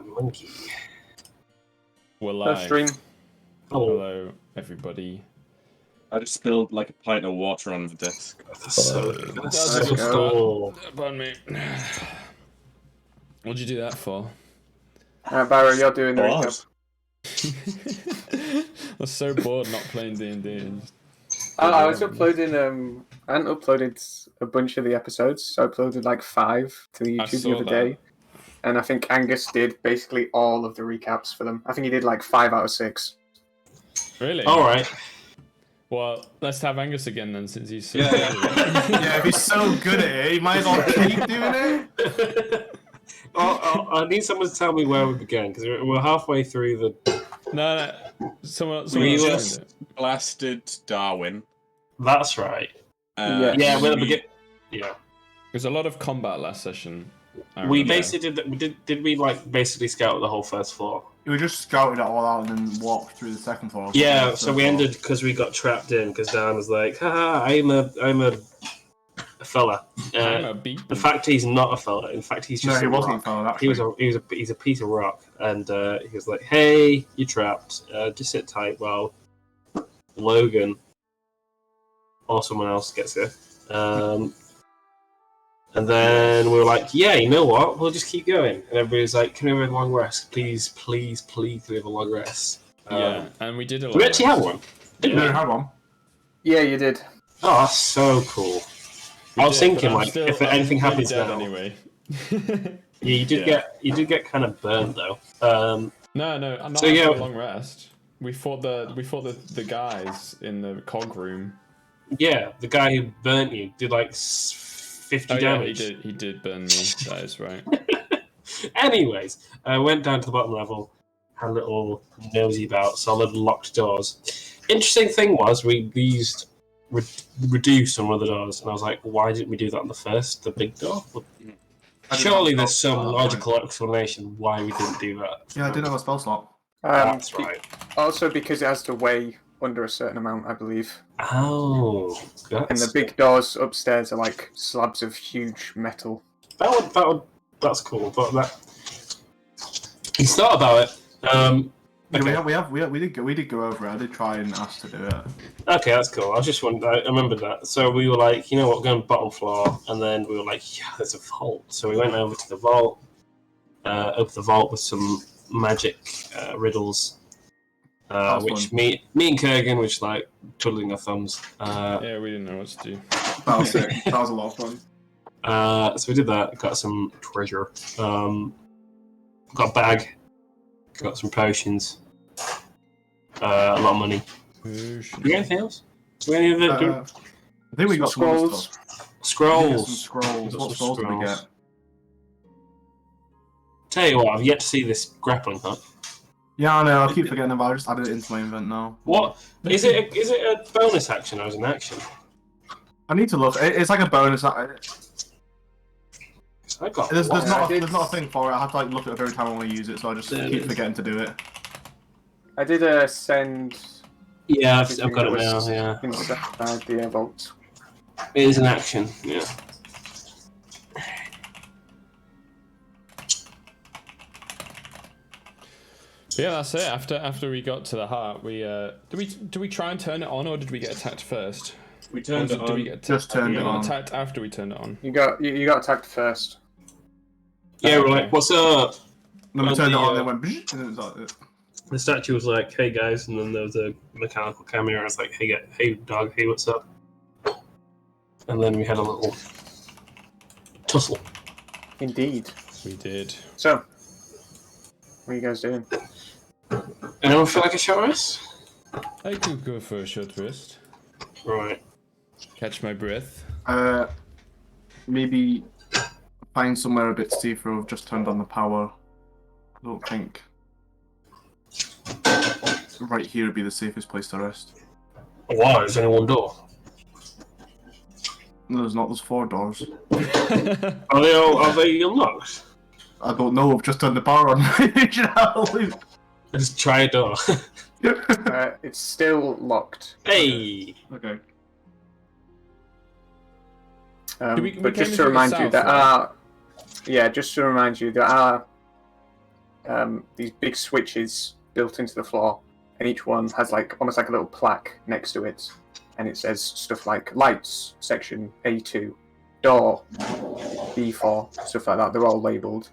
Monkey. We're No live. stream. Hello, everybody. I just spilled like a pint of water on the desk. That's so Let's go. cool. Pardon me. What'd you do that for? Barrow, you're doing the What? recap. I was so bored not playing D&D. I was uploading. I hadn't uploaded a bunch of the episodes, so I uploaded like 5 to the I YouTube the saw other that. day, and I think Angus did basically all of the recaps for them. I think he did like 5 out of 6. Really? Alright. Well, let's have Angus again then, since he's so Yeah. Yeah, if he's so good at it, he might as well keep doing it. I need someone to tell me where we began, because we're halfway through the... No. Someone We else just joined it. blasted Darwin. That's right. Yeah, we're the we- begin. Yeah. There's a lot of combat last session. I We remember. basically did we like basically scout the whole first floor? We just scouted it all out and then walked through the second floor. Yeah, so we ended because we got trapped in because Dan was like, haha, I'm a fella. I'm a beat. In fact, he's not a fella. In fact, he's No, just he a wasn't rock. fella, actually. He's a piece of rock, and he was like, "Hey, you're trapped. Just sit tight while Logan or someone else gets here." And then we were like, "Yeah, you know what? We'll just keep going." And everybody's like, "Can we have a long rest, please, please, please? Can we have a long rest?" Yeah, and we did a lot. we actually have one. Didn't No, we? we had one. Yeah, you did. Oh, that's so cool. I was thinking, like, if anything I'm happens dead now, anyway. yeah, you did get kind of burnt though. No, not So, after yeah. a long rest. We fought the guys in the cog room. Yeah, the guy who burnt you did like 50 Oh yeah, damage. he did burn me. That is right. Anyways, I went down to the bottom level, had a little nosy about, solid locked doors. Interesting thing was we used reduce on one of the doors, and I was like, why didn't we do that on the big door? Surely there's some logical explanation why we didn't do that. Yeah, I didn't have a spell slot. That's right. Also, because it has to weigh under a certain amount, I believe. Oh, And that's, the big doors upstairs are like slabs of huge metal. that's cool. But that he's thought about it. Yeah, Okay. we did go over it. I did try and ask to do it. Okay, that's cool. I was just wondering. I remember that. So we were like, you know what, we're going bottom floor, and then we were like, yeah, there's a vault. So we went over to the vault, opened the vault with some magic riddles, which fun. me and Kurgan were just like twiddling our thumbs. Yeah, we didn't know what to do. That was it. That was a lot of fun. So we did that. Got some treasure. Got a bag. Got some potions. A lot of money. You got anything else? Do any of it? I think we got some other Scrolls. stuff. Scrolls. Some scrolls. Got What some scrolls did we scrolls. get? Tell you what, I've yet to see this grappling hook. Yeah, I know. I keep forgetting about it. I just added it into my event now. What is it? Is it a bonus action or is it an action? I need to look. It's like a bonus. I got There's one. not I did- there's not a thing for it. I have to like look at it every time I want to use it, so I just keep forgetting to do it. I did send Yeah, I've got it now. Yeah, inside the vault. it is an action. Yeah. But yeah, that's it. After we got to the heart, we did we try and turn it on, or did we get attacked first? We Or turned did it we on. get Just turned we it got on. attacked after we turned it on? You got attacked first. Yeah, we're Okay. like, what's up? Then we Well, turned it the, on, and it went, and then it was like it. The statue was like, "Hey guys," and then there was a mechanical camera. And it's like, "Hey dog, hey, what's up?" And then we had a little tussle. Indeed. We did. So, what are you guys doing? Anyone feel like a short rest? I could go for a short rest. Right. Catch my breath. Maybe find somewhere a bit safer. I've just turned on the power. I don't think right here would be the safest place to rest. Why? There's only one door. No, there's not. There's 4 doors. Are they unlocked? I don't know. I've just turned the power on. You should have a look. Just try a door. It's still locked. Hey. Okay. But just to remind you, there are... Yeah, just to remind you, there are these big switches built into the floor, and each one has like almost like a little plaque next to it, and it says stuff like lights section A2, door B4, stuff like that. They're all labelled.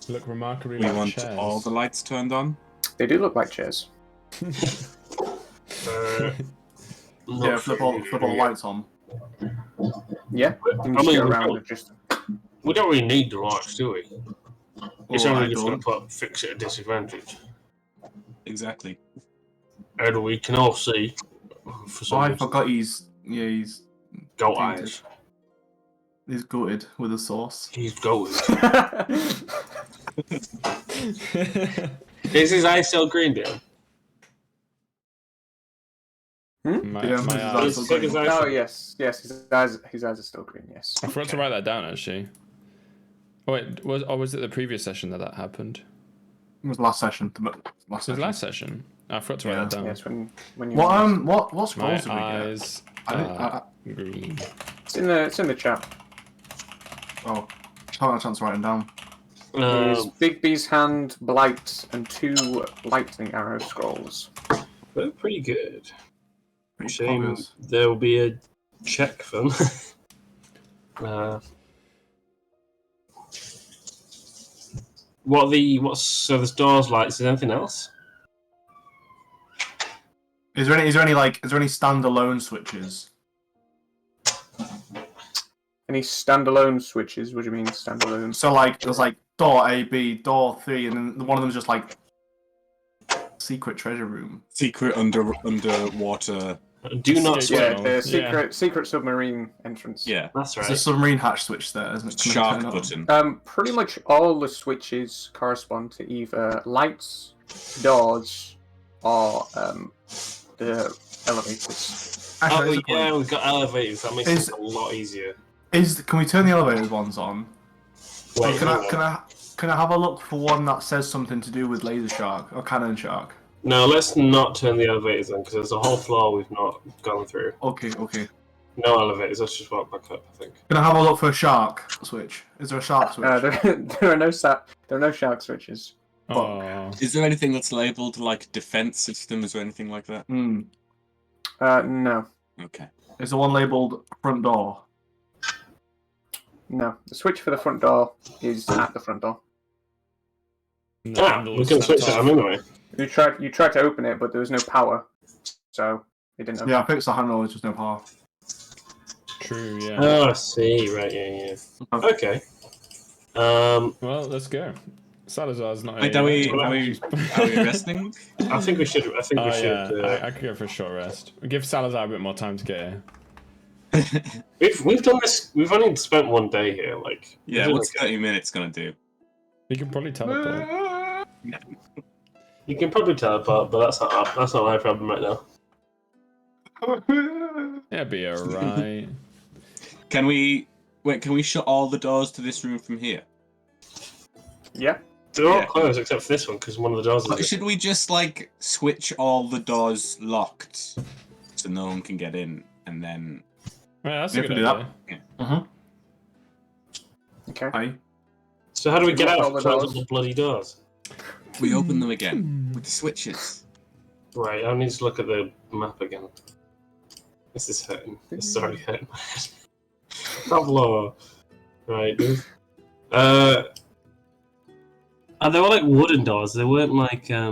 Look remarkably We like want chairs. all the lights turned on. They do look like chairs. Yeah, flip all the lights on. Yeah, you can I just mean, go we around don't- and just. We don't really need the lights, do we? It's Or only I just going don't. to fix it at a disadvantage. Exactly. And we can all see. For Oh, some I reason, forgot he's goat painted. eyes. He's gutted with a sauce. He's goat. Is his eye still green, Dan? my, Yeah, my his eyes. eyes Let's check his eyes. Oh yes, his eyes are still green. Yes. I forgot to write that down actually. Oh wait, was it the previous session that happened? It was last session. Last Was it session. last session? I forgot to write Yeah. that down. Yes, when you. What My scrolls did we get? eyes I didn't, are green. It's in the chat. oh, I haven't had a chance to write them down. Is Big B's hand, blight, and 2 lightning arrow scrolls. They're pretty good. Pretty Shame obvious. there will be a check for them. So there's doors, lights, is there anything else? Is there any standalone switches? Any standalone switches? What do you mean standalone? So like there's like door A, B, door 3, and then one of them is just like secret treasure room. Secret underwater. Do not Escape swear. Yeah, Yeah. the secret submarine entrance. Yeah. That's There's right. a submarine hatch switch there, isn't it? Can I Shark turn it on? button. Pretty much all the switches correspond to either lights, doors, or the elevators. Actually, Oh there's a yeah, point. we've got elevators. That makes Is- it a lot easier. Can we turn the elevators ones on? Wait, Can hang on. I have a look for one that says something to do with laser shark or cannon shark? No, let's not turn the elevators on because there's a whole floor we've not gone through. Okay. No elevators. Let's just walk back up. I think. Can I have a look for a shark switch? Is there a shark switch? There are no shark switches. Oh, Is there anything that's labelled like defense systems or anything like that? No. Okay. Is there one labelled front door? No. The switch for the front door is at the front door. and the Ah, handle we is can snapped switch that off. on anyway. You tried to open it, but there was no power, so it didn't open. Yeah, I fixed the handle. There's just no power. True, yeah. Oh, I see. Right. Yeah. Okay. Well, let's go. Salazar's not. Wait, here are we, yet. are we resting? I think we should. I think Oh we should. yeah, I could go for a short rest. Give Salazar a bit more time to get here. We've done this. We've only spent one day here. Like. Yeah, we're what's doing 30 minutes gonna do? You can probably teleport. okay. You can probably teleport, but that's not my problem right now. Yeah, be alright. Can we shut all the doors to this room from here? Yeah. They're all Yeah. closed except for this one because one of the doors is. Should we just like switch all the doors locked so no one can get in, and then Yeah, that's We a have to good do idea. that. Okay. Aye. So how do we get out All of the close doors. the bloody doors? we open them again with the switches? Right, I need to look at the map again. This is hurting. This is already hurting. Pablo. Right. And they were like wooden doors. They weren't like I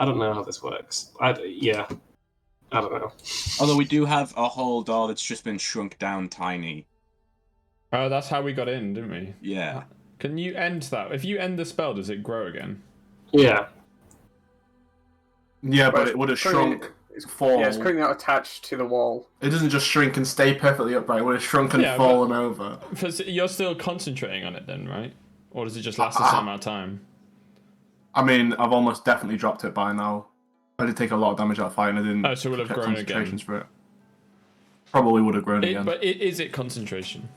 don't know how this works. I don't know. Although we do have a whole door that's just been shrunk down tiny. Oh, that's how we got in, didn't we? Yeah. Can you end that? If you end the spell, does it grow again? Yeah. Yeah, but But it would have currently- shrunk. Fall. Yeah, it's currently not attached to the wall. It doesn't just shrink and stay perfectly upright. It would have shrunk and Yeah, fallen over. Because you're still concentrating on it then, right? Or does it just last a certain amount of time? I mean, I've almost definitely dropped it by now. I did take a lot of damage that fight, and I didn't. Oh, so it would have get grown again. concentrations for it. Probably would have grown again. But is it concentration?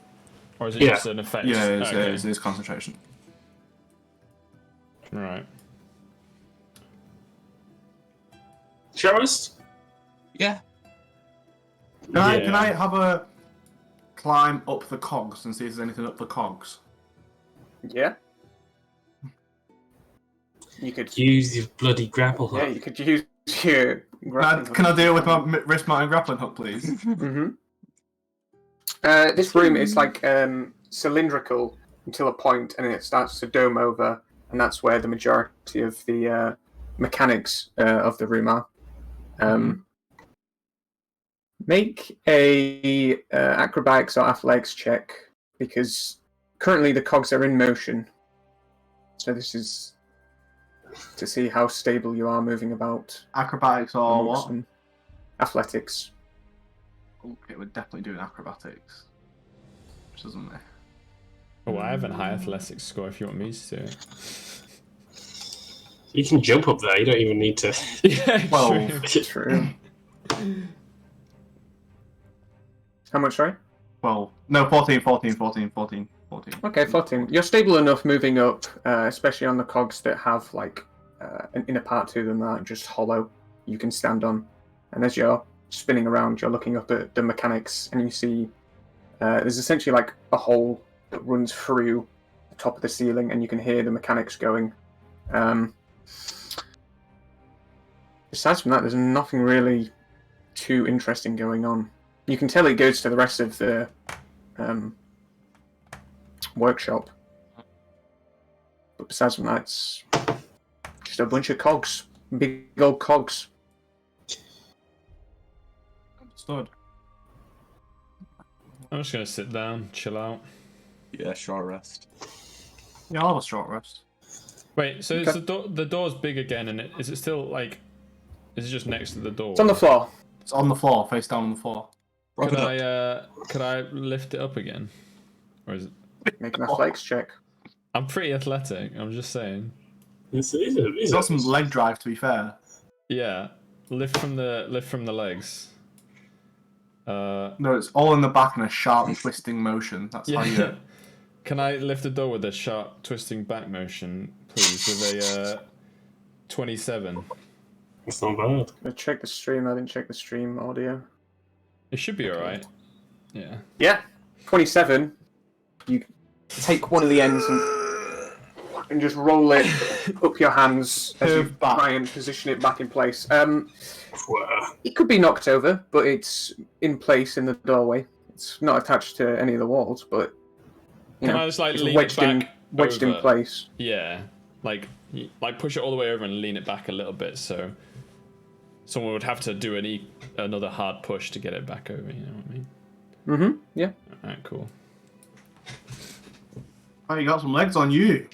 Or is it Yeah. just an effect? Yeah, it is, Okay. it is concentration. Right. Shortest? Yeah. Can I Yeah. have a climb up the cogs and see if there's anything up the cogs? Yeah. You could Use your bloody grapple hook. Yeah, you could use your grappling Can I hook. do it with my wrist mounted grappling hook, please? Mm-hmm. This room is like cylindrical until a point, and it starts to dome over, and that's where the majority of the mechanics of the room are. Make a acrobatics or athletics check, because currently the cogs are in motion. So this is to see how stable you are moving about. Acrobatics or amongst what? them. Athletics. Okay, we're definitely doing acrobatics. Which doesn't matter. Oh, I have a high athletics score if you want me to. You can jump up there. You don't even need to. Yeah, Well, true. True. How much, sorry? 12. No, 14. Okay, 14. You're stable enough moving up, especially on the cogs that have like an inner part to them that aren't just hollow. You can stand on, and as you're spinning around, you're looking up at the mechanics, and you see there's essentially like a hole that runs through the top of the ceiling, and you can hear the mechanics going. Besides from that, there's nothing really too interesting going on. You can tell it goes to the rest of the workshop. But besides from that, it's just a bunch of cogs. Big old cogs. Understood. I'm just gonna sit down, chill out. Yeah, short rest. Yeah, I'll have a short rest. Wait, so Okay. is the door's big again, and is it still like? Is it just next to the door? It's on the floor. It's on the floor, face down on the floor. Prop Could it up. could I lift it up again, or is it? Make an athletics check. I'm pretty athletic. I'm just saying. It's got some leg drive, to be fair. Yeah, lift from the legs. No, it's all in the back in a sharp twisting motion. That's how Yeah. you. Can I lift the door with a sharp twisting back motion, please, with a 27? It's not bad. I checked the stream. I didn't check the stream audio. It should be alright. Yeah. Yeah, 27. You take one of the ends and just roll it up your hands as you Curve back. try and position it back in place. Well, It could be knocked over, but it's in place in the doorway. It's not attached to any of the walls, but you Can know, I just like it's lean wedged it back in, wedged in over? place. Yeah, like push it all the way over and lean it back a little bit, so someone would have to do another hard push to get it back over. You know what I mean? Mm-hmm. Yeah. Alright, cool. Oh, you got some legs on you.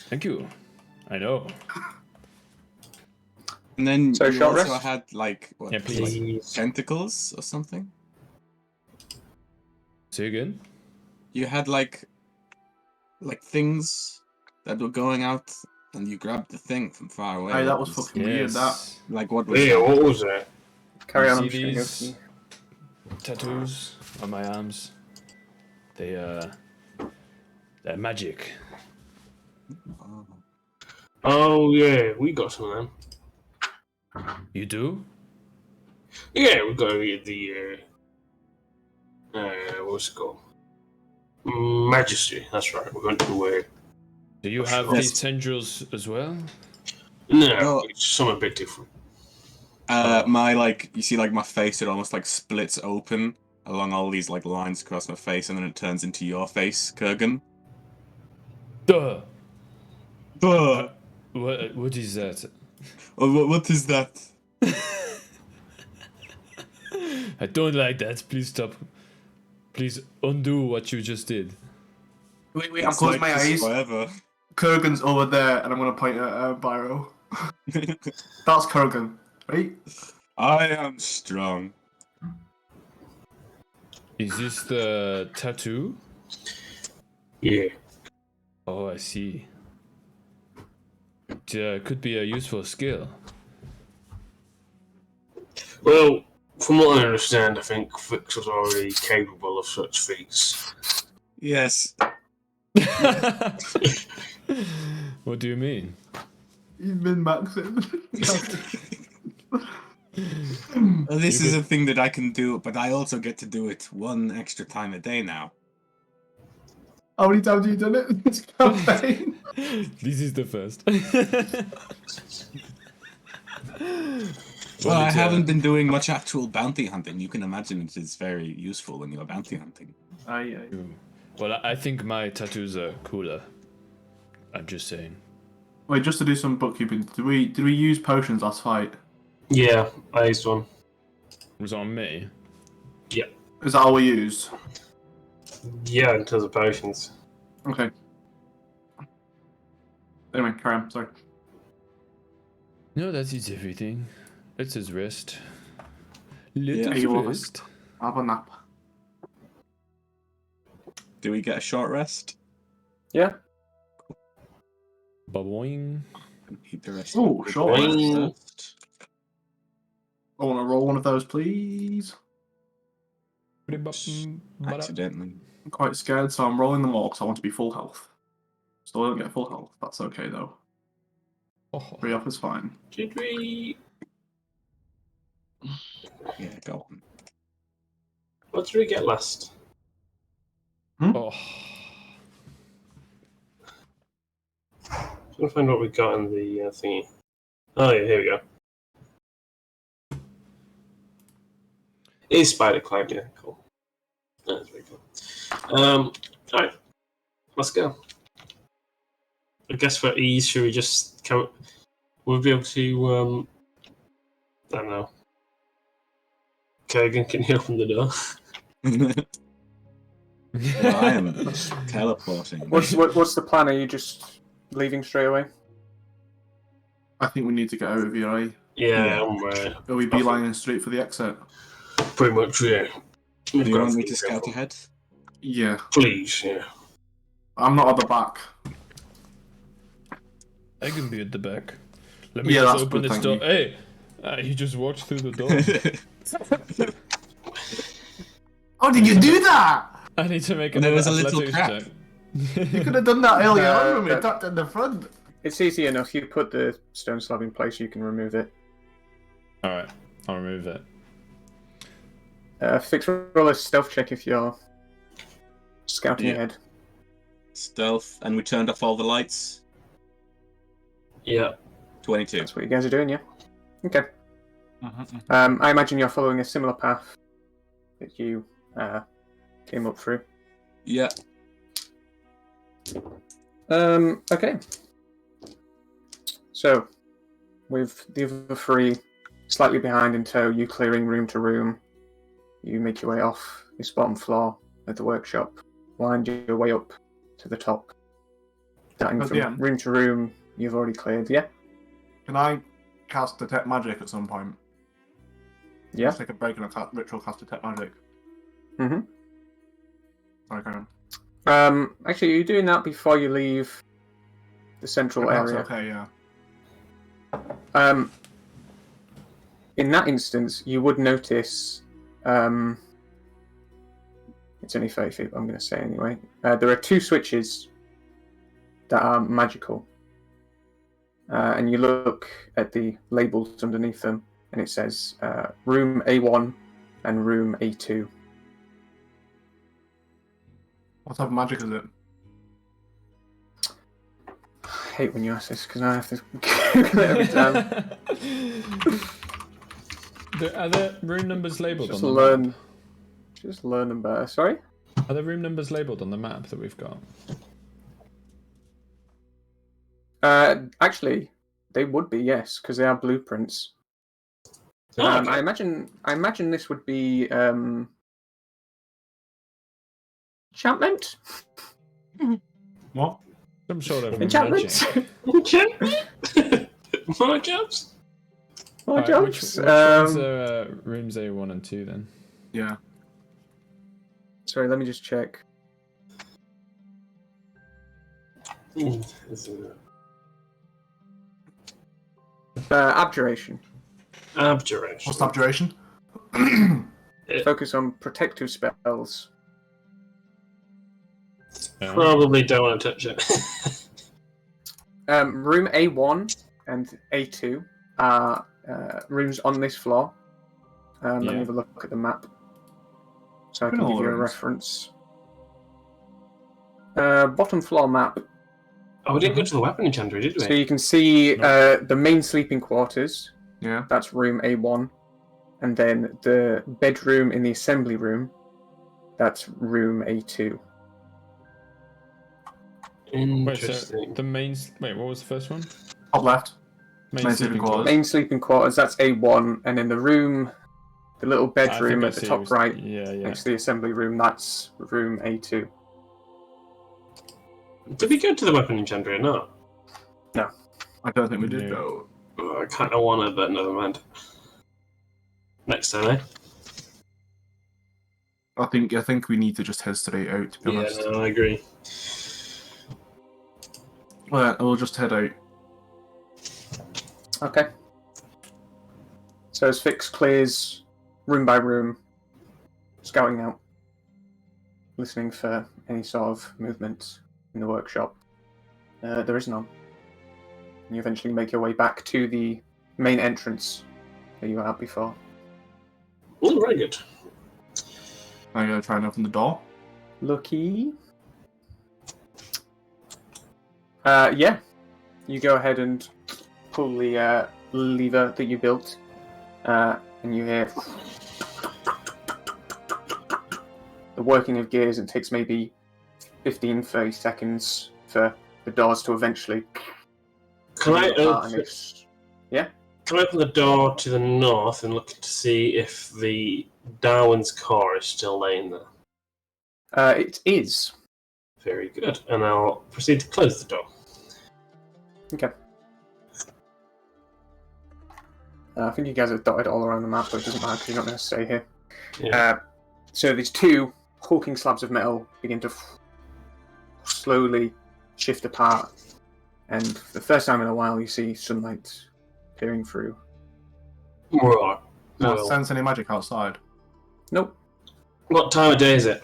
Thank you. I know. And then So, you short also rest? had like what, Yeah, please. please. tentacles or something. Say again. You had like things that were going out, and you grabbed the thing from far away. Hey, that What was fucking weird. That. Yes. like what was Yeah, that? what was that? Carry You on. I'm see just gonna go these tattoos on my arms? They're magic. Oh. Oh yeah, we got some of them. You do? Yeah, we got the what's it called? Majesty. That's right. We're going to Do you have Yes. these tendrils as well? no, Oh. it's something a bit different. My like you see like my face, it almost like splits open along all these like lines across my face, and then it turns into your face, Kurgan. Duh. But What is that? what is that? I don't like that. Please stop. Please undo what you just did. Wait, I'm It's closing like my this eyes. forever. Kurgan's over there, and I'm gonna point at Byro. That's Kurgan, right? I am strong. Is this the tattoo? Yeah. Oh, I see. It could be a useful skill. Well, from what I understand, I think Vix was already capable of such feats. Yes. What do you mean? He's been maxing. This is a thing that I can do, but I also get to do it one extra time a day now. How many times have you done it this campaign? This is the first. Well, I haven't been doing much actual bounty hunting. You can imagine it is very useful when you're bounty hunting. Aye. Well, I think my tattoos are cooler. I'm just saying. Wait, just to do some bookkeeping, did we use potions last fight? Yeah, I used one. It was on me. Yeah. Is that all we used? Yeah, in terms of potions. Okay. Anyway, carry on. Sorry. No, that is everything. It's his wrist. Yeah. Little You want- wrist. Have a nap. Do we get a short rest? Yeah. Baboing. Eat the rest. Ooh, of the short day rest. first. I want to roll one of those, please. Accidentally. I'm quite scared, so I'm rolling them all because I want to be full health. Still don't get full health. That's okay, though. Oh. 3 off is fine. Did we? Yeah, go on. What did we get last? Oh. I'm trying to find what we got in the thingy. Oh yeah, here we go. It is Spider Climb, yeah, cool. That's very cool. Alright, let's go. I guess for ease, should we just come? We'll be able to. I don't know. Kurgan, can you open the door? Well, I am teleporting. What's the plan? Are you just leaving straight away? I think we need to get out of here, eh? Yeah, Yeah. Are we beelining straight for the exit? pretty much. Yeah. Do you want me to scout ahead? Yeah. Please, yeah. I'm not at the back. I can be at the back. Let me Yeah, just that's open good, this thank door. Hey, he just walked through the door. Oh, did you do that? I need to make There another was a little athletics check. You could have done that earlier No, on when we but- tucked in the front. It's easy enough. You put the stone slab in place, you can remove it. Alright, I'll remove it. Fix roll a stealth check if you're scouting Yeah. ahead. Stealth, and we turned off all the lights. Yeah. 22. That's what you guys are doing, yeah? Okay. Mm-hmm. I imagine you're following a similar path that you came up through. Yeah. Okay. So, with the other three slightly behind in tow, you clearing room to room, you make your way off this bottom floor of the workshop, wind your way up to the top. Starting At the from end? room to room, you've already cleared, yeah? Can I cast Detect Magic at some point? Yeah? Let's take a break and a ritual cast Detect Magic. Mm-hmm. Sorry, carry on. Actually, you're doing that before you leave the central That's area. okay, yeah. In that instance, you would notice. It's only 30 feet, I'm going to say anyway. There are two switches that are magical. And you look at the labels underneath them, and it says Room A1 and Room A2. What type of magic is it? I hate when you ask this because I have to Google it every time. Are there room numbers labelled Just on the map? learn them better. Sorry? Are there room numbers labelled on the map that we've got? Actually, they would be, yes, because they are blueprints. Oh, okay. I imagine this would be enchantment. What? Some sort of Enchantment. magic. More jobs? More Alright, jobs. which ones are rooms A1 and 2 then? Yeah. Sorry, let me just check. Abjuration. Abjuration. What's abjuration? Focus on protective spells. Probably don't want to touch it. Room A1 and A2 are rooms on this floor. Let me Yeah. have a look at the map, so I can Look at give all you a the rooms. reference. Bottom floor map. Oh, we didn't go to the weapon enchanter, did we? So you can see the main sleeping quarters. Yeah. That's room A1. And then the bedroom in the assembly room. That's room A2. Wait, so Interesting. the main. Wait, what was the first one? Top left. Main Main sleeping sleeping quarters. Main sleeping quarters, that's A1. And then the room, the little bedroom I at the see it top was- right, Yeah, yeah. next to the assembly room, that's room A2. Did we go to the weapon enchanter or not? I don't think we did Yeah. though. Oh, I kind of want to, but never mind. Next time, eh? I think we need to just head straight out. To be Yeah, honest. no, I agree. Alright, we'll just head out. Okay. So as Fix clears room by room, scouting out, listening for any sort of movement in the workshop, there is none. And you eventually make your way back to the main entrance that you were at before. Oh, very good. I'm gonna try and open the door. Lucky. Yeah. You go ahead and pull the lever that you built, and you hear the working of gears. It takes maybe 15, 30 seconds for the doors to eventually Can I come apart and open? it's- Yeah. Can I open the door to the north and look to see if the Darwin's core is still laying there? It is. Very good. And I'll proceed to close the door. Okay. I think you guys are dotted all around the map, but it doesn't matter because you're not going to stay here. Yeah. So these two hulking slabs of metal begin to slowly shift apart, and for the first time in a while, you see sunlight peering through. Right. Not Well, sense any magic outside. Nope. what time of day is it?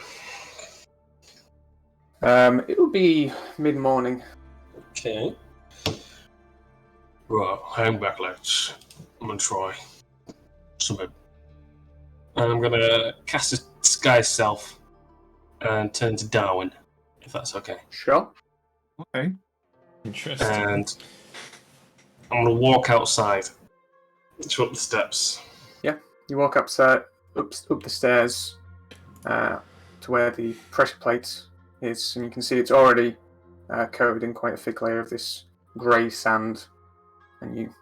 It'll be mid-morning. Okay. Right, hang back, lads. I'm gonna try something. And I'm gonna cast a disguise self and turn to Darwin, if that's okay. Sure. Okay. Interesting. And I'm gonna walk outside, to up the steps. You walk up the stairs to where the pressure plate is, and you can see it's already coated in quite a thick layer of this grey sand. And you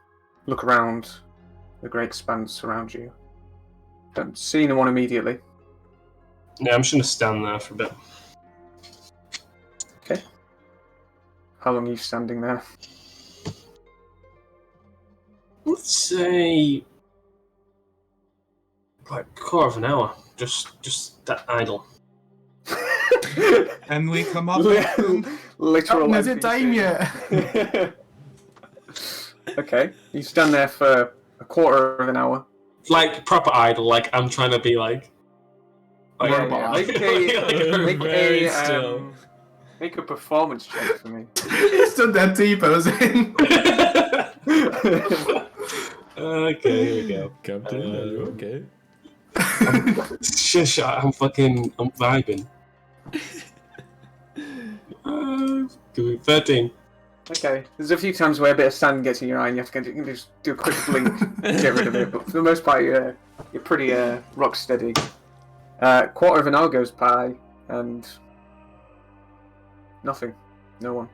look around the grey expanse around you. Don't see anyone immediately. Yeah, I'm just gonna stand there for a bit. Okay. How long are you standing there? Let's say like a quarter of an hour. Just that idle. And we come up. Literal. Is it NPC. time yet? Okay. You stand there for a quarter of an hour. Like proper idle, like I'm trying to be like Yeah, Yeah, yeah. Very still. Make a performance check for me. Stood there T-posing. Okay, here we go. Captain, are you okay? Shush, I'm vibing. 13. Okay. There's a few times where a bit of sand gets in your eye and you have to just do a quick blink to get rid of it. But for the most part, you're pretty rock steady. Quarter of an hour goes by and nothing. No one.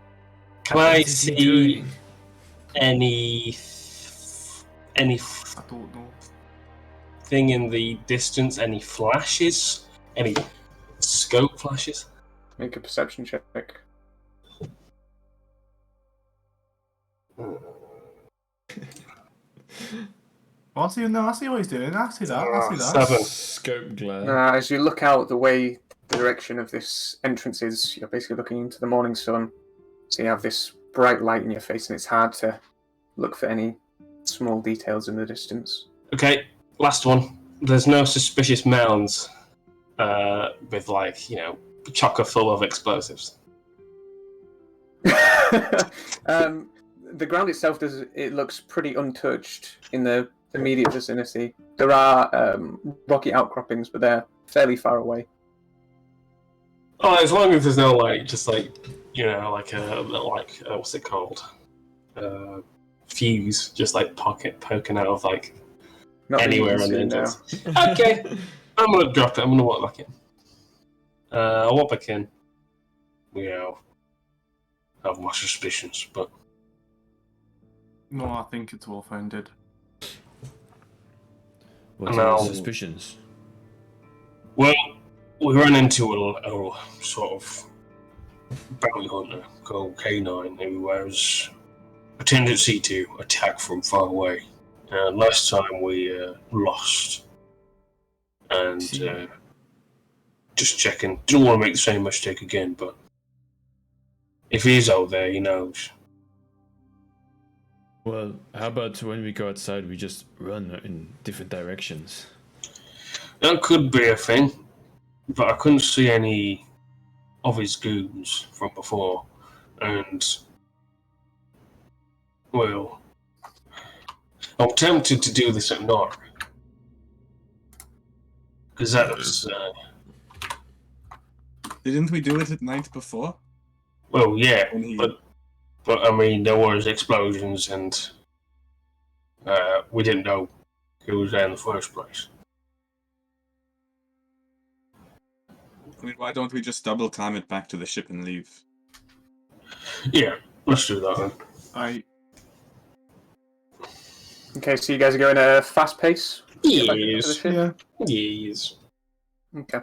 Can I see any I don't know. thing in the distance? Any flashes? Any scope flashes? Make a perception check. Oh, I see. No, I see what he's doing. I see that. I see that. 7. Scope glare. As you look out the way, the direction of this entrance is, you're basically looking into the morning sun. So you have this bright light in your face, and it's hard to look for any small details in the distance. Okay, last one. There's no suspicious mounds with chocker full of explosives. The ground itself looks pretty untouched in the immediate vicinity. There are rocky outcroppings, but they're fairly far away. Oh, as long as there's no just like what's it called? Fuse, just like poking out of like Not anywhere easy on the now. engines. Okay, I'm gonna drop it. I'm gonna walk back in. I'll walk back in. I have my suspicions, but No, I think it's all founded. What No. are your suspicions? well, we ran into a sort of bounty hunter called K9 who has a tendency to attack from far away. Last time we lost, and just checking. Don't want to make the same mistake again, but if he's out there, he knows. Well, how about when we go outside, we just run in different directions? That could be a thing, but I couldn't see any of his goons from before, and well, I'm tempted to do this at night because that's Didn't we do it at night before? well, yeah, When he- but I mean there was explosions and we didn't know who was there in the first place. I mean, why don't we just double time it back to the ship and leave? Yeah, let's do that then. I Okay, so you guys are going at a fast pace? Get back into the Yes, ship? yes. Okay.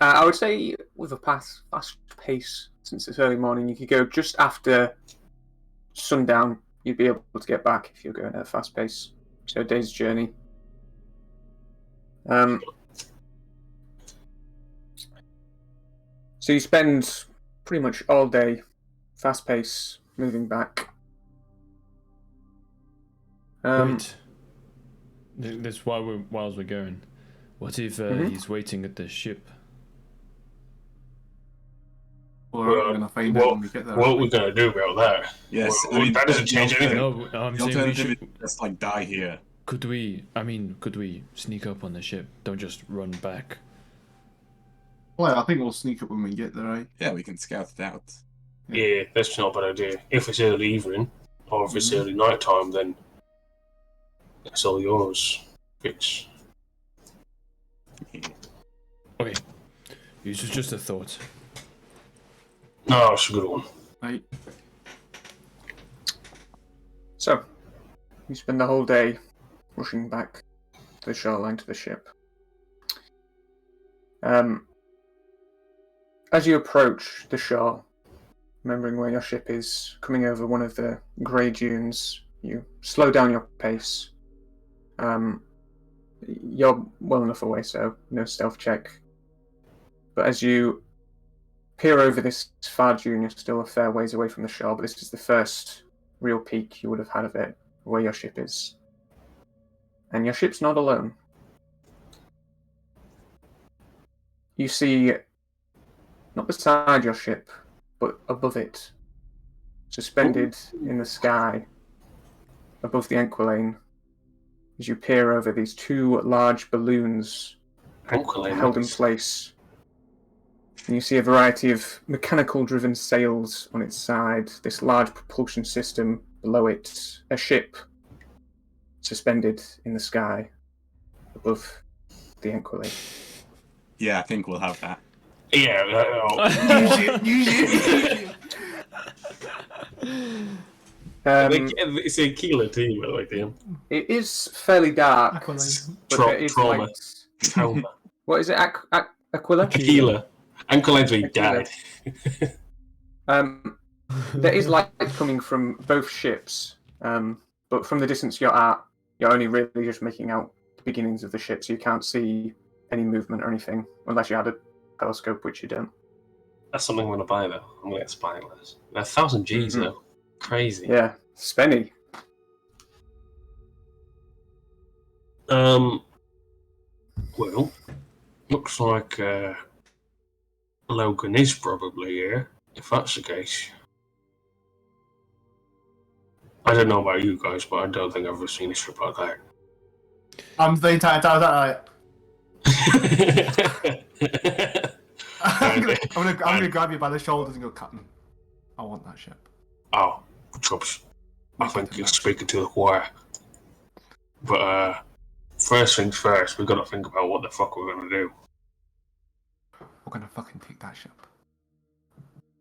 I would say with a fast pace, since it's early morning, you could go just after sundown. You'd be able to get back if you're going at a fast pace. So a day's journey. So you spend pretty much all day fast pace moving back. Wait. That's why whilst we're going. What if he's waiting at the ship? we're gonna find out when we get there. What we're gonna do about that? Yes, Well, that doesn't change anything. No, I'm The saying we alternative should. is just like die here. Could we sneak up on the ship? Don't just run back. Well, I think we'll sneak up when we get there, right? Yeah, we can scout it out. Yeah, that's not a bad idea. If it's early evening, or if it's early night time, then it's all yours. Fix. Okay. This is just a thought. No, it's a good one. Right. So, you spend the whole day rushing back to the shoreline to the ship. As you approach the shore, remembering where your ship is, coming over one of the grey dunes, you slow down your pace. You're well enough away, so no stealth check. But as you peer over this far dune, you're still a fair ways away from the shore, but this is the first real peek you would have had of it, where your ship is. And your ship's not alone. You see, not beside your ship, but above it, suspended in the sky, above the Anquilane, as you peer over these two large balloons Anquilane. held in place. And you see a variety of mechanical-driven sails on its side, this large propulsion system below it, a ship suspended in the sky above the Anquilane. Yeah, I think we'll have that. Yeah. It's a killer team, by the way, Dan. It is fairly dark, Aqualane. but there is Trauma. light. Trauma. What is it? Aquila? Tequila. Anquiline's where he Tequila. died. There is light coming from both ships, but from the distance you're at, you're only really just making out the beginnings of the ship, so you can't see any movement or anything, unless you had a telescope, which you don't. That's something I'm gonna buy though. I'm gonna get spyglass. 1,000 G's Mhm. though. Crazy. Yeah, spenny. Well, looks like Logan is probably here, if that's the case. I don't know about you guys, but I don't think I've ever seen a strip like that. I'm the entire time that Okay. I'm gonna grab you by the shoulders and go, Captain, I want that ship. Oh, Chubbs, I think you're speaking to the choir. But first things first, we've got to think about what the fuck we're gonna do. We're gonna fucking take that ship.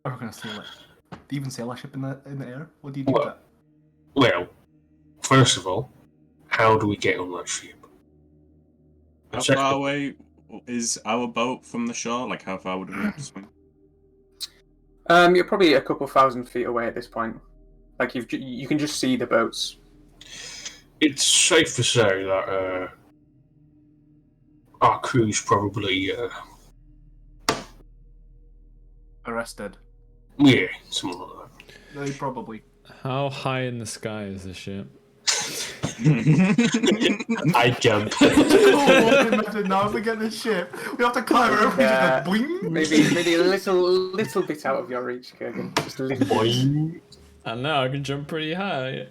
Or we're gonna sail it. Do you even sail a ship in the air? What do you do with Well, that? Well, first of all, how do we get on that ship? How Second- far away is our boat from the shore? Like, how far would we have to swim? You're probably a couple thousand feet away at this point. Like you can just see the boats. It's safe to say that our crew's probably, Arrested. yeah, something like They probably. How high in the sky is the ship? that. I jump. Oh, imagine now if we get this ship, we have to climb over. We Yeah. just go boing. Maybe a little bit out of your reach, Kurgan. Just a little bit. Boing. I know I can jump pretty high.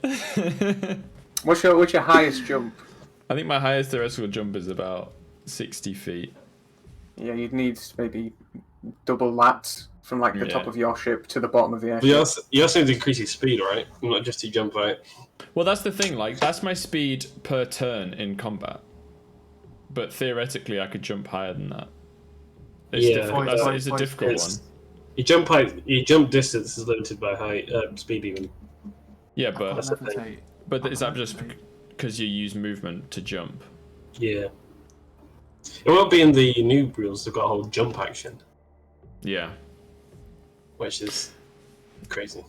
What's your highest jump? I think my highest theoretical jump is about 60 feet. Yeah, you'd need maybe double that from like the top Yeah. of your ship to the bottom of the But you airship. also need to increase your speed, right? Not just to jump out. Well, that's the thing. Like, that's my speed per turn in combat. But theoretically, I could jump higher than that. It's Yeah, difficult. It's a difficult it's- one. Your jump distance is limited by height, speed even. Yeah, but That's the thing. is that just because you use movement to jump? Yeah. It won't be in the new rules. They've got a whole jump action, Yeah. which is crazy.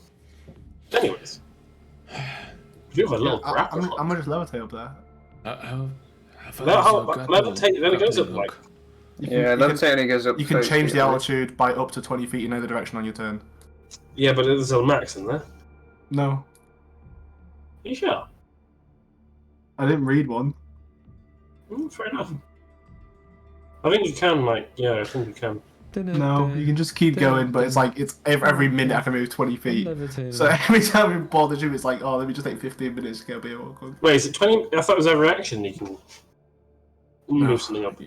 Anyways, you have a little grapple. I'm gonna just levitate up there. Levitate, then it goes up like. You can, Yeah, you can, levitate only goes up. you can 30 change feet, the I think. altitude by up to 20 feet in either direction on your turn. Yeah, but there's a max in there. No, You sure? I didn't read one. Fair enough. I think you can, like, yeah, I think you can. No, you can just keep going, but it's like it's every minute I can move 20 feet. So every time we board the ship, it's like, oh, let me just take 15 minutes to get a bit awkward. Wait, is it 20? I thought it was every action you can move something up.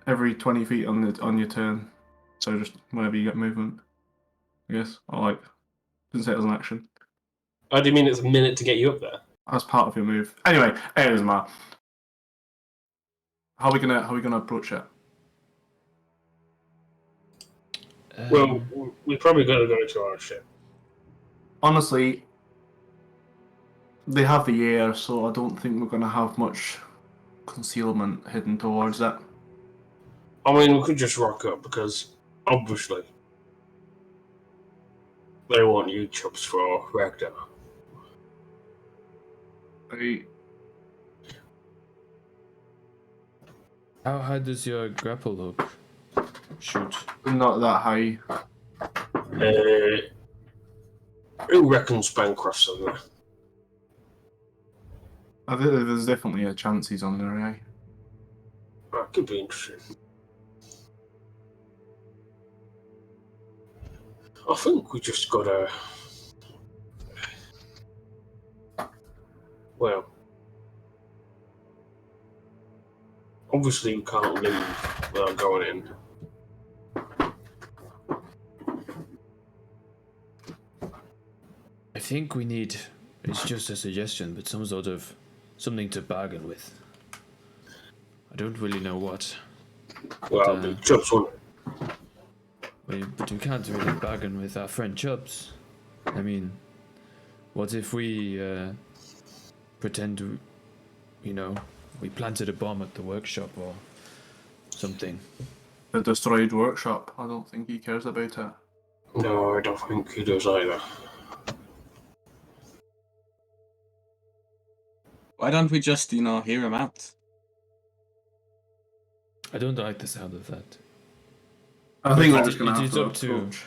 Every 20 feet on your turn. So just whenever you get movement, I guess. Or like, doesn't say it as an action. Oh, do you mean it's a minute to get you up there? As part of your move. Anyway, it doesn't matter. How are we gonna approach it? Well, we probably got to go to our ship. Honestly, they have the air, so I don't think we're gonna have much concealment hidden towards it. I mean, we could just rock up because, obviously, they want you chops for Ragnar. How high does your grapple hook shoot? Not that high. Who reckons Bancroft's on there? I think there's definitely a chance he's on there, eh? That could be interesting. I think we just gotta. Well, obviously we can't leave without going in. I think we need, it's just a suggestion, but some sort of something to bargain with. I don't really know what. Well, the Chubbs won't. But we can't really bargain with our friend Chubbs. I mean, what if we pretend to, we planted a bomb at the workshop or something? The destroyed workshop. I don't think he cares about it. No, I don't think he does either. Why don't we just, hear him out? I don't like the sound of that. I think we're It- just gonna it have is to up to- approach.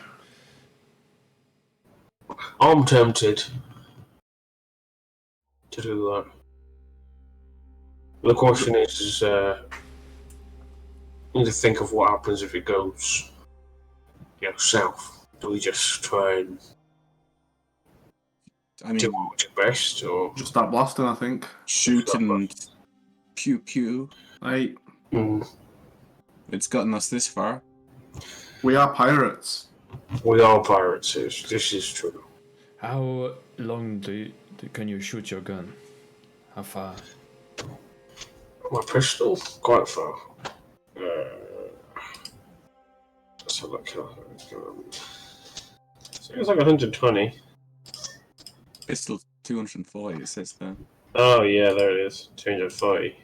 I'm tempted to do that. The question is, we need to think of what happens if it goes, south. Do we just try and I mean, do what we do best, or Just start blasting, I think. shoot and pew pew. Right. Mm, It's gotten us this far. We are pirates. We are pirates. This is true. How long can you shoot your gun? How far? My pistol, quite far. Let's have a look. So it's like 120. Pistol 240, it says there. Oh yeah, there it is. 240.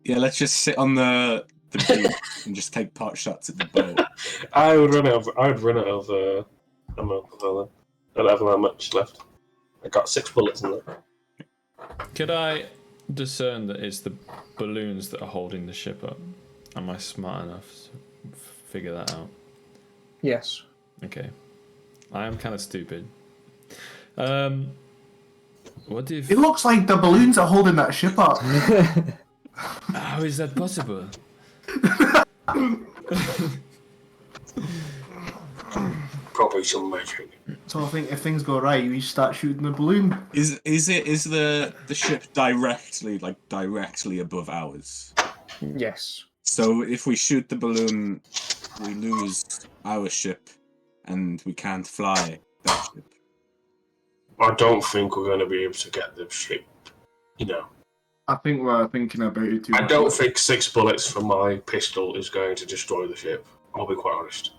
Yeah, let's just sit on the beach and just take pot shots at the boat. I would run out of ammo. I don't have that much left. I got 6 bullets in there. Could I discern that it's the balloons that are holding the ship up? Am I smart enough to figure that out? Yes. Okay. I am kind of stupid. What if... It looks like the balloons are holding that ship up. How is that possible? Probably some magic. So I think if things go right, we start shooting the balloon. Is the ship directly above ours? Yes. So if we shoot the balloon, we lose our ship, and we can't fly that ship. I don't think we're going to be able to get the ship. You know. I think we're thinking about it too much. I don't think 6 bullets from my pistol is going to destroy the ship. I'll be quite honest.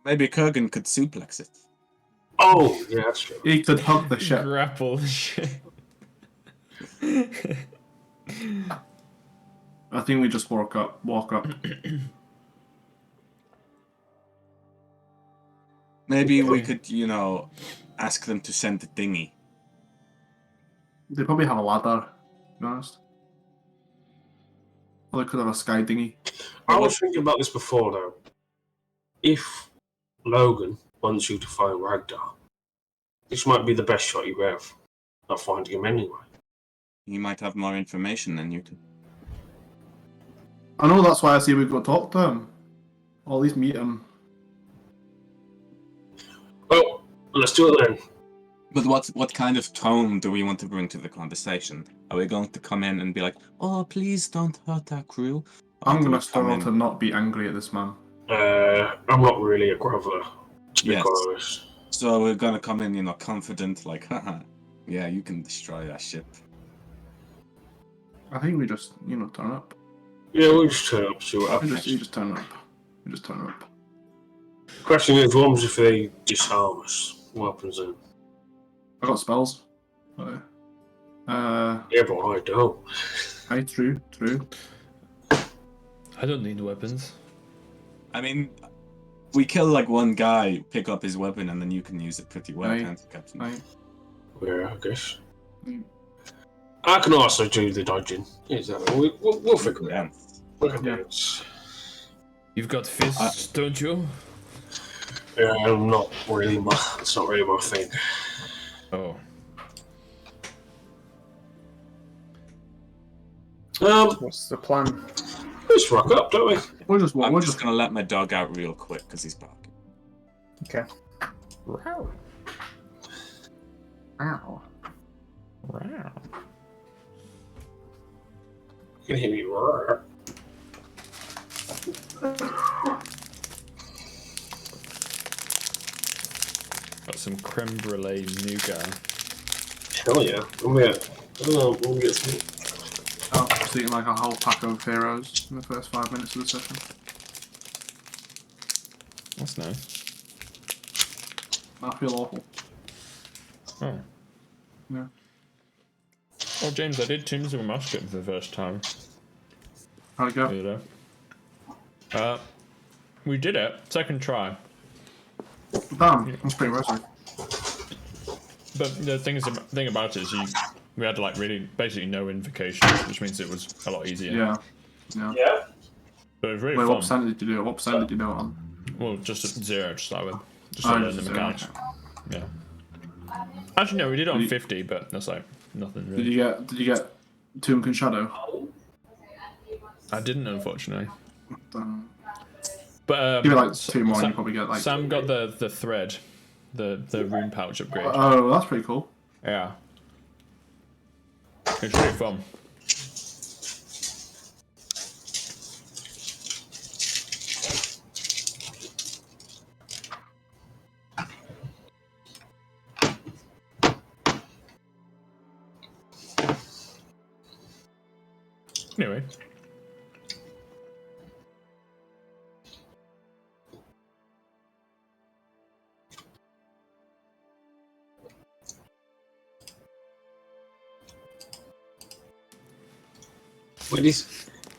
Maybe Kurgan could suplex it. Oh, yeah, that's true. He could hug the ship. Grapple the ship. I think we just walk up. Maybe we could, ask them to send the dinghy. They probably have a ladder, to be honest. Or they could have a sky dinghy. I was thinking about this before, though. If Logan wants you to find Ragnar, this might be the best shot you have at finding him anyway. He might have more information than you do. I know, that's why I say we go talk to him. Or at least meet him. Well, let's do it then. But what kind of tone do we want to bring to the conversation? Are we going to come in and be like, "Oh, please don't hurt our crew"? I'm going to struggle to not be angry at this man. I'm not really a groveler, to be quite honest. So we're going to come in, confident, like, haha, yeah, you can destroy that ship. I think we just, turn up. Yeah, we'll just turn up, see what happens. You just turn up. Question is, what happens if they disarm us? What happens then? I got spells. Yeah, but I don't. Aye, true. I don't need weapons. I mean, we kill one guy, pick up his weapon, and then you can use it pretty well, can't you, Captain? Aye. Yeah, I guess. I can also do the dodging. Exactly. We'll figure it out. Look at that. You've got fists, don't you? Yeah, not really it's not really my thing. Oh. What's the plan? Let's rock up, don't we? We're just I'm just going to let my dog out real quick because he's barking. Okay. Wow. Ow. Wow. You can hear me roar. Got some creme brulee nougat. Hell yeah. We'll get some. I'm just eating like a whole pack of heroes in the first 5 minutes of the session. That's nice. I feel awful. Oh. Yeah. Oh, James, I did Tombs of a Musket for the first time. How'd it go? You know? We did it. Second try. Damn, that's pretty impressive. But the thing about it is we had really basically no invocations, which means it was a lot easier. Yeah. But it was really Wait, fun. what percent did you do it? What percent did you do it on? Well, just at 0 to start with. Just to learn the mechanics. Okay. Yeah. Actually, no, we did it on Did you- 50, but that's nothing Did really. you get Tomb King Shadow? I didn't, unfortunately. Damn. But Give it like 2 more and you probably get Sam got the thread, the rune pouch upgrade. Oh, that's pretty cool. Yeah. It's really fun. Anyway.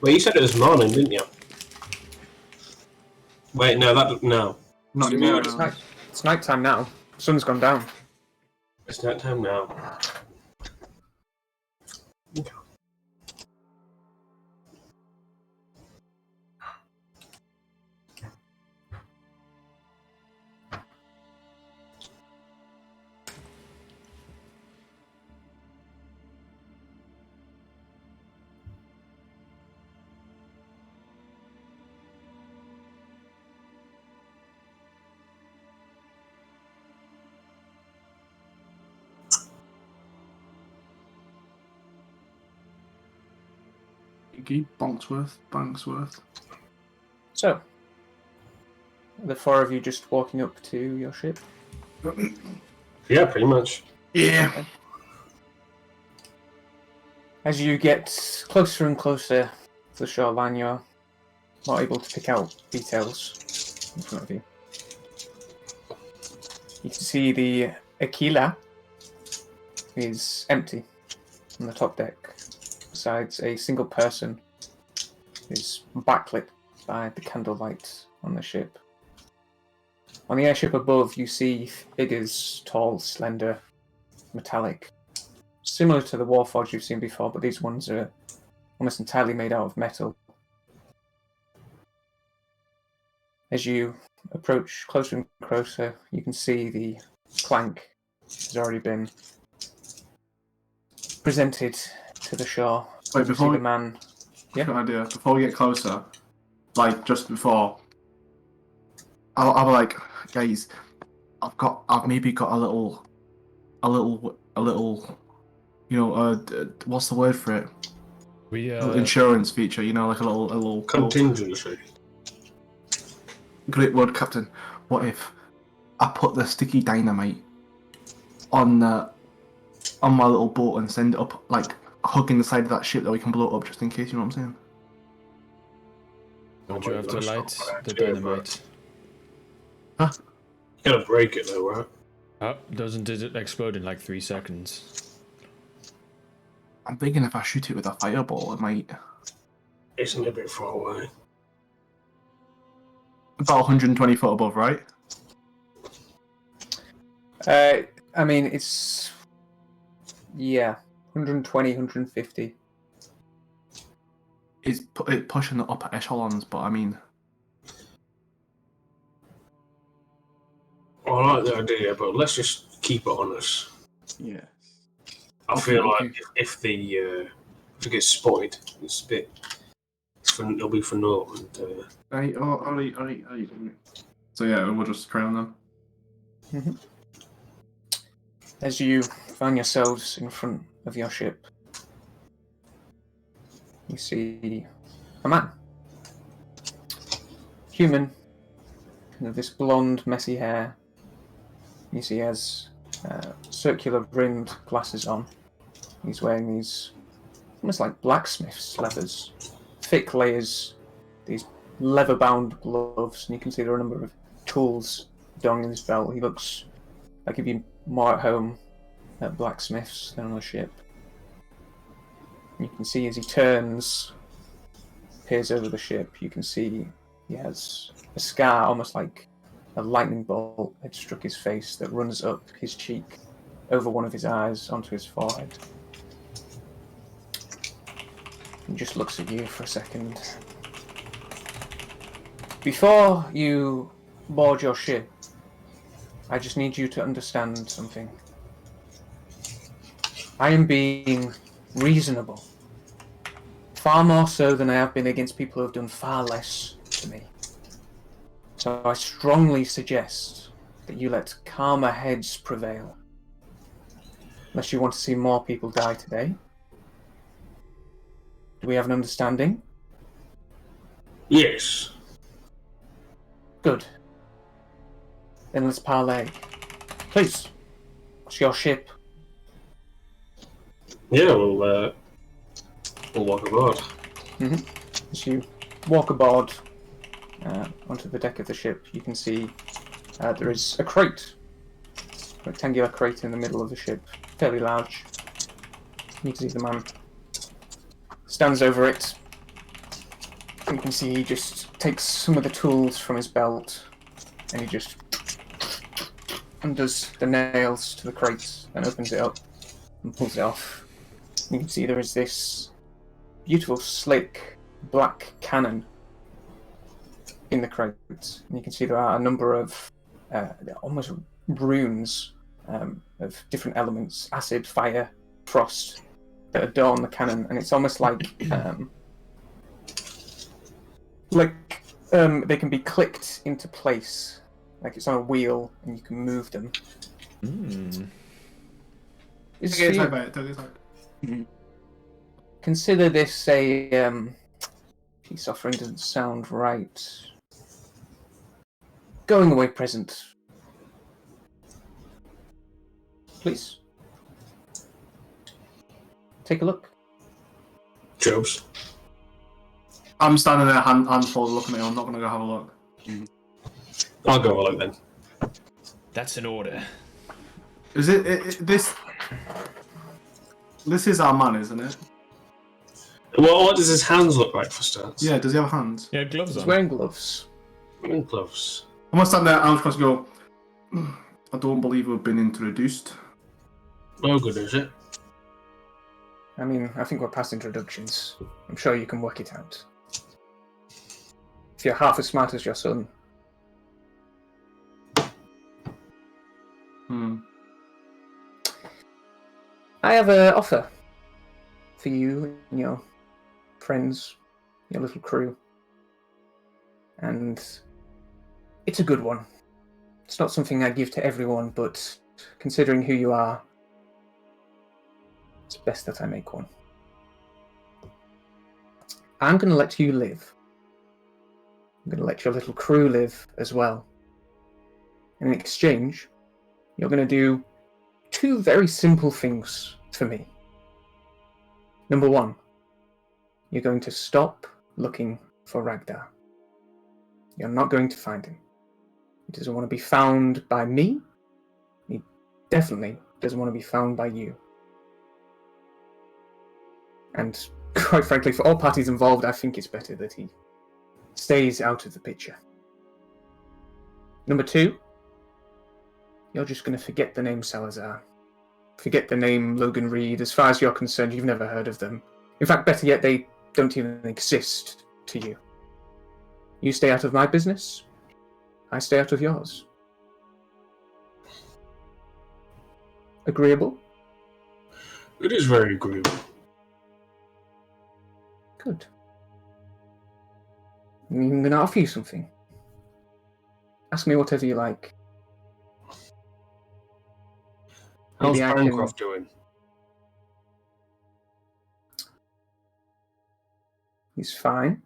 Well, you said it was morning, didn't you? Wait, no, no. Not So anymore. It's night. It's night time now. Sun's gone down. It's night time now. Okay. Banksworth. So, the four of you just walking up to your ship. Yeah, pretty much. Yeah. As you get closer and closer to the shoreline, you're not able to pick out details in front of you. You can see the Aquila is empty on the top deck, besides a single person is backlit by the candlelight on the ship. On the airship above, you see figures, tall, slender, metallic, similar to the Warforged you've seen before, but these ones are almost entirely made out of metal. As you approach closer and closer, you can see the plank has already been presented to the shore. Wait, You before see we, the man. good idea. Before we get closer, like just before, I'll be like, guys, I've maybe got a little, you know, what's the word for it? We A little insurance feature, you know, like a little Contingency. Great word, Captain. What if I put the sticky dynamite on my little boat and send it up, like hugging the side of that ship that we can blow it up just in case, you know what I'm saying? Don't you have to light the dynamite? You're gonna break it though, right? Doesn't it explode in like 3 seconds? I'm thinking if I shoot it with a fireball, it might. Isn't it a bit far away? About 120 foot above, right? I mean, it's... Yeah, 120, 150. It's pushing the upper echelons, but I mean, I like the idea, but let's just keep it on us. Yeah. I Okay, feel okay. like if it gets spotted, it'll be for naught. And alright. So yeah, we'll just carry on then. As you find yourselves in front of your ship, you see a man. Human, with this blonde, messy hair. You see he has circular rimmed glasses on. He's wearing these almost like blacksmith's leathers, thick layers, these leather-bound gloves, and you can see there are a number of tools dong in his belt. He looks like he'd be more at home at blacksmiths than on a ship. You can see as he turns, peers over the ship, you can see he has a scar, almost like a lightning bolt had struck his face, that runs up his cheek, over one of his eyes, onto his forehead. He just looks at you for a second. Before you board your ship, I just need you to understand something. I am being reasonable. Far more so than I have been against people who have done far less to me. So I strongly suggest that you let calmer heads prevail. Unless you want to see more people die today. Do we have an understanding? yes, Good. Then let's parley. Please. It's your ship. yeah, we'll walk aboard. As you walk aboard onto the deck of the ship, you can see there is a crate, rectangular crate in the middle of the ship, fairly large. You can see the man stands over it. You can see he just takes some of the tools from his belt and he just undoes the nails to the crate and opens it up and pulls it off. You can see there is this beautiful, slick, black cannon in the crate. And you can see there are a number of almost runes of different elements, acid, fire, frost, that adorn the cannon. And it's almost like they can be clicked into place, like it's on a wheel and you can move them. It's Okay, for talk you. about it. Consider this a peace offering. Doesn't sound right. Going away present. Please. Take a look. Jobs. I'm standing there, hand folded, looking at it. I'm not going to go have a look. I'll go have a look then. That's an order. Is this? This is our man, isn't it? Well, what does his hands look like for starts? Yeah. Does he have hands? Yeah, gloves He's on. wearing gloves. And gloves. I'm gonna stand there. I'm just going to go. I don't believe we've been introduced. Oh, good, is it? I mean, I think we're past introductions. I'm sure you can work it out. If you're half as smart as your son. I have an offer for you and your friends, your little crew. And it's a good one. It's not something I give to everyone, but considering who you are, it's best that I make one. I'm going to let you live. I'm going to let your little crew live as well. In exchange, you're going to do two very simple things for me. Number one, you're going to stop looking for Ragnar. You're not going to find him. He doesn't want to be found by me. He definitely doesn't want to be found by you. And quite frankly, for all parties involved, I think it's better that he stays out of the picture. Number two, you're just going to forget the name Salazar. Forget the name Logan Reed. As far as you're concerned, you've never heard of them. In fact, better yet, they don't even exist to you. You stay out of my business, I stay out of yours. Agreeable? It is very agreeable. Good. I'm going to offer you something. Ask me whatever you like. How's Maybe I can- Bancroft doing? He's fine.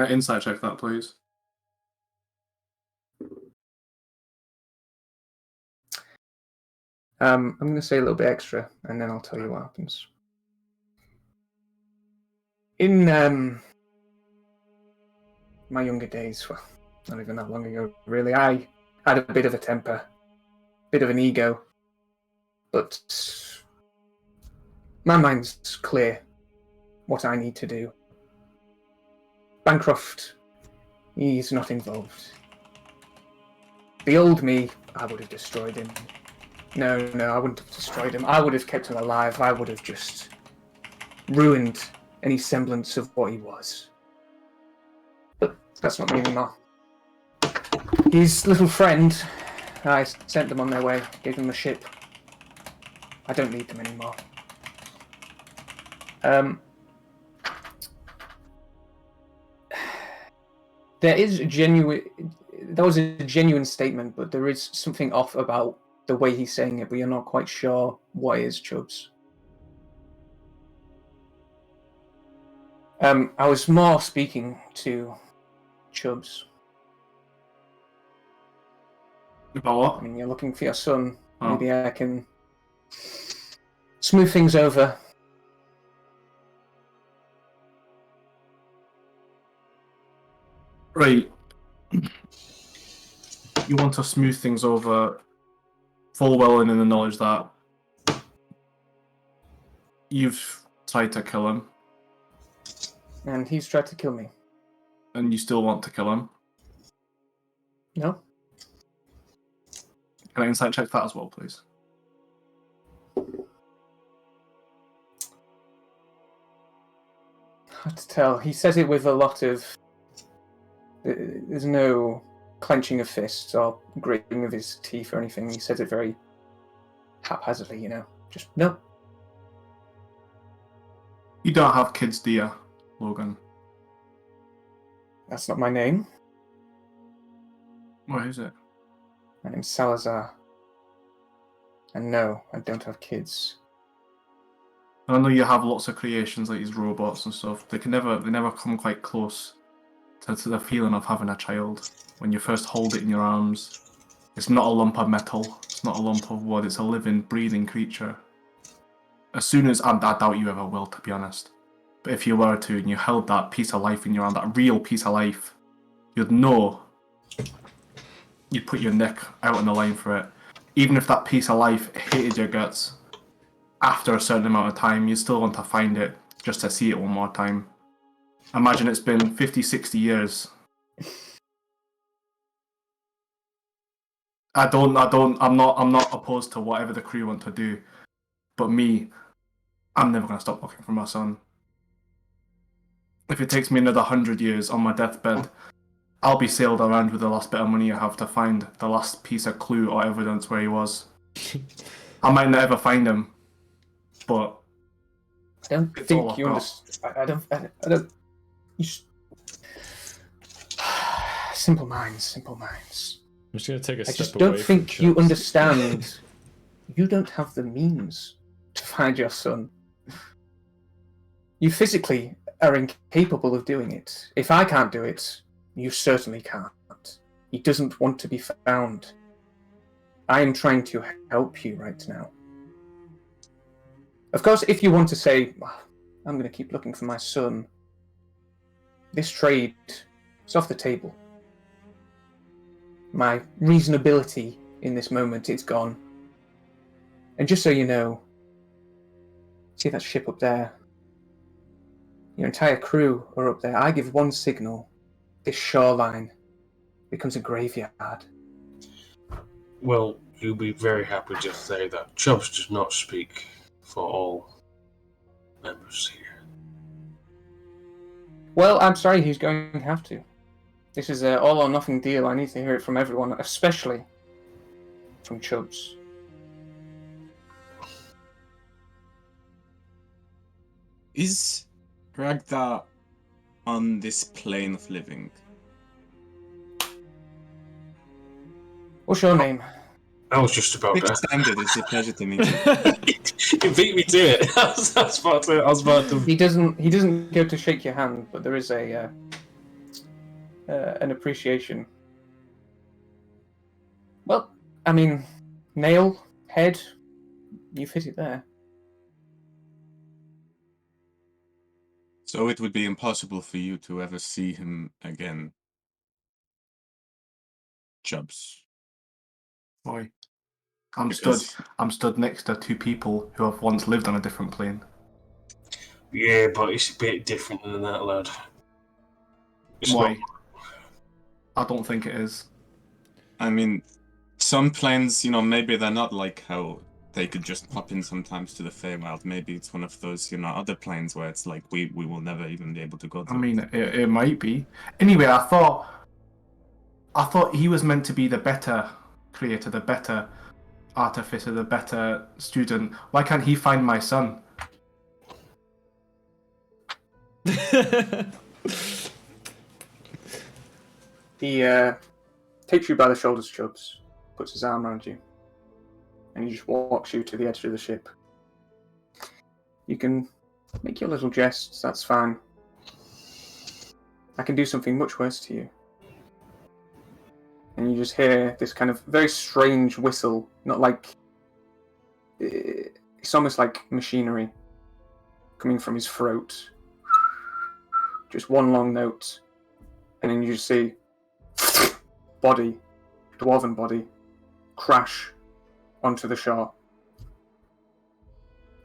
Insight check that, please. I'm going to say a little bit extra, and then I'll tell you what happens. In my younger days, well, not even that long ago, really, I had a bit of a temper, bit of an ego, but my mind's clear what I need to do. Bancroft, he's not involved. The old me, I would have destroyed him. No, I wouldn't have destroyed him. I would have kept him alive. I would have just ruined any semblance of what he was. But that's not me anymore. His little friend, I sent them on their way, gave them a ship. I don't need them anymore. There was a genuine statement, but there is something off about the way he's saying it, but you're not quite sure what is, Chubbs. I was more speaking to Chubbs. About I what? mean, you're looking for your son. Oh. Maybe I can smooth things over. Right. You want to smooth things over, full well in the knowledge that you've tried to kill him, And he's tried to kill me. and you still want to kill him. No? Can I insight check that as well, please? Hard to tell. He says it with a lot of... There's no clenching of fists or gritting of his teeth or anything. He says it very haphazardly, you know. Just, no. You don't have kids, do you, Logan? That's not my name. What is it? My name's Salazar. And no, I don't have kids. I know you have lots of creations like these robots and stuff. They never come quite close to the feeling of having a child. When you first hold it in your arms, it's not a lump of metal. It's not a lump of wood. It's a living, breathing creature. As soon as I doubt you ever will, to be honest. But if you were to, and you held that piece of life in your arm, that real piece of life, you'd know. You'd put your neck out on the line for it. Even if that piece of life hated your guts, after a certain amount of time, you still want to find it just to see it one more time. Imagine it's been 50, 60 years. I'm not opposed to whatever the crew want to do. But me, I'm never going to stop looking for my son. If it takes me another 100 years on my deathbed, I'll be sailed around with the last bit of money I have to find the last piece of clue or evidence where he was. I might not ever find him, but I don't It's all think you about- understand. I don't. You just... Simple minds. I'm just gonna take a I step just away. don't from think you Chubbs. understand. You don't have the means to find your son. You physically are incapable of doing it. If I can't do it, you certainly can't. He doesn't want to be found. I am trying to help you right now. Of course, if you want to say, "Well, I'm going to keep looking for my son," this trade is off the table. My reasonability in this moment, it's gone. And just so you know, see that ship up there? Your entire crew are up there. I give one signal, this shoreline becomes a graveyard. Well, you'll be very happy to say that Chubbs does not speak for all members here. Well, I'm sorry, he's going to have to. This is an all or nothing deal. I need to hear it from everyone, especially from Chubbs. Is Ragda on this plane of living? What's your name? I was just about Big to. standard. It's a pleasure to meet you. You beat me to it. I was about to. He doesn't go to shake your hand, but there is a an appreciation. Well, I mean, nail, head, you've hit it there. So it would be impossible for you to ever see him again. Chubbs. boy, Because I'm stood next to two people who have once lived on a different plane. Yeah, but it's a bit different than that, lad. It's Why? not. I don't think it is. I mean, some planes, maybe they're not like how they could just pop in sometimes to the Feywild. Maybe it's one of those, other planes where it's like we will never even be able to go to. I mean, it might be. Anyway, I thought he was meant to be the better creator, the better artificer, the better student. Why can't he find my son? He takes you by the shoulders, Chubbs, puts his arm around you, and he just walks you to the edge of the ship. You can make your little jests, that's fine. I can do something much worse to you. And you just hear this kind of very strange whistle, not like... It's almost like machinery coming from his throat. Just one long note. and then you just see body, dwarven body, crash onto the shore.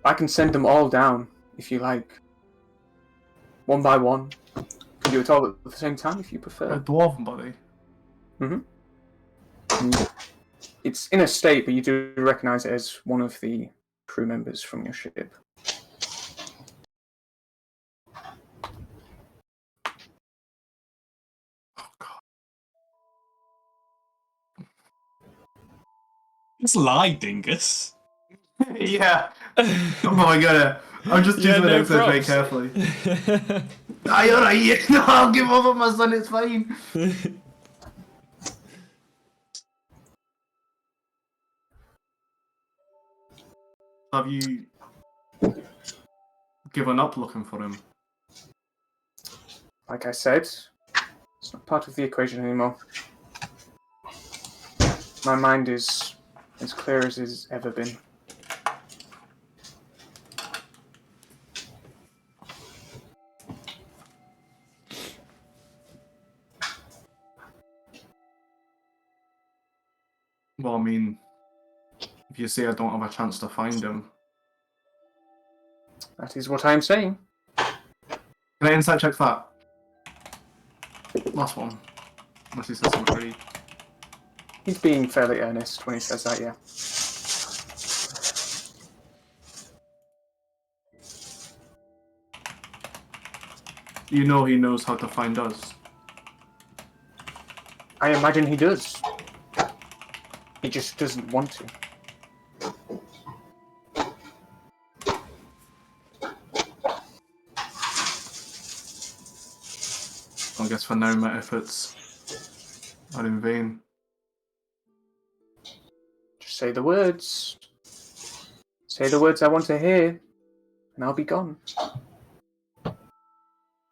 I can send them all down if you like. One by one. Can do it all at the same time if you A prefer. dwarven body. It's in a state, but you do recognise it as one of the crew members from your ship. Oh god. Just lie, dingus. Yeah. Oh my god. I'm just choosing the next word very carefully. Aye, alright, yeah. No, I'll give over my son, it's fine. Have you given up looking for him? Like I said, it's not part of the equation anymore. My mind is as clear as it's ever been. Well, I mean, if you say I don't have a chance to find him. That is what I'm saying. Can I insight check that? Last one. Unless he says something really. He's being fairly earnest when he says that, yeah. You know he knows how to find us. I imagine he does. He just doesn't want to. I guess for now my efforts are in vain. Just say the words. Say the words I want to hear, and I'll be gone.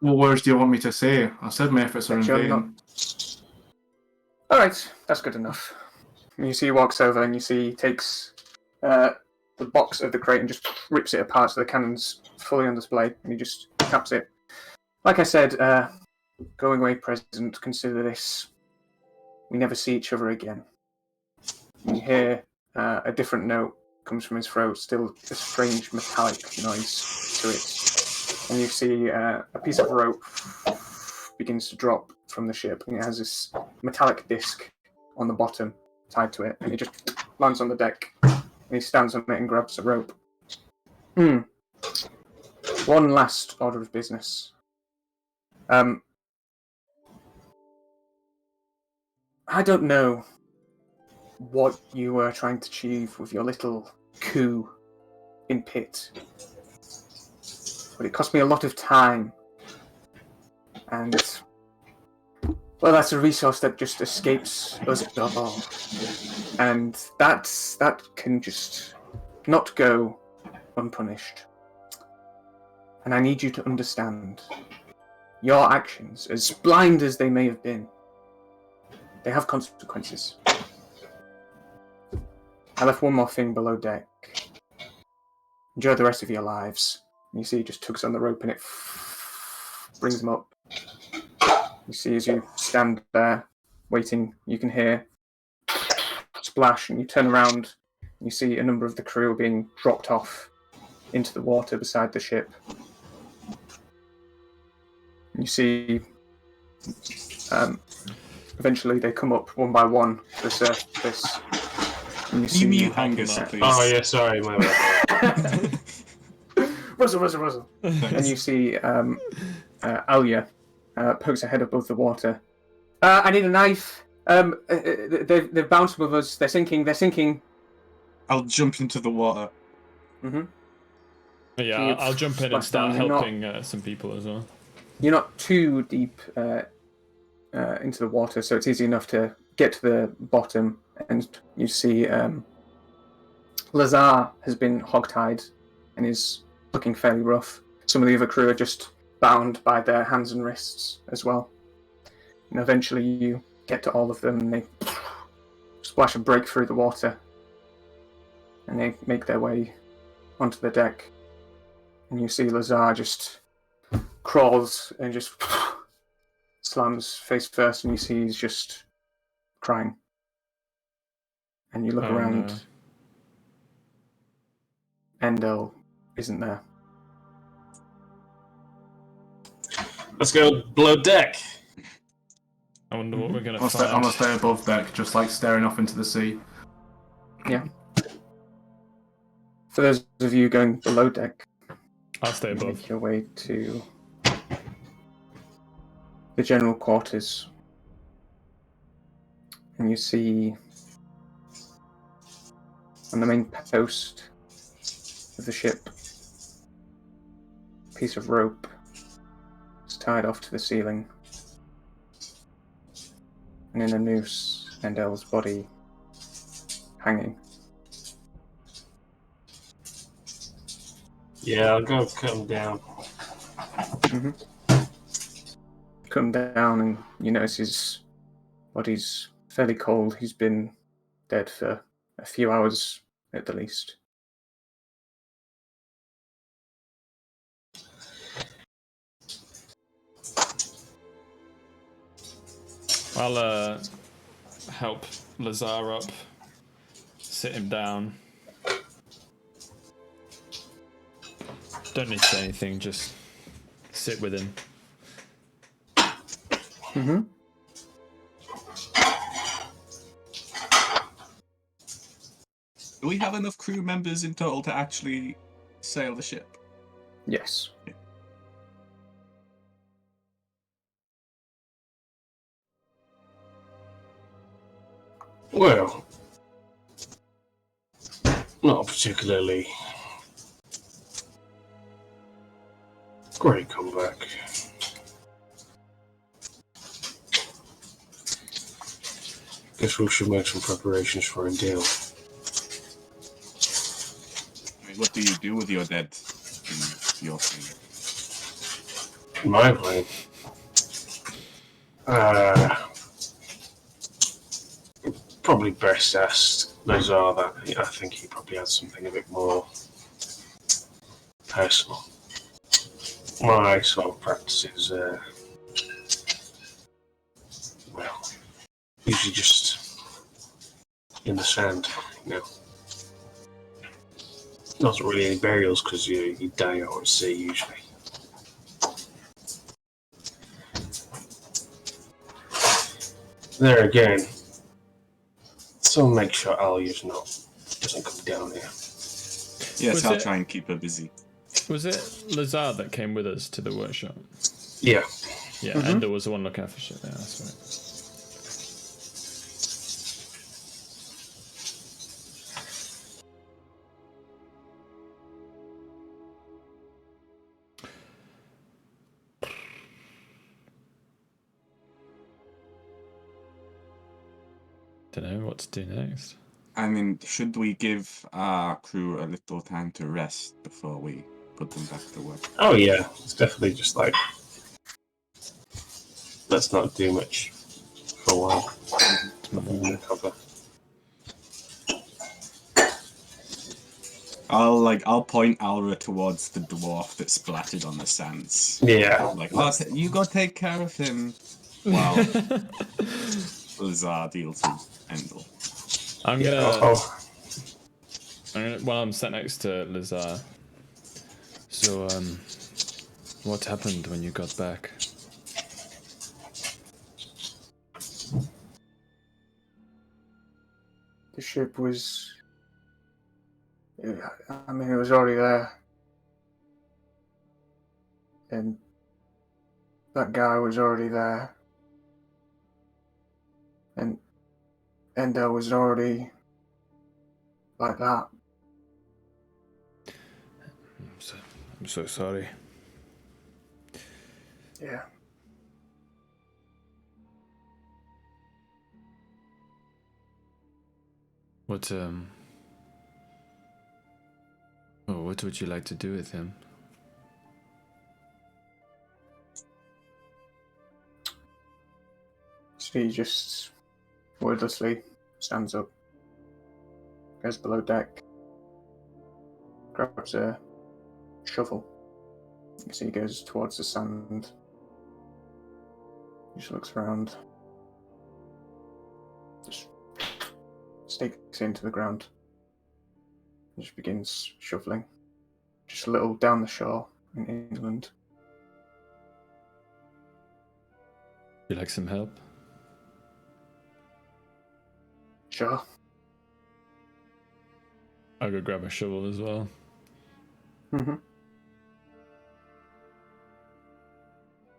What words do you want me to say? I said my efforts are in That you're vain. not- Alright, that's good enough. And you see he walks over and you see he takes the box of the crate and just rips it apart so the cannon's fully on display, and he just caps it. Like I said, going away present, consider this. We never see each other again. You hear a different note comes from his throat, still a strange metallic noise to it. And you see a piece of rope begins to drop from the ship, and it has this metallic disc on the bottom tied to it, and it just lands on the deck, and he stands on it and grabs the rope. One last order of business. I don't know what you were trying to achieve with your little coup in Pit, but it cost me a lot of time, and well, that's a resource that just escapes us all, and that can just not go unpunished. And I need you to understand, your actions, as blind as they may have been, they have consequences. I left one more thing below deck. Enjoy the rest of your lives. You see he just tugs on the rope and it brings him up. You see as you stand there waiting, you can hear splash, and you turn around and you see a number of the crew being dropped off into the water beside the ship. You see eventually they come up one by one to the surface. And you Can see you mute Angus, please? Oh yeah, sorry, my bad. Russell. And you see Alia pokes her head above the water. I need a knife. They've bounced with us. They're sinking. I'll jump into the water. Mm-hmm. Yeah, You've I'll jump in and splashed down. start You're not- helping some people as well. You're not too deep into the water, so it's easy enough to get to the bottom, and you see Lazar has been hogtied and is looking fairly rough. Some of the other crew are just bound by their hands and wrists as well. And eventually you get to all of them, and they splash and break through the water, and they make their way onto the deck. And you see Lazar just crawls and just slams face first, and you see he's just crying. And you look Oh, around. no. Endel isn't there. Let's go below deck. I wonder what we're gonna I'm find. gonna stay above deck, just like staring off into the sea. Yeah. For those of you going below deck, I'll stay above. make your way to the general quarters. And you see on the main post of the ship, a piece of rope is tied off to the ceiling. And in a noose, Endel's body hanging. Yeah, I'll go cut him down. Come down, and you notice his body's fairly cold. He's been dead for a few hours at the least. I'll help Lazar up, sit him down. Don't need to say anything, just sit with him. Mm-hmm. Do we have enough crew members in total to actually sail the ship? Yes. Well, not particularly great comeback. Guess we should make some preparations for a deal. I mean, what do you do with your dead in your thing? My plan. Probably best asked Lazar that. I think he probably has something a bit more personal. My sort of practice is, well, usually just in the sand, you know. Not really any burials because you die out at sea usually. There again, someone make sure Alia's doesn't come down here. Yes, I'll try and keep her busy. Was it Lazar that came with us to the workshop? Yeah. Yeah, and there was the one looking after shit. Yeah, that's right. Don't know what to do next. I mean, should we give our crew a little time to rest before we put them back to work? Oh yeah, it's definitely just like, let's not do much for a while. Nothing to cover. I'll point Alra towards the dwarf that splattered on the sands. Yeah. Like, oh, you go take care of him. While Lazar deals with Endel. I'm gonna, Oh. while I'm sat next to Lazar. So, what happened when you got back? The ship was... I mean, it was already there. And that guy was already there. And Endel was already like that. I'm so sorry. Yeah. What would you like to do with him? So he just wordlessly stands up, goes below deck, grabs a shovel. So he goes towards the sand, He just looks around. Just stakes into the ground. Just begins shuffling. Just a little down the shore in England. You like some help? Sure. I'll go grab a shovel as well. Mm-hmm.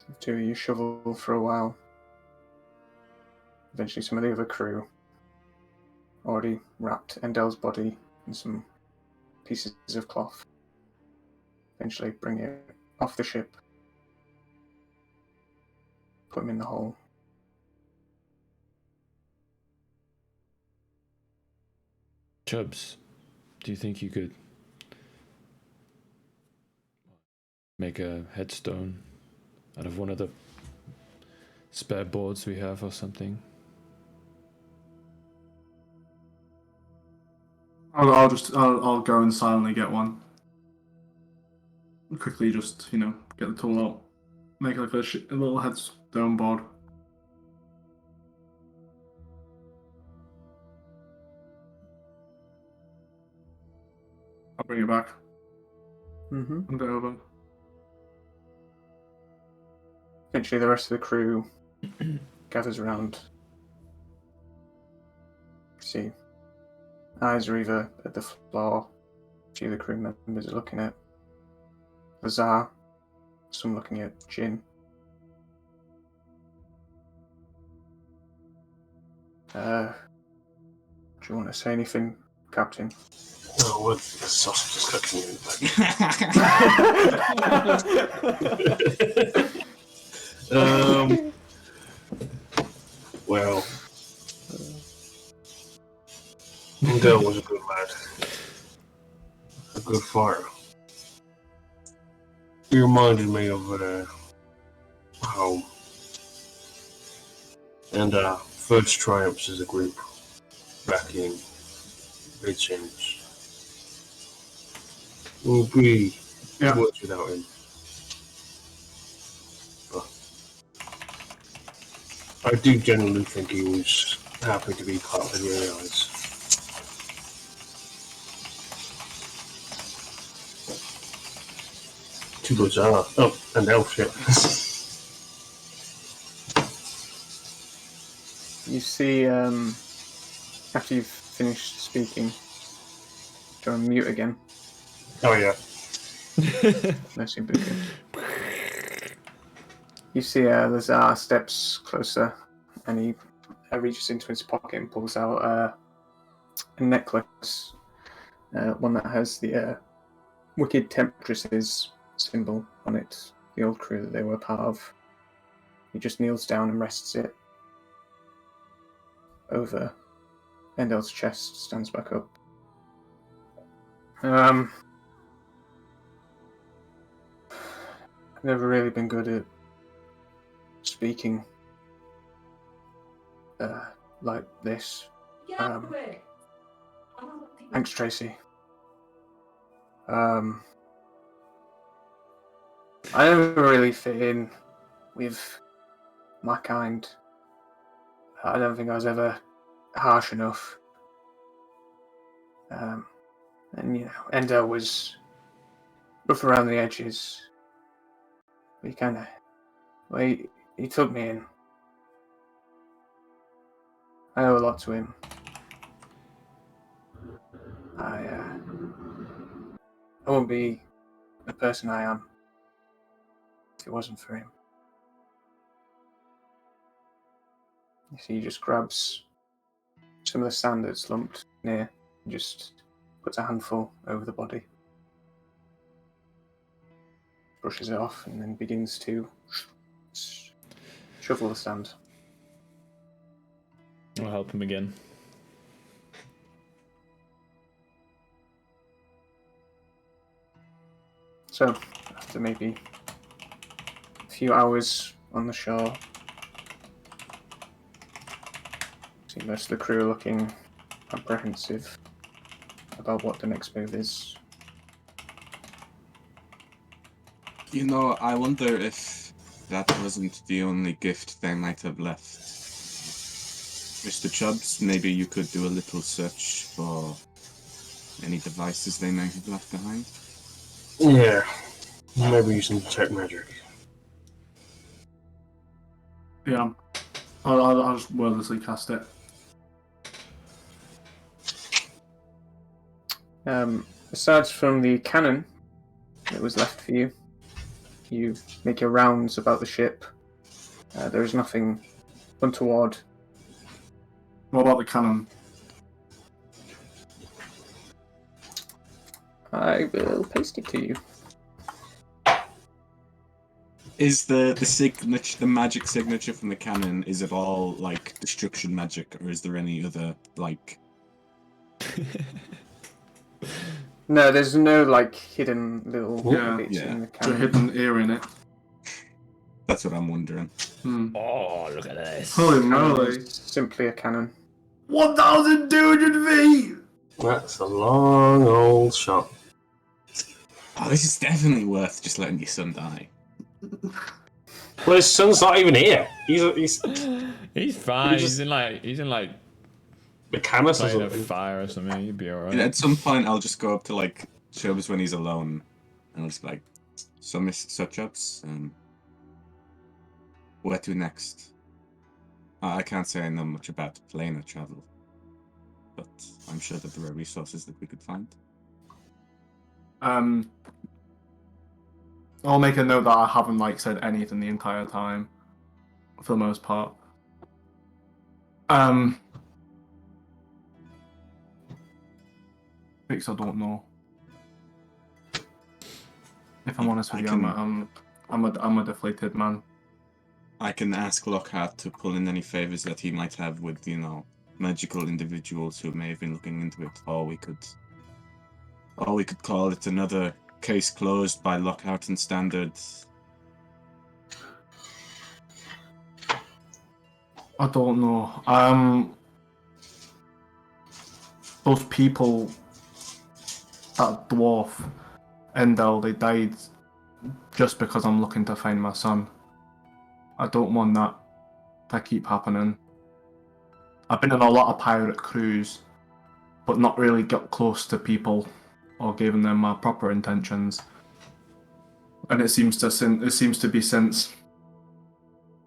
The two of you shovel for a while. Eventually some of the other crew already wrapped Endel's body in some pieces of cloth. Eventually bring it off the ship. Put him in the hole. Chubbs, do you think you could make a headstone out of one of the spare boards we have or something? I'll go and silently get one. Quickly, just get the tool out, make like a little headstone board. I'll bring it back. Mm-hmm. Hand it over. Eventually the rest of the crew gathers around. See, eyes are either at the floor, a few of the crew members are looking at Lazar, some looking at Jin. Do you want to say anything, Captain? No, what the sausage is cooking in the well, Endel was a good lad. A good fighter. He reminded me of home and Fudge triumphs as a group back in mid-change. We'll be worse without him. But I do genuinely think he was happy to be part of the Allies. To Lazar. Oh, and Elfship. You see, after you've finished speaking, go on mute again. Oh yeah. Nursing Buka. You see, Lazar steps closer, and he reaches into his pocket and pulls out a necklace, one that has the Wicked Temptresses symbol on it, the old crew that they were part of. He just kneels down and rests it over Endel's chest, stands back up. I've never really been good at speaking like this. Thanks, Tracy. I never really fit in with my kind. I don't think I was ever harsh enough. And Endel was rough around the edges. He he took me in. I owe a lot to him. I wouldn't be the person I am if it wasn't for him. You see, he just grabs some of the sand that's lumped near and just puts a handful over the body. Brushes it off and then begins to shovel the sand. I'll help him again. So, after maybe a few hours on the shore, see most of the crew looking apprehensive about what the next move is. I wonder if that wasn't the only gift they might have left. Mr. Chubbs, maybe you could do a little search for any devices they may have left behind. Yeah. Maybe use some detect magic. Yeah. I'll just wordlessly cast it. Aside from the cannon that was left for you, you make your rounds about the ship. There is nothing untoward. What about the cannon? I will paste it to you. Is the signature, the magic signature from the cannon, is it all like destruction magic, or is there any other like? No, there's no like hidden little Yeah, bits yeah. in the The cannon. hidden ear in it. That's what I'm wondering. Oh, look at this. Holy Cannon moly. is simply a cannon. 1,200 feet! That's a long old shot. Oh, this is definitely worth just letting your son die. Well, his son's not even here. He's He's fine. just- He's in like mechanics or playing a something. fire or something. You'd be alright. At some point, I'll just go up to like Chubbs when he's alone, and I'll just be like, "So, Mr. Chubbs, where to next?" I can't say I know much about planar travel, but I'm sure that there are resources that we could find. I'll make a note that I haven't like said anything the entire time, for the most part. Because I don't know. If I'm honest with I you, can- I'm a deflated man. I can ask Lockhart to pull in any favors that he might have with, magical individuals who may have been looking into it, or we could call it another case closed by Lockhart and standards. I don't know. Those people at Dwarf Endel, they died just because I'm looking to find my son. I don't want that to keep happening. I've been in a lot of pirate crews, but not really got close to people or given them my proper intentions. And it seems to be since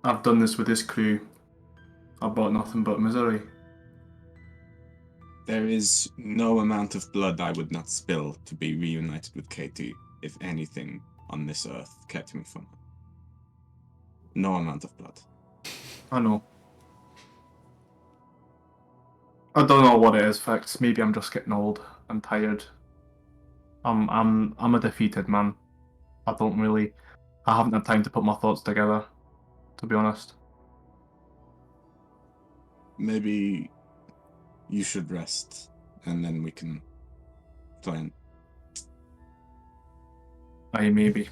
I've done this with this crew, I've brought nothing but misery. There is no amount of blood I would not spill to be reunited with Katie, if anything on this earth kept me from her. No amount of blood. I know. I don't know what it is, Vex. Maybe I'm just getting old and tired. I'm a defeated man. I haven't had time to put my thoughts together, to be honest. Maybe you should rest, and then we can plan. Aye, maybe.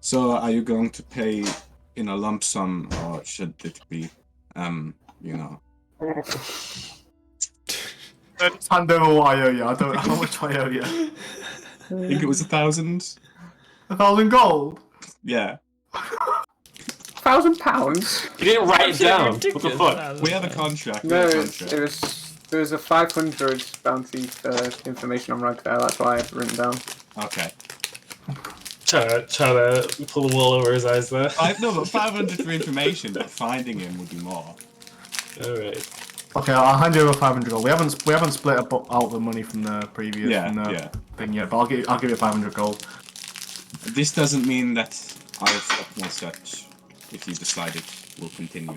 So, are you going to pay in a lump sum, or should it be, Hand over what I owe you. I don't know how much I owe you. I think it was 1,000? 1,000 gold? Yeah. £1,000? You didn't write it down. What the fuck? We have a contract. No, there was a 500 bounty for information on Ragnar. That's why I've written down. Okay. Trying to pull the wool over his eyes there. No, but 500 for information, but finding him would be more. Alright. Okay, I'll hand you over 500 gold. We haven't split out the money from the previous thing yet, but I'll give you 500 gold. This doesn't mean that I'll stop my search. If you decide it, we'll continue.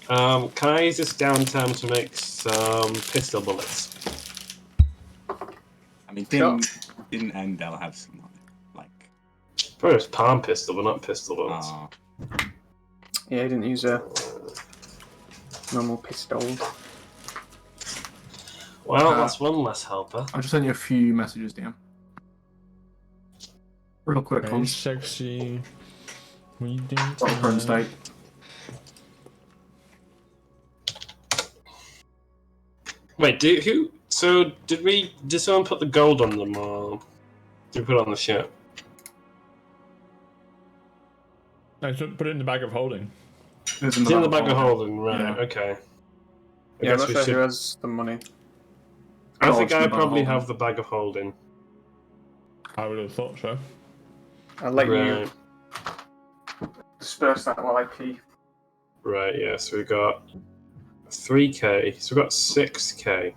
Can I use this downtime to make some pistol bullets? I mean, Sure. didn't Endel have some like? Probably just palm pistol, but not pistol bullets. Yeah, he didn't use a normal pistol. Well, that's one less helper. I'll just send you a few messages, DM. Real quick, Very ones. sexy. We do Got a current state. Wait, did someone put the gold on them, or did we put it on the ship? No, put it in the bag of holding. It's It's in the bag of holding, right? Yeah. Okay. I Yeah, I'm guess not we sure should. who has the money. I Oh, think it's in the I bag of probably holding. have the bag of holding. I would have thought so. I'll let you Right. disperse that while I pee. Right. Yeah. So we got 3K. So we got 6K.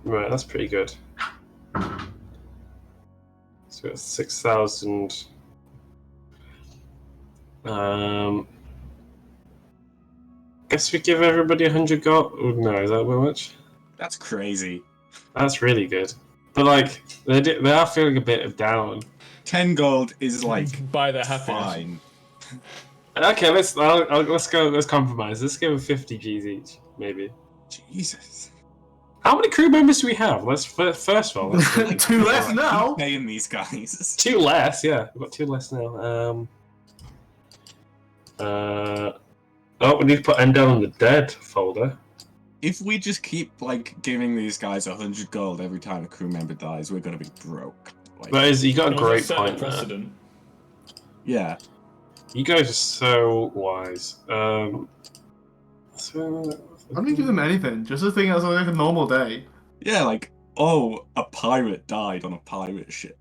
Right. That's pretty good. So we got 6,000. Guess we give everybody 100 gold. Oh, no, is that how much? That's crazy. That's really good. But like, they are feeling a bit of down. 10 gold is like Buy their happiness. fine. Okay, let's go. Let's compromise. Let's give them 50 G's each, maybe. Jesus. How many crew members do we have? Let's first of all. Let's Two less now. Keep paying these guys. 2 less. Yeah, we've got 2 less now. Oh, we need to put Endel in the dead folder. If we just keep like giving these guys 100 gold every time a crew member dies, we're gonna be broke. Like, But you got a It was great set a point there. precedent. yeah. You guys are so wise. I don't give them anything. Just a thing as like a normal day. Yeah, like, oh, a pirate died on a pirate ship.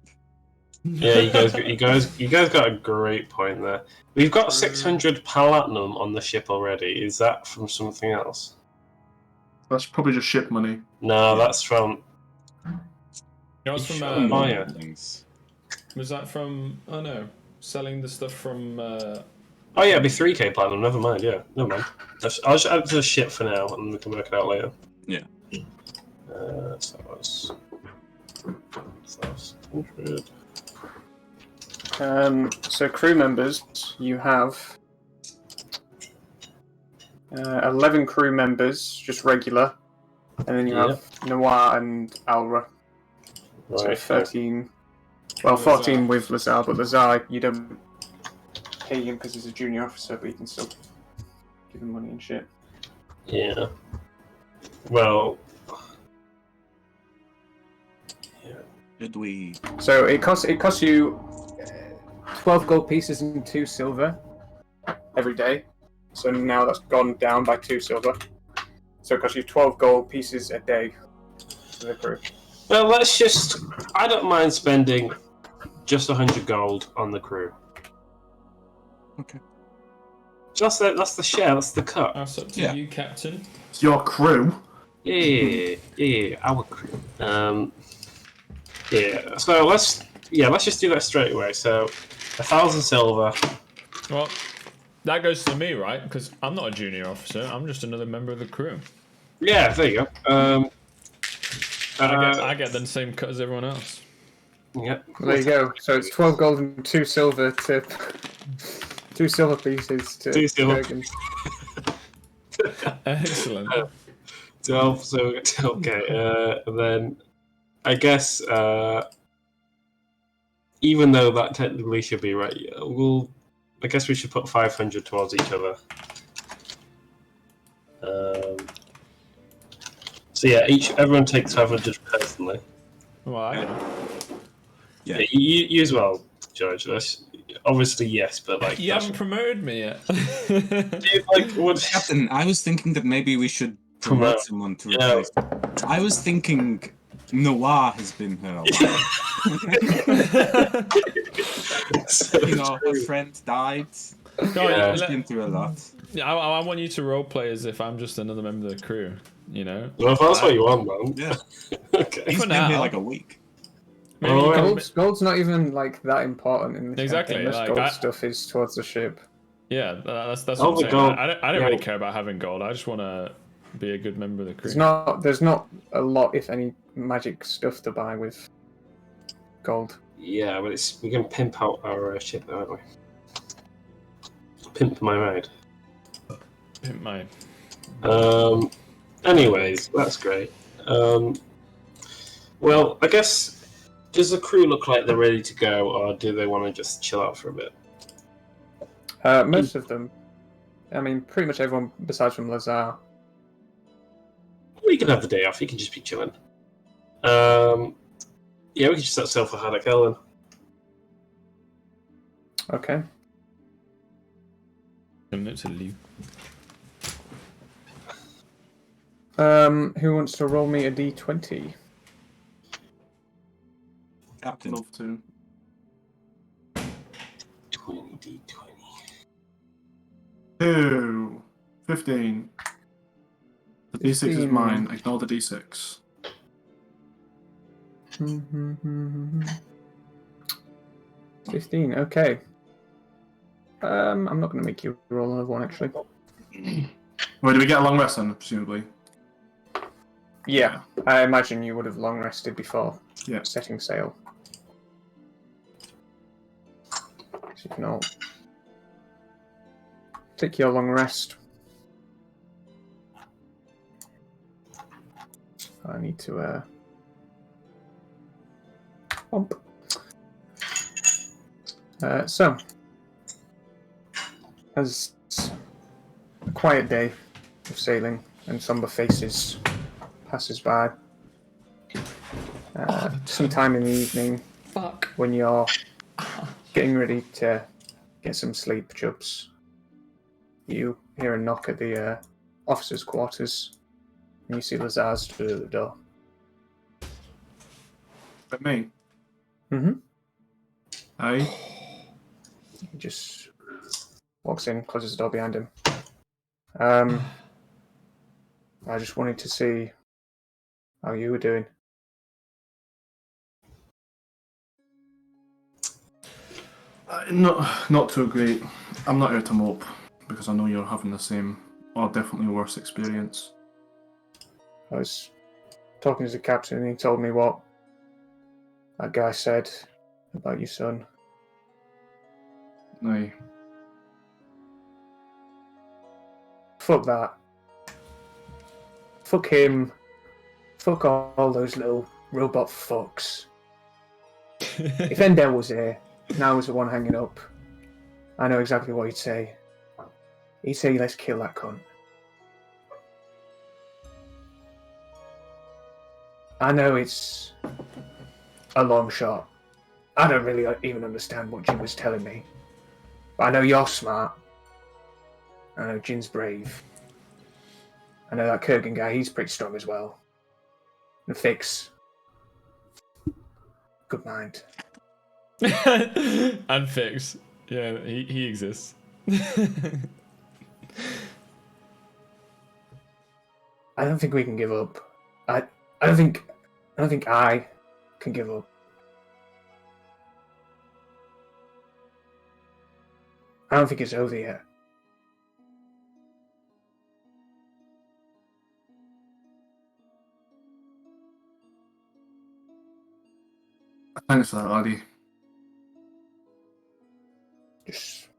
Yeah, you guys got a great point there. We've got 600 platinum on the ship already. Is that from something else? That's probably just ship money. No, that's from. It was from. Sure. Oh, yeah. Things. Was that from? Oh no, selling the stuff from. Oh yeah, it'd be 3K platinum. Never mind. Yeah, never mind. I'll just add it to the ship for now, and we can work it out later. Yeah. So that's 1,000. So crew members, you have 11 crew members, just regular, and then you have Noir and Alra. So Right. 13. Well, 14 with Lazar, but Lazar, you don't pay him because he's a junior officer, but you can still give him money and shit. Yeah. Well. Did we? So it costs you 12 gold pieces and 2 silver every day. So now that's gone down by 2 silver. So it costs you 12 gold pieces a day for the crew. Well, let's just. I don't mind spending just 100 gold on the crew. Okay. That's the share. That's the cut. That's up to Yeah. you, Captain. It's your crew. Yeah, our crew. Yeah. So let's just do that straight away. So 1,000 silver. Well, that goes to me, right? Because I'm not a junior officer. I'm just another member of the crew. Yeah, there you go. I get the same cut as everyone else. Yeah. Well, there you go. So it's 12 gold and 2 silver to 2 silver pieces to 2 silver. Jurgen. Excellent. 12. So okay. And then I guess even though that technically should be right, I guess we should put 500 towards each other. So yeah, everyone takes 500 personally. Well, I get it. Yeah. Yeah, you as well, George. That's obviously yes, but like You haven't promoted me yet. what? Captain, I was thinking that maybe we should promote someone to Yeah. replace. I was thinking Noir has been here a while. You know, her friend died. No, Yeah. She's been through a lot. Yeah, I want you to roleplay as if I'm just another member of the crew. You know. Well, if that's what you want, man. Yeah. Okay. He's For been here now. like a week. Maybe Oh, you can- Gold's not even like that important in this Exactly, campaign. Most like, gold I- stuff is towards the ship. Yeah, that's Oh, what I'm saying. gold. I don't Yeah. really care about having gold. I just want to be a good member of the crew. There's not a lot, if any, magic stuff to buy with gold. Yeah, but we can pimp out our ship, aren't we? Pimp my ride. Pimp my. Anyways, that's great. Well, I guess does the crew look like they're ready to go, or do they want to just chill out for a bit? Most of them. I mean, pretty much everyone besides from Lazar. We can have the day off. You can just be chilling. Yeah, we can just set Self a Haddock Ellen. Okay. Send it to Liu. Who wants to roll me a d20? Captain. Love to. 20d20. 2. 15. The D6 is 15. mine. Ignore the D6. 15. Okay. I'm not going to make you roll another one, actually. Wait, do we get a long rest then, presumably? Yeah, I imagine you would have long rested before Yeah. setting sail. So you can all take your long rest. I need to bump. So, as a quiet day of sailing and somber faces passes by, sometime in the evening, Fuck. when you're getting ready to get some sleep, Chubbs, you hear a knock at the officers' quarters, and you see Lazar stood at the door. But me? Mm-hmm. Aye. He just walks in, closes the door behind him. I just wanted to see how you were doing. Not too great. I'm not here to mope, because I know you're having the same, or definitely worse experience. I was talking to the captain, and he told me what that guy said about your son. Aye. Fuck that. Fuck him. Fuck all those little robot fucks. If Endel was here, and I was the one hanging up, I know exactly what he'd say. He'd say, let's kill that cunt. I know it's a long shot. I don't really even understand what Jin was telling me. But I know you're smart. I know Jin's brave. I know that Kurgan guy, he's pretty strong as well. And Fix. Good mind. And Fix. Yeah, he exists. I don't think we can give up. I don't think I can give up. I don't think it's over yet. Thanks for that, laddie. Just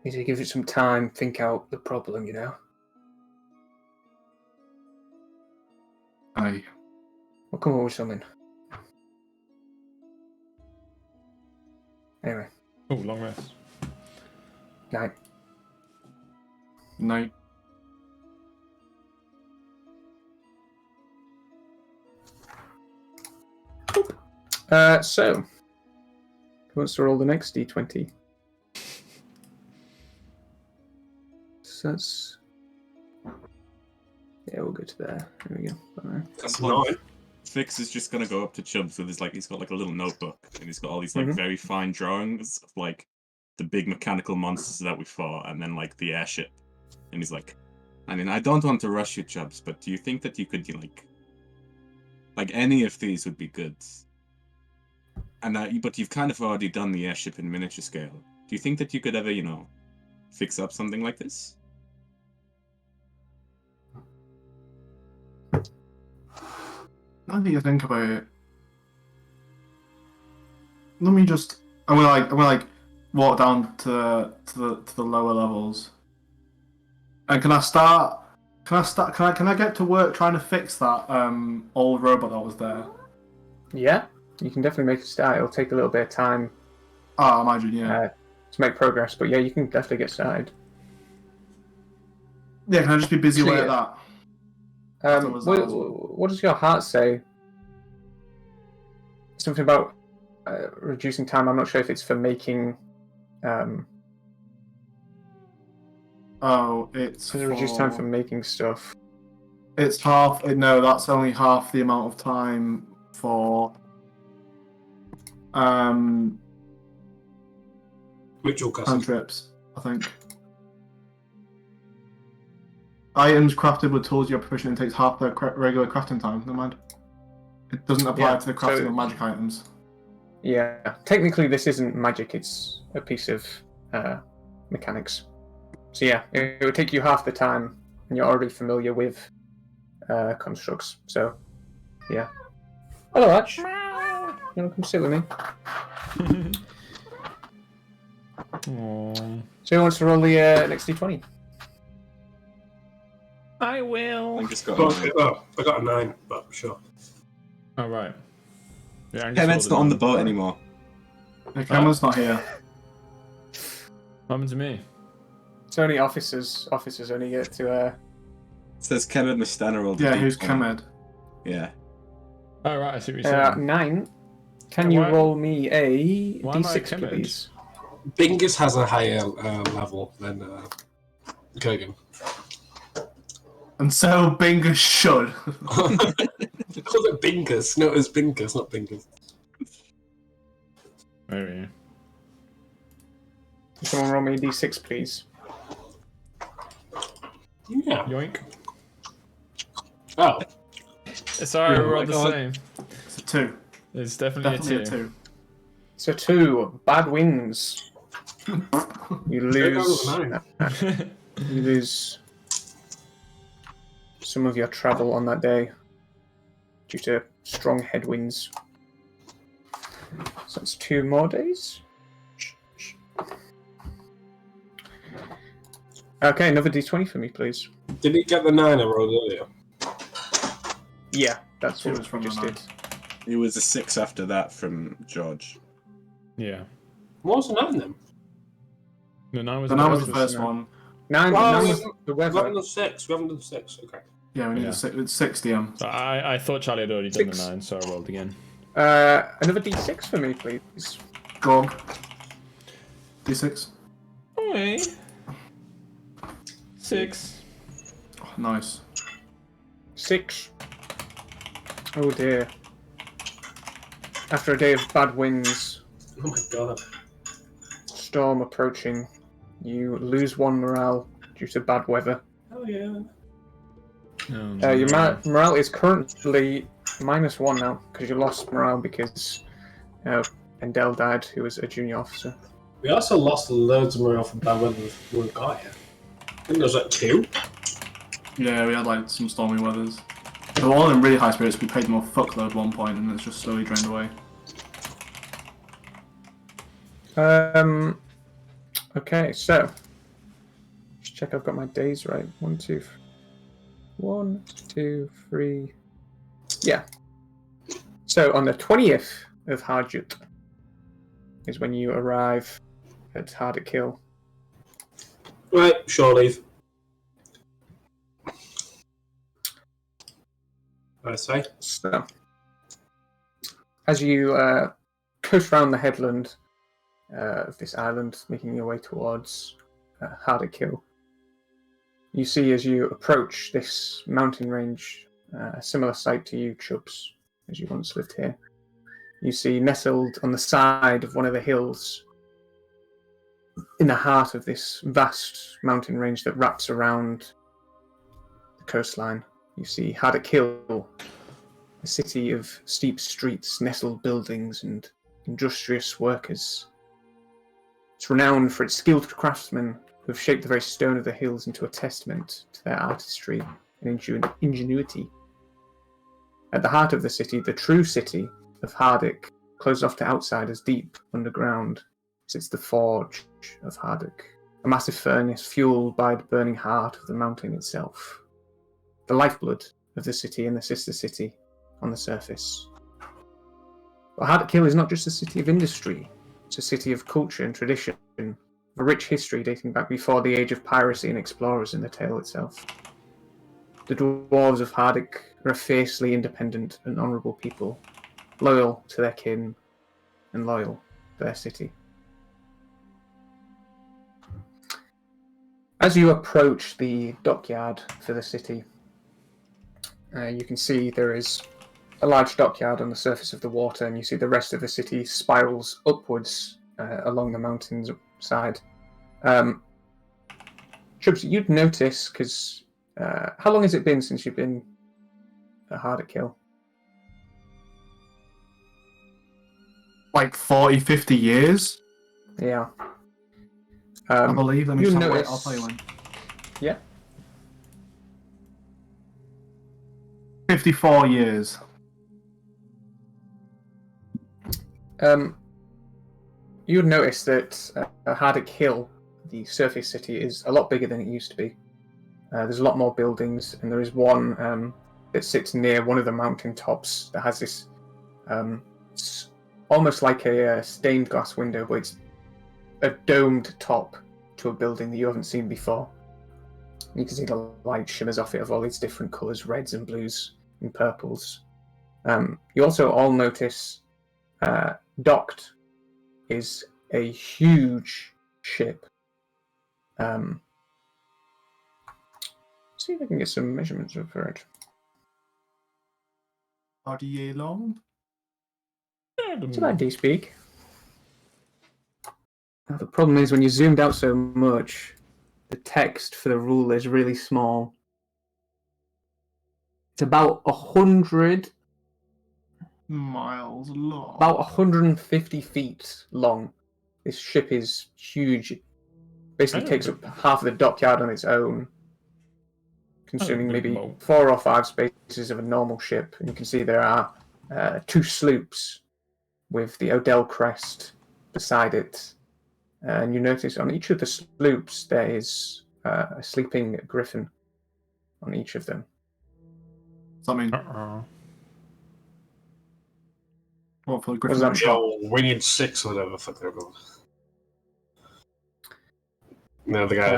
need to give it some time, think out the problem, you know? Aye. We'll come up with something. Anyway, Oh, long rest. night. Night. So, who wants to roll the next d20? So that's... Yeah, we'll go to there. There we go. Alright. That's Well, 9. Fix is just gonna go up to Chubbs with his he's got like a little notebook and he's got all these very fine drawings of like the big mechanical monsters that we fought and then like the airship. And he's like, I mean, I don't want to rush you, Chubbs, but do you think that you could like any of these would be good? And but you've kind of already done the airship in miniature scale. Do you think that you could ever, fix up something like this? Now that you think about it, let me just. I'm gonna walk down to the lower levels. And can I get to work trying to fix that old robot that was there? Yeah, you can definitely make a start. It'll take a little bit of time I imagine, yeah. to make progress, but yeah, you can definitely get started. Yeah, can I just be busy So, away yeah. at that? That was that as well. What does your heart say? Something about reducing time. I'm not sure if it's for making. Oh, it's Does it reduce time for making stuff? It's half. No, that's only half the amount of time for Ritual casting. cantrips, I think. Items crafted with tools you're proficient in takes half the regular crafting time. Never mind. It doesn't apply Yeah, to the crafting so- of magic items. Yeah. Technically, this isn't magic. It's a piece of mechanics. So yeah, it would take you half the time, and you're already familiar with constructs. So yeah. Hello, Arch. You wanna come sit with me? Aww. So who wants to roll the next d20? I I will. think it's got. Oh, I got a 9, but sure. All right. Yeah, Kevin's not on the boat anymore. The camera's not here. What happened to me? It's only officers. Officers only get to. It says Kemed Mastana rolled. Yeah, a who's D20. Kemed? Yeah. Oh right, I see what you're saying. 9. Can Yeah, you why- roll me a why am I d6, timid? please? Bingus has a higher level than Kurgan. And so Bingus should. They call it Bingus. No, it's Bingus, not Bingus. Maybe. Can someone roll me a d6, please? Yeah. Yoink. Oh, It's alright, Yeah, we're all my the God. same. It's a 2. It's definitely, Definitely a 2. So 2 bad wins. You lose. You lose some of your travel on that day due to strong headwinds. So it's 2 more days. Okay, another d20 for me, please. did he get the 9 I rolled earlier? Yeah, that's It what was from we just the did. It was a 6 after that from George. Yeah. What was the 9 then? No, 9 was So that was the was first no. one. 9 Oh, was the We haven't weather. done 6. We haven't done 6. Okay. Yeah, we need Yeah. it's 6 DM. So I thought Charlie had already done 6. the 9, so I rolled again. Another d6 for me, please. Gog. D6. Okay. 6. Oh, nice. 6. Oh dear. After a day of bad winds, Oh my god. storm approaching, you lose 1 morale due to bad weather. Oh yeah. Oh, Your no. morale is currently -1 now, because you lost morale because Endel died, who was a junior officer. We also lost loads of morale from bad weather before we got here. I think there was like 2. Yeah, we had like some stormy weathers. They were all in really high spirits. We paid them a fuckload at one point, and it's just slowly drained away. Okay, so just check I've got my days right. 1, 2, 1, 2, 3. Yeah. So on the 20th of Harjut is when you arrive at Hardikill. Right, shore leave. I say. So, as you coast round the headland of this island, making your way towards Hardikill, you see as you approach this mountain range a similar sight to you, Chubbs, as you once lived here. You see nestled on the side of one of the hills, in the heart of this vast mountain range that wraps around the coastline, you see Hardikill, a city of steep streets, nestled buildings, and industrious workers. It's renowned for its skilled craftsmen who have shaped the very stone of the hills into a testament to their artistry and ingenuity. At the heart of the city, the true city of Hardic, closed off to outsiders deep underground, sits the Forge of Hardic, a massive furnace fueled by the burning heart of the mountain itself. The lifeblood of the city and the sister city on the surface. But Hardikill is not just a city of industry, it's a city of culture and tradition, a rich history dating back before the age of piracy and explorers in the tale itself. The dwarves of Hardic are a fiercely independent and honourable people, loyal to their kin and loyal to their city. As you approach the dockyard for the city, you can see there is a large dockyard on the surface of the water, and you see the rest of the city spirals upwards along the mountain's side. Chubbs, you'd notice, because how long has it been since you've been at Hardikill? Like 40, 50 years, Yeah. I believe. Let me you just have a wait, notice- I'll tell you when. Yeah. 54 years. You would notice that Hardic Hill, the surface city, is a lot bigger than it used to be. There's a lot more buildings, and there is one that sits near one of the mountain tops that has this almost like a stained glass window, but it's a domed top to a building that you haven't seen before. You can see the light shimmers off it of all these different colours, reds and blues and purples. You also all notice docked is a huge ship. See if I can get some measurements of it. How do you long? It's about D-speak. Now, the problem is when you zoomed out so much, the text for the rule is really small. It's about 100, Miles long. about 150 feet long. This ship is huge. It basically takes up half of the dockyard on its own, consuming maybe 4 or 5 spaces of a normal ship. And you can see there are 2 sloops with the Odell crest beside it. And you notice on each of the sloops there is a sleeping griffin on each of them. Does that mean what for the What Griffin? does that shot? Yo, Winged 6 or whatever the fuck they're called. No, the guy.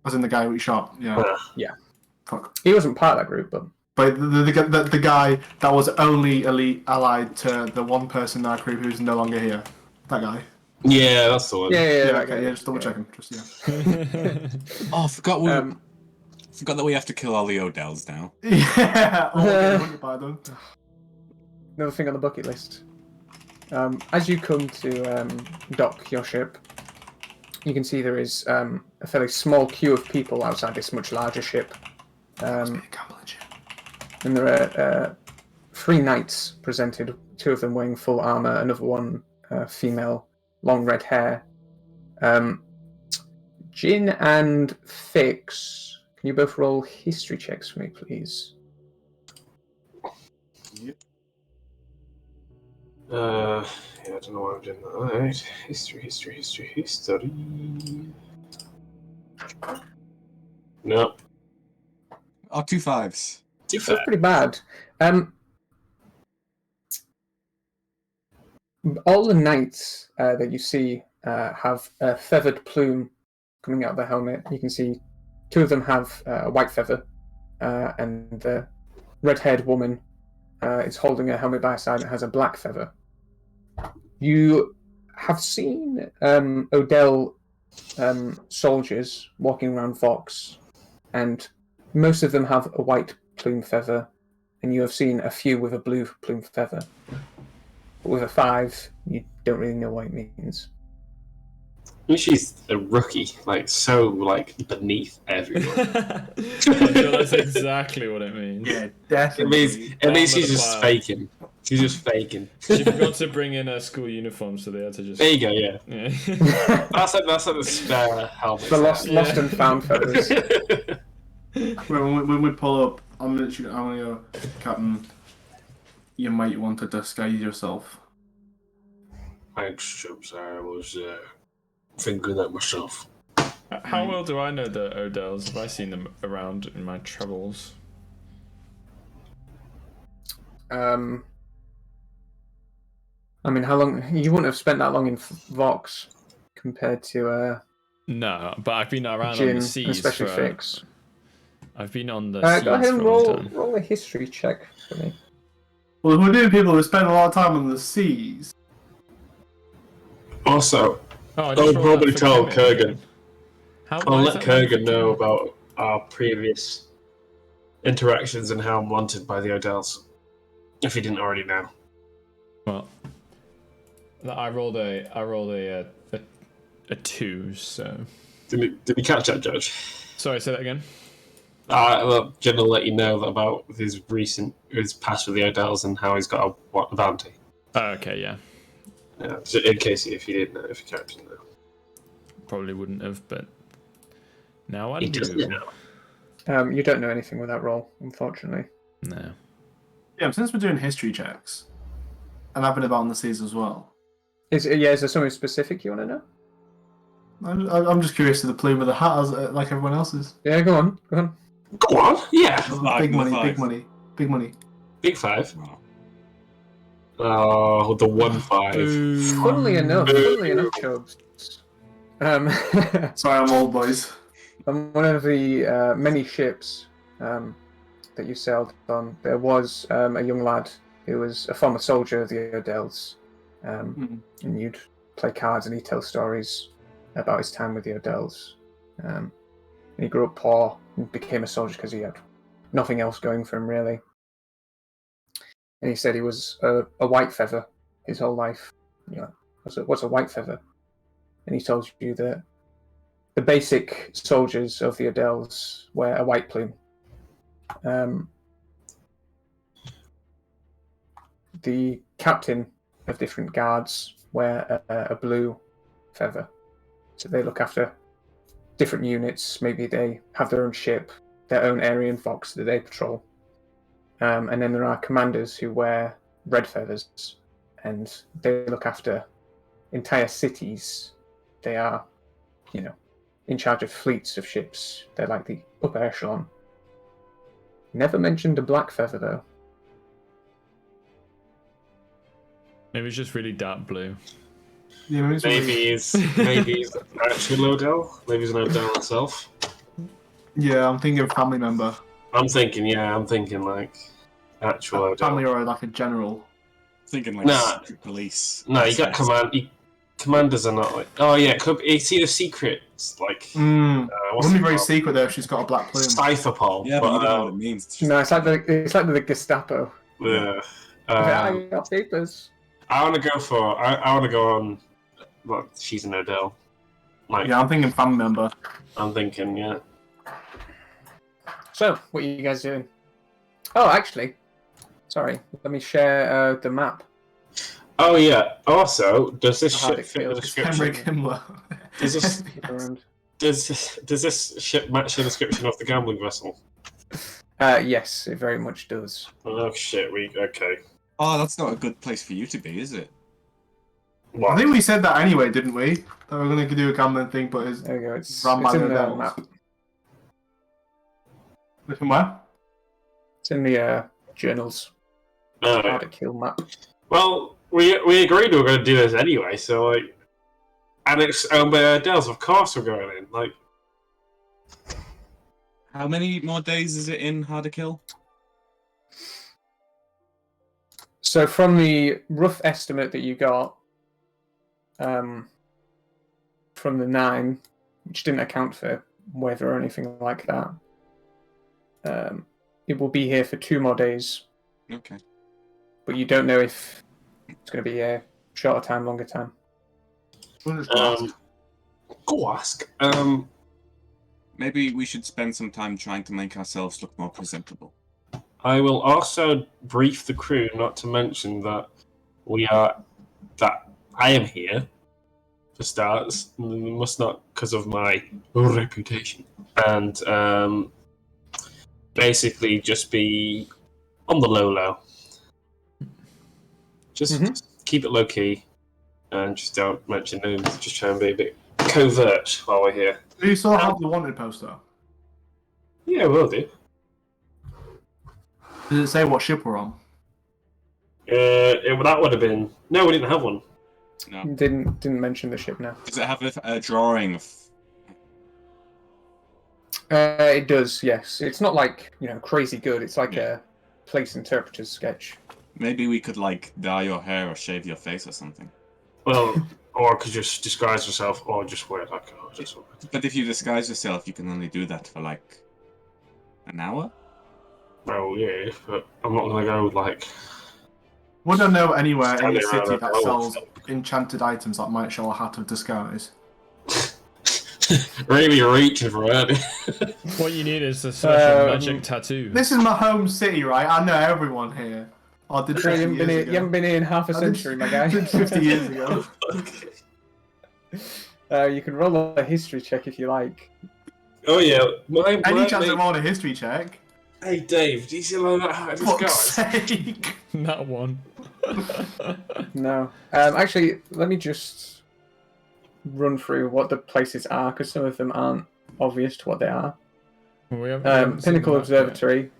As in the guy we shot. Yeah. Yeah. Fuck. He wasn't part of that group, but But the guy that was only elite allied to the one person in our crew who's no longer here. That guy. Yeah, that's the one. yeah, that Okay. guy. Yeah. Just double checking. Just yeah. Oh, I forgot forgot that we have to kill all the Odells now. Yeah. All getting hunted by them. Another thing on the bucket list. As you come to dock your ship, you can see there is a fairly small queue of people outside this much larger ship. Must be a gambling ship. And there are 3 knights presented, 2 of them wearing full armour, another one female, long red hair. Jin and Fix, can you both roll history checks for me, please? Yep. Yeah, I don't know why I'm doing that. Alright. History. No. Oh, 2 5s. Too That's fat. pretty bad. All the knights that you see have a feathered plume coming out of their helmet. You can see 2 of them have a white feather, and the red-haired woman is holding a helmet by her side that has a black feather. You have seen Odell soldiers walking around Vox, and most of them have a white plume feather, and you have seen a few with a blue plume feather. But with a 5, you don't really know what it means. I mean, she's a rookie, so beneath everyone. I'm sure that's exactly what it means. Yeah, It definitely. means she's the just cloud. faking. She's just faking. She forgot to bring in her school uniform, so they had to just. There you go. Yeah, Yeah. that's like the spare helmet. The lost and found feathers. When we pull up, I'm gonna go, Captain, you might want to disguise yourself. Thanks, Chubbs. I was thinking that myself. How well do I know the Odells? Have I seen them around in my travels? I mean, how long? You wouldn't have spent that long in Vox compared to No, but I've been around on Jin, the and seas especially for. Fix. I've been on the Go seas ahead and for a long roll time. roll a history check for me. Well, if we're doing people who spend a lot of time on the seas, Also, Oh, I I'll just rolled probably that for tell Kemet. Kurgan. How, I'll why is let that bad for Kurgan know Kemet? about our previous interactions and how I'm wanted by the Odells. If he didn't already know. Well, I rolled a 2. So Did we catch that, Judge? sorry, say that again. Well, Jen will let you know about his past with the Odells and how he's got a bounty. Oh, okay, yeah, Yeah, so in case if you didn't know, if you can't know. probably wouldn't have, but now I He do. doesn't know. You don't know anything with that roll, unfortunately. No. yeah, since we're doing history checks, and I've been about on the seas as well, Is there something specific you want to know? I'm just curious to the plume of the hat, as, like everyone else's. Yeah, go on. Go on, yeah. Big money, five. big money, big money. Big 5. Wow. Oh, the 1-5. Funnily enough, Chubbs. Sorry, I'm old, boys. On one of the many ships that you sailed on, there was a young lad who was a former soldier of the Odells, and you'd play cards and he'd tell stories about his time with the Odells. And he grew up poor and became a soldier because he had nothing else going for him, really. And he said he was a white feather his whole life. You know, what's a white feather? And he told you that the basic soldiers of the Odells wear a white plume. The captain of different guards wear a blue feather. So they look after different units. Maybe they have their own ship, their own Aryan Fox that they patrol. And then there are commanders who wear red feathers, and they look after entire cities. They are, in charge of fleets of ships. They're like the upper echelon. Never mentioned a black feather, though. Maybe it's just really dark blue. Yeah, Maybe he's actually an Odell. Maybe he's an Odell himself. Yeah, I'm thinking of family member. I'm thinking like actual Odell. Family or like a general. Thinking like Nah. secret police. No, you got commanders are not like. Oh yeah, could it's either secrets like. It What's wouldn't be it very called? secret though if she's got a black plume. Cypherpol. Yeah, but you don't know what it means. It's just No, it's like the Gestapo. I got papers. I want to go for. I want to go on. Well, she's an Odell. Like Yeah, I'm thinking family member. I'm thinking, yeah. So, what are you guys doing? Oh, actually, sorry. Let me share the map. Oh yeah. Also, does this How ship it fit the feels. Henry description? Kimmler. Does this Around. does this ship match the description of the gambling vessel? Yes, it very much does. Oh shit. Okay. Oh, that's not a good place for you to be, is it? What? I think we said that anyway, didn't we? That we're going to do a gambling thing, but it's There we go. It's run by in the the Odells. map. Listen where? It's in the journals. Oh, How to kill map. well, we agreed we were going to do this anyway, so like, and it's owned by Odells. Of course, we're going in. Like, How many more days is it in Hard to Kill? So, from the rough estimate that you got, from the 9, which didn't account for weather or anything like that, it will be here for 2 more days. Okay. But you don't know if it's going to be a shorter time, longer time. go ask. Maybe we should spend some time trying to make ourselves look more presentable. I will also brief the crew not to mention that I am here for starts. Must not because of my reputation, and basically just be on the low. Just keep it low key, and just don't mention names. Just try and be a bit covert while we're here. Do you still have the wanted poster? Yeah, we'll do. Does it say what ship we're on? That would have been. No, we didn't have one. No. Didn't mention the ship now. Does it have a drawing of It does, yes. It's not like, crazy good. It's like a place interpreter's sketch. Maybe we could like dye your hair or shave your face or something. Well, or could just disguise yourself, or just wear like. But if you disguise yourself, you can only do that for like an hour. Well, yeah, but I'm not gonna go like. Would I know anywhere in the Standing around city a that pole. sells enchanted items that might show a hat of disguise? Really reaching for it. What you need is a special magic tattoo. This is my home city, right? I know everyone here. I did 50 You years ago. haven't been here in half a century, my guy. I did 50 years ago. You can roll a history check if you like. Oh yeah, my Any chance mate- I'm on a history check? Hey Dave, do you see like that hat of Fuck's disguise? sake! Not one. No. Actually, let me just run through what the places are, because some of them aren't obvious to what they are. We haven't seen Pinnacle the map yet. Observatory.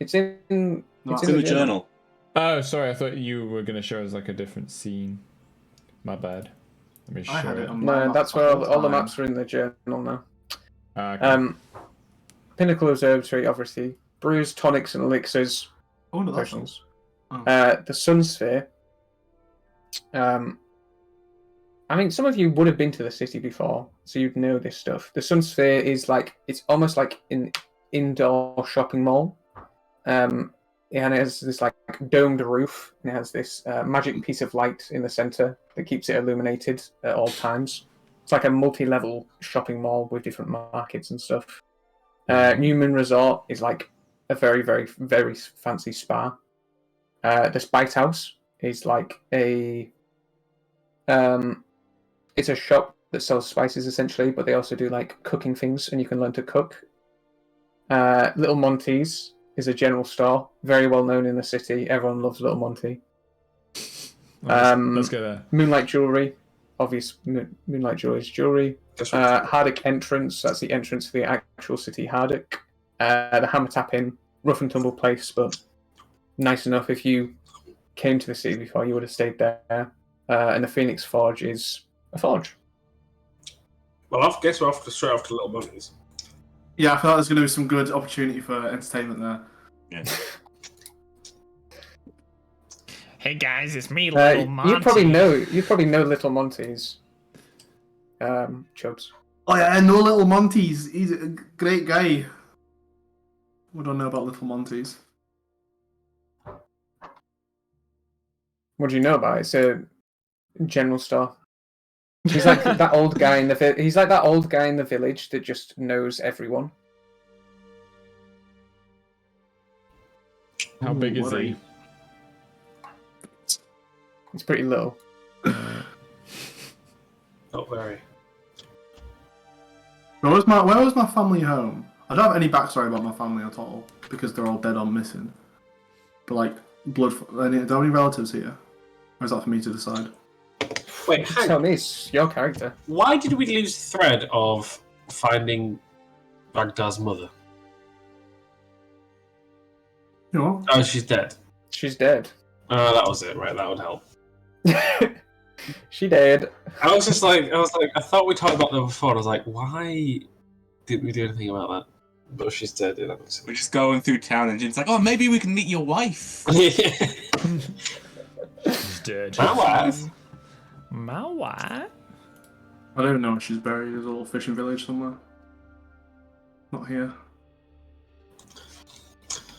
It's in. No, It's It's in the journal. Oh, sorry. I thought you were gonna show us like a different scene. My bad. Let me I show had it it. on my No, map that's where all the time. maps are in the journal now. Ah, okay. Pinnacle Observatory, obviously. Brews, tonics, and elixirs. Oh, no, that's Potions. Oh. The Sun Sphere. I mean, some of you would have been to the city before, so you'd know this stuff. The Sun Sphere is it's almost like an indoor shopping mall. And it has this like domed roof, and it has this magic piece of light in the center that keeps it illuminated at all times. It's like a multi-level shopping mall with different markets and stuff. Newman Resort is like a very, very, very fancy spa. The Spice House is like it's a shop that sells spices essentially, but they also do like cooking things, and you can learn to cook. Little Monty's is a general store, very well known in the city. Everyone loves Little Monty. Let's go there. Moonlight Jewelry, obvious Moonlight Jewelry's jewelry. Hardock Entrance, that's the entrance to the actual city Hardock. The Hammer Tap Inn, rough and tumble place, but nice enough. If you came to the city before, you would have stayed there. And the Phoenix Forge is a forge. Well, I guess we're straight off to Little Monkeys. Yeah, I feel like there's going to be some good opportunity for entertainment there. Yeah. Hey guys, it's me, Little Monty. You probably know Little Monty's. Chubbs. Oh yeah, and no Little Monty's. He's a great guy. We don't know about Little Monty's. What do you know about it? It's a general store. He's like that old guy in the He's like that old guy in the village that just knows everyone. How big is what are he? you- It's pretty little. Not very. Where was my family home? I don't have any backstory about my family at all because they're all dead or missing. But like blood, are there any relatives here? Or is that for me to decide? Wait, hang Tell on. me, it's your character. Why did we lose the thread of finding Baghdad's mother? You know? Oh, she's dead. She's dead. That was it, right? That would help. She dead. I thought we talked about that before. And I was like, why didn't we do anything about that? But she's dead. Yeah, that makes We're just going through town and Jin's like, oh, maybe we can meet your wife. sense. He's dead. My wife. My wife? I don't even know where she's buried. There's a little fishing village somewhere. Not here.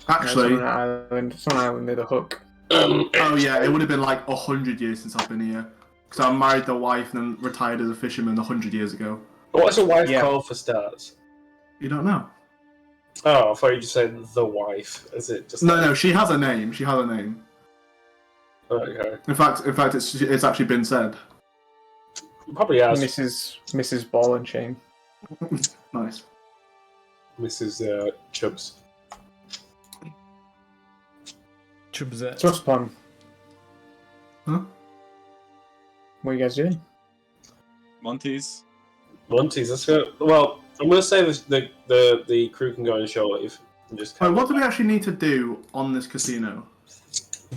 Actually, It's on an island near the Hook. oh yeah, it would have been like 100 years since I've been here. Because I married the wife and then retired as a fisherman 100 years ago. What's a wife Yeah. called for starters? You don't know? Oh, I thought you just said the wife. Is it just No, she has a name. She has a name. Okay. In fact, it's actually been said. Probably has Mrs. Ball and Chain. Nice. Mrs. Chubbs. Chubzette. Trust Plan. Huh? What are you guys doing? Monty's. Monty's. Let's go. Well, I'm going to say this, the crew can go on shore leave. And just Wait, what do we actually need to do on this casino?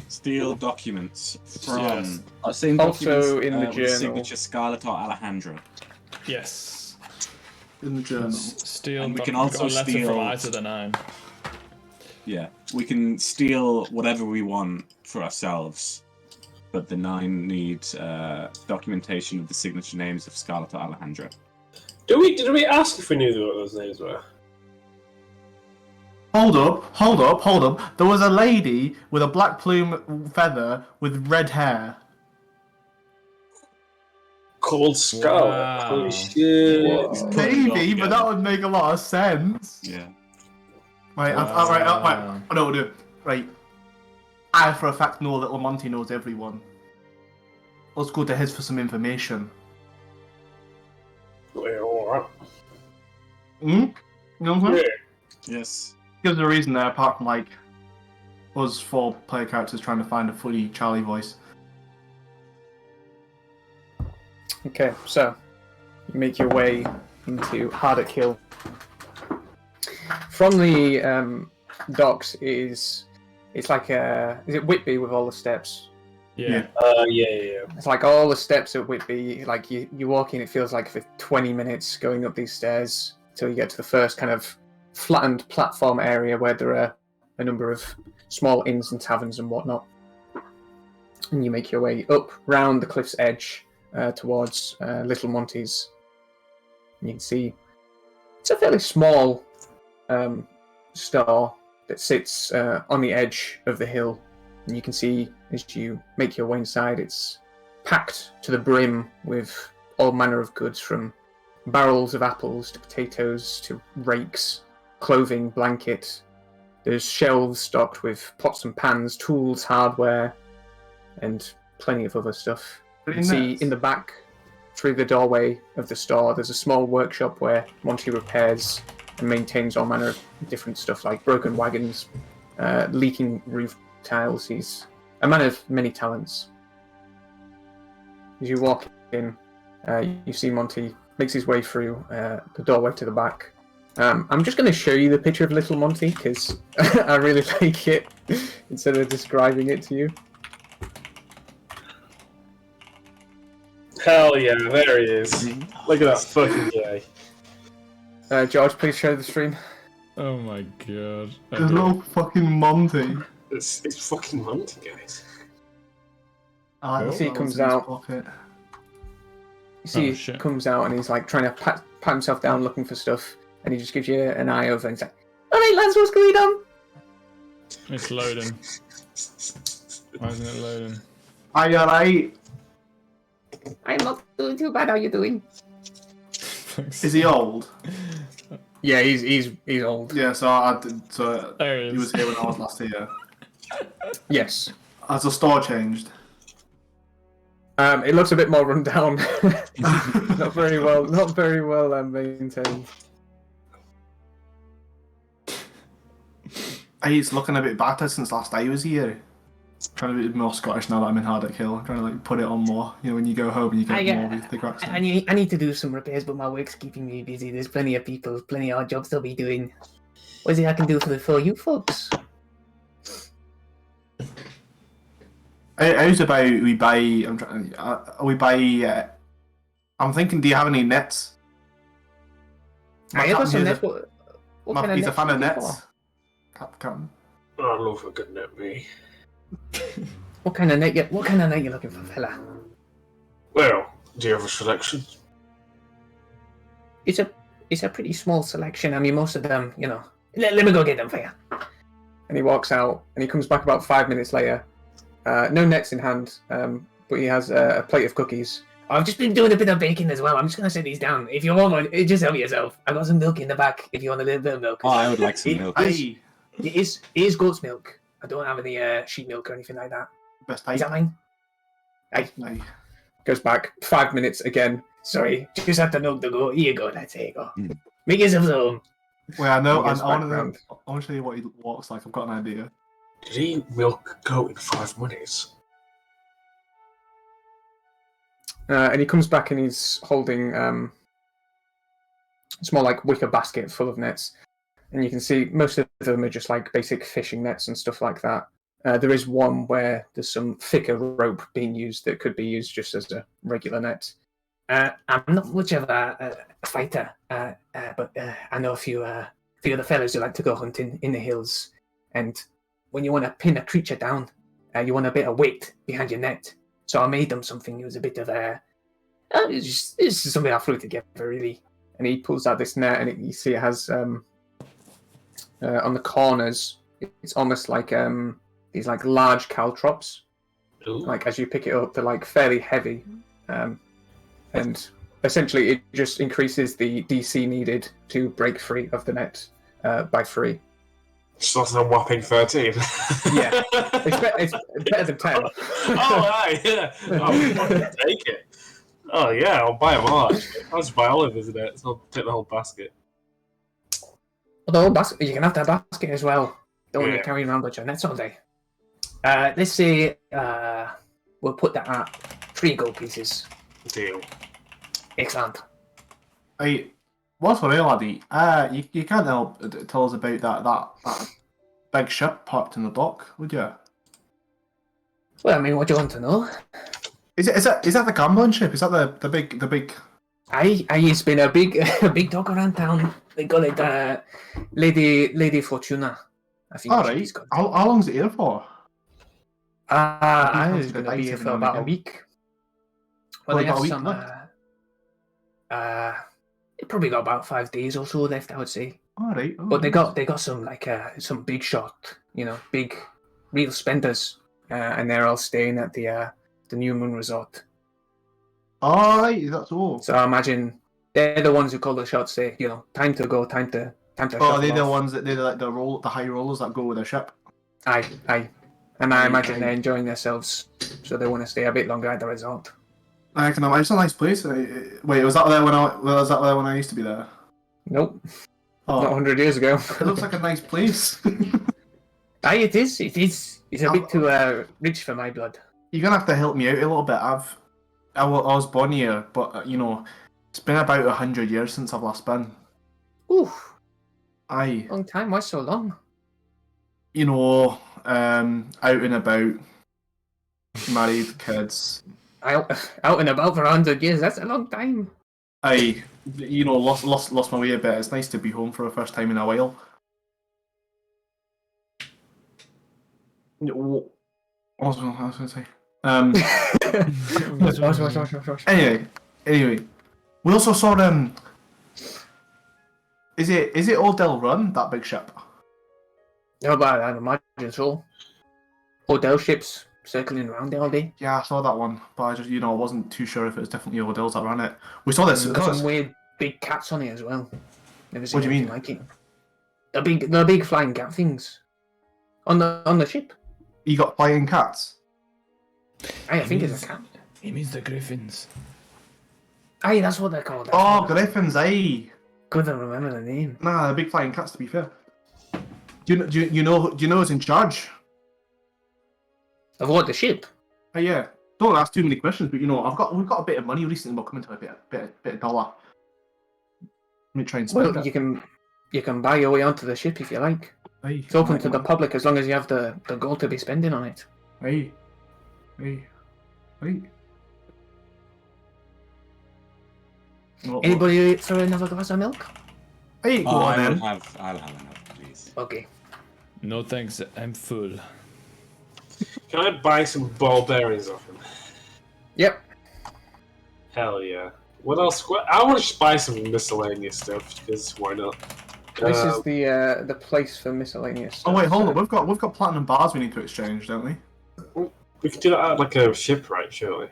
Steal documents from Yes. same Also documents, in the with journal. signature Scarlet or Alejandro. Yes. in the journal. Steal. And we got- can also got a letter steal- from Eye to the Nine. Yeah, we can steal whatever we want for ourselves, but the 9 need documentation of the signature names of Scarlet or Alejandra. Did we ask if we knew what those names were? Hold up. There was a lady with a black plume feather with red hair. Called Scarlet. Wow. Holy shit. Put it all Maybe, but together. that would make a lot of sense. Yeah. Right, Wow. right. I know what to do. Right. I, for a fact, know Little Monty knows everyone. Let's go to his for some information. Yeah, alright. Hmm? You know what I'm saying? Yeah. Yes. Gives a reason there, apart from, like, us 4 player characters trying to find a funny Charlie voice. Okay, so you make your way into Hardwick Hill. From the docks it's like is it Whitby with all the steps? Yeah. Yeah. It's like all the steps at Whitby. Like you walk in, it feels like for 20 minutes going up these stairs till you get to the first kind of flattened platform area where there are a number of small inns and taverns and whatnot. And you make your way up round the cliff's edge towards Little Monty's. And you can see it's a fairly small store that sits on the edge of the hill. And you can see as you make your way inside, it's packed to the brim with all manner of goods, from barrels of apples to potatoes to rakes, clothing, blanket. There's shelves stocked with pots and pans, tools, hardware, and plenty of other stuff. You can see in the back, through the doorway of the store, there's a small workshop where Monty repairs and maintains all manner of different stuff like broken wagons, leaking roof tiles. He's a man of many talents. As you walk in, you see Monty makes his way through the doorway to the back. I'm just going to show you the picture of Little Monty because I really like it instead of describing it to you. Hell yeah, there he is. Look at that fucking guy. George, please share the stream. Oh my god. There's no fucking Monty. It's fucking Monty, guys. You see he comes out. Pocket. You see Oh, shit. he comes out and he's like trying to pat himself down looking for stuff, and he just gives you an eye over and he's like, "Alright lads, what's going on?" It's loading. Why isn't it loading? Are you alright? I'm not doing too bad, how you doing? Is he old? Yeah, he's old. Yeah, so There it he was is. here when I was last here. Yes. Has the store changed? It looks a bit more run down. not very well maintained. He's looking a bit battered since last I was here. Trying to be more Scottish now that I'm in Hardwick Hill. Trying to like put it on more. You know, when you go home and you get more of the thick accent. I need to do some repairs, but my work's keeping me busy. There's plenty of people, plenty of jobs to be doing. What is it I can do for you folks? How's about we buy? I'm thinking, do you have any nets? I got some nets. What kind of He's a nets fan are of you nets. for? Captain. I love a good net, me. What kind of net you looking for, fella? Well, do you have a selection? It's a pretty small selection. I mean, most of them, you know. Let me go get them for you. And he walks out, and he comes back about 5 minutes later. No nets in hand, but he has a plate of cookies. I've just been doing a bit of baking as well. I'm just gonna set these down. If you want one, just help yourself. I got some milk in the back. If you want a little bit of milk. Oh, I would like some milk. Aye. It is goat's milk. I don't have any sheep milk or anything like that. Best Is that mine? Aye. Aye. Goes back 5 minutes again. Sorry, just have to milk the goat. Here you go. That's it. Go. Mm. Make yourself at home. Well, I know. He I goes want back round. to show you what he walks like. I've got an idea. Did he milk a goat in 5 minutes? And he comes back and he's holding it's more like wicker basket full of nets. And you can see most of them are just like basic fishing nets and stuff like that. There is one where there's some thicker rope being used that could be used just as a regular net. I'm not much of a fighter, but I know a few of the fellas who like to go hunting in the hills. And when you want to pin a creature down, you want a bit of weight behind your net. So I made them something. It was a bit of it's just something I threw together, really. And he pulls out this net, and you see it has on the corners. It's almost like these like large caltrops. Ooh. Like as you pick it up, they're like fairly heavy, and essentially it just increases the DC needed to break free of the net by 3. Just lost a whopping 13. Yeah, it's better than 10. Oh, right, yeah. I'll fucking take it. Oh, yeah, I'll buy a large. I'll just buy Oliver's in it, so I'll take the whole basket. Well, the whole basket, you can have that basket as well. Don't want Yeah. you carrying around with your nets all day. Let's say we'll put that at 3 gold pieces. Deal. Excellent. Hey, what's for real, laddie? You can't help tell us about that big ship parked in the dock, would you? Well, I mean, what do you want to know? Is that the gambling ship? Is that the big? It's been a big dog around town. They call it Lady Fortuna. I think. All right. How long's it here for? I think was that's going the to be dice here every for now and about a again. week. Well, Oh, they about have a week some. left? It probably got about 5 days or so left, I would say. All right. Oh, But they nice. got some some big shot, big real spenders, and they're all staying at the New Moon Resort. All right. That's all. So I imagine they're the ones who call the shots. Say, time to go, time to. Oh, shuffle they're the off. ones that they're like the high rollers that go with the ship. Aye. And I Aye, imagine aye. they're enjoying themselves, so they want to stay a bit longer at the resort. I can imagine. It's a nice place. Wait, was that there when I used to be there? Nope, Oh, not 100 years ago. it looks like a nice place. Aye, it is. It's a bit too rich for my blood. You're gonna have to help me out a little bit. I was born here, but it's been about 100 years since I've last been. Ooh, Aye, long time. Why so long? out and about, married, kids. Out and about for 100 years. That's a long time. I, lost my way a bit. It's nice to be home for the first time in a while. What was I going to say? Anyway, we also saw Is it Odell Run, that big ship? No, but I'd imagine so. Hotel ships circling around there all day. Yeah, I saw that one, but I just I wasn't too sure if it was definitely Odell's that ran it. We saw this. There's got some weird big cats on it as well. Never seen What do you anything mean? like it. The big flying cat things on the ship. You got flying cats. I think it's a cat. He means the griffins. Aye, that's what they're called. Oh, griffins! Aye. Couldn't remember the name. Nah, the big flying cats. To be fair, do you know who's in charge? Of what, the ship? Yeah. Don't ask too many questions, but we've got a bit of money recently. We're coming to a bit of dollar. Let me try and spend Well, it. you can buy your way onto the ship if you like. Aye. It's open to the public as long as you have the gold to be spending on it. Aye. Anybody for another glass of milk? Hey, go on then. I'll have enough, please. Okay. No thanks, I'm full. Can I buy some ball bearings off him? Yep. Hell yeah. What else? I want to just buy some miscellaneous stuff, because why not? This is the place for miscellaneous stuff. Oh wait, hold on. We've got platinum bars we need to exchange, don't we? We could do that at like a shipwright, surely.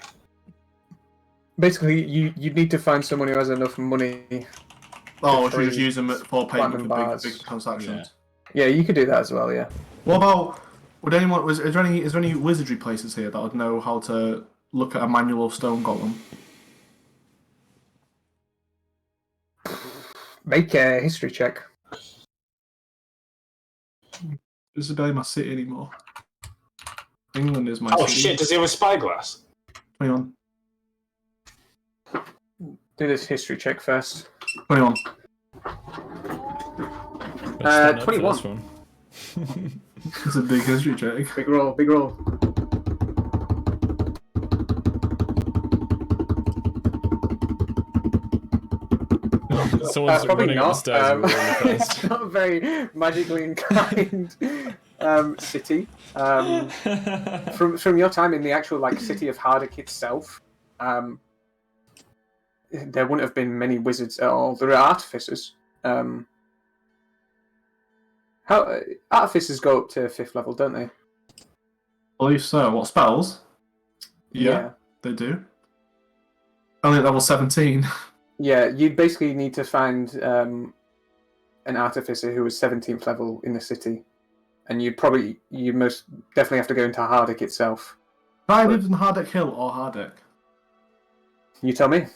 Basically, you need to find someone who has enough money. Oh, For we just free use them for payment platinum for bars. big transactions. Yeah, you could do that as well. Yeah. What about? Is there any wizardry places here that would know how to look at a manual of stone golem? Make a history check. This is barely my city anymore. England is my Oh city. shit! Does he have a spyglass? 21. Do this history check first. 21. Let's stand up for 21. this one. It's a big history check. Big roll, big roll. Someone's Probably running not. upstairs. We're really It's fast. not a very magically inclined city. From your time in the actual like city of Hardic itself, there wouldn't have been many wizards at all. There are artificers. How artificers go up to 5th level, don't they? believe so. What spells? Yeah, they do. Only at level 17. Yeah, you basically need to find an artificer who is 17th level in the city, and you most definitely have to go into Hardic itself. If I lived in Hardic Hill or Hardic? You tell me.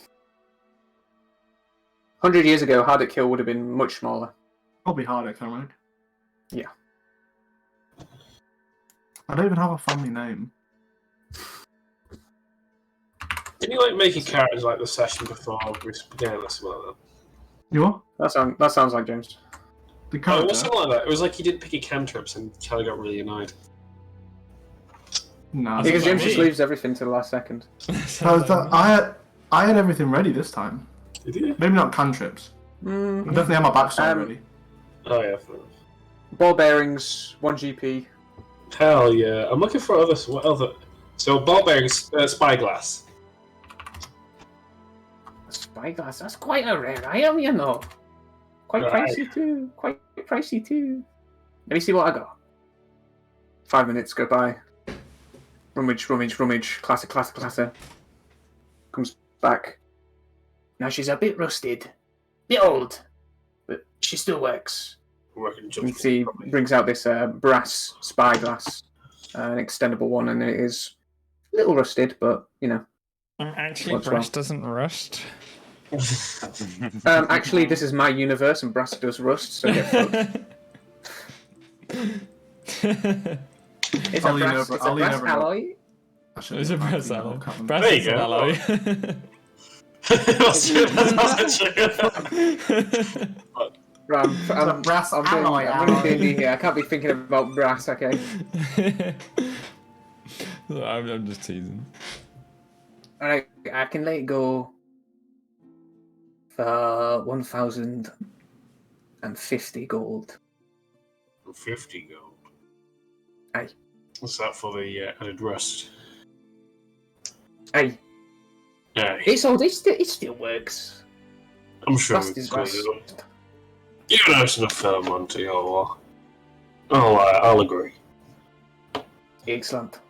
100 years ago, Hardic Hill would have been much smaller. Probably Hardic, I think. Yeah. I don't even have a family name. Didn't you like make a character like the session before we began or something like that? You what? That sounds like James. The Oh, it character? was something like that. It was like you did pick a cantrips and Kelly got really annoyed. Nah. Because like James just me. leaves everything to the last second. I had everything ready this time. Did you? Maybe not cantrips. I definitely have my backstory ready. Oh yeah, fair enough. Ball bearings, 1 GP. Hell yeah. I'm looking for what other. So ball bearings, spyglass. Spyglass, that's quite a rare item, you know. Quite Right. pricey too. Quite pricey too. Let me see what I got. 5 minutes go by. Rummage, clatter. Comes back. Now she's a bit rusted. Bit old. But she still works. Working You can see, brings out this brass spyglass. An extendable one, and it is a little rusted, but, you know. Actually, What's brass wrong? doesn't rust. Actually, this is my universe, and brass does rust, so get fucked. It's a I'll lean brass, over- it's I'll a lean brass over and- alloy. I should It's a have brass you know, alloy. cut them. Brass There is you an go. alloy. I'm brass I'm alloy, I'm really alloy. D&D here. I can't be thinking about brass, okay? I'm just teasing. Alright, I can let it go for 1,050 gold. 50 gold. Aye. What's that for the added rust? Aye. Aye. It's old, it still works. I'm sure Rust we is can rust. clean it up. You know it's enough for Monty, or I'll agree. Excellent.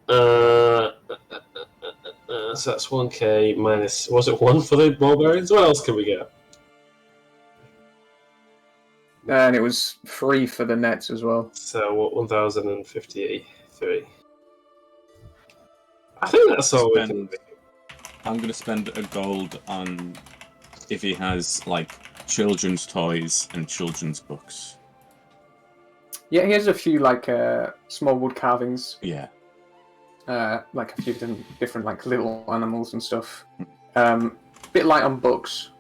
So that's 1k minus. Was it 1 for the ball bearings? What else can we get? And it was free for the nets as well. So what? 1,053. I think that's all we can Spend- do. I'm gonna spend a gold on if he has like children's toys and children's books. Yeah, here's a few like small wood carvings. Yeah. Like a few different like little animals and stuff. Bit light on books,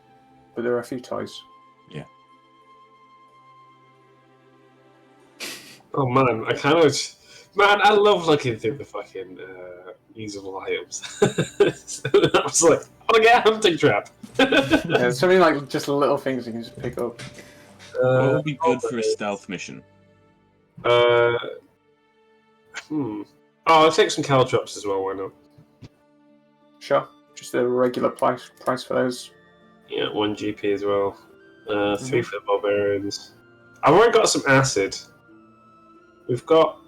but there are a few toys. Yeah. Oh man, I love looking through the fucking usable items. I was like, I want to get a hunting trap. Yeah, so many like just little things you can just pick up. What would be good for a stealth mission? Oh, I'll take some caltrops as well. Why not? Sure, just a regular price for those. Yeah, 1 GP as well. 3 for the barbarians. I've already got some acid. We've got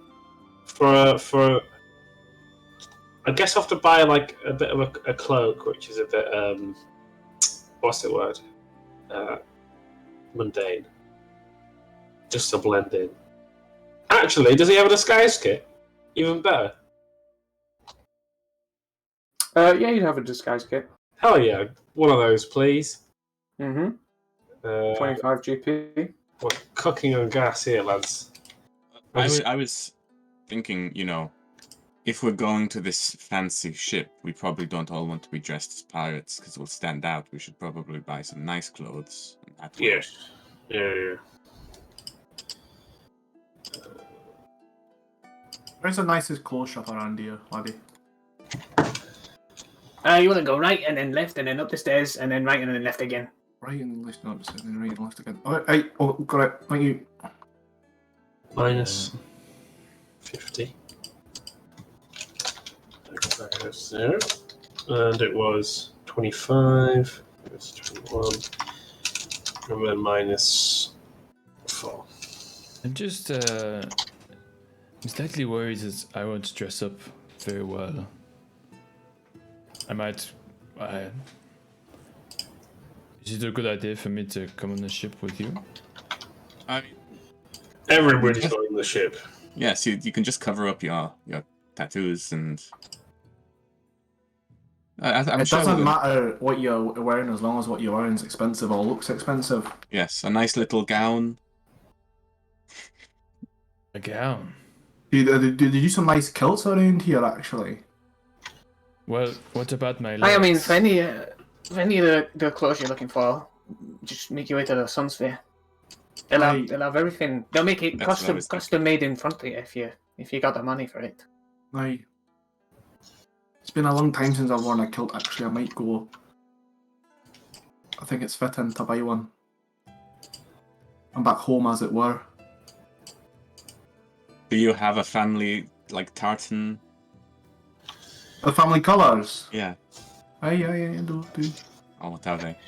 for. I guess I have to buy like a bit of a cloak, which is a bit what's the word? Mundane. Just to blend in. Actually, does he have a disguise kit? Even better. Yeah, you'd have a disguise kit. Hell yeah, one of those, please. 25 GP. We're cooking on gas here, lads. I was thinking, you know, if we're going to this fancy ship, we probably don't all want to be dressed as pirates because we'll stand out. We should probably buy some nice clothes. And that way- Yeah. Where's the nicest clothes shop around here, laddie? You want to go right and then left and then up the stairs and then right and then left again. Right and left, not and then right and left again. Oh, got it. Thank you. Minus 50. There. And it was 25. It's 21. And then minus 4. I'm just slightly worried that I won't dress up very well. Is it a good idea for me to come on the ship with you? Everybody's on the ship. Yes, you can just cover up your tattoos and. I'm It sure doesn't matter what you're wearing as long as what you're wearing is expensive or looks expensive. Yes, a nice little gown. A gown? Did you do some nice kilts around here, actually? Well, what about my legs? I mean, for any of the clothes you're looking for, just make your way to the Sunsphere. They'll have everything. They'll make it That's what I was custom made in front of you if you got the money for it. Aye. It's been a long time since I've worn a kilt, actually. I might go. I think it's fitting to buy one. I'm back home, as it were. Do you have a family like tartan? The family colours? Yeah. Aye, do. Oh, what are they?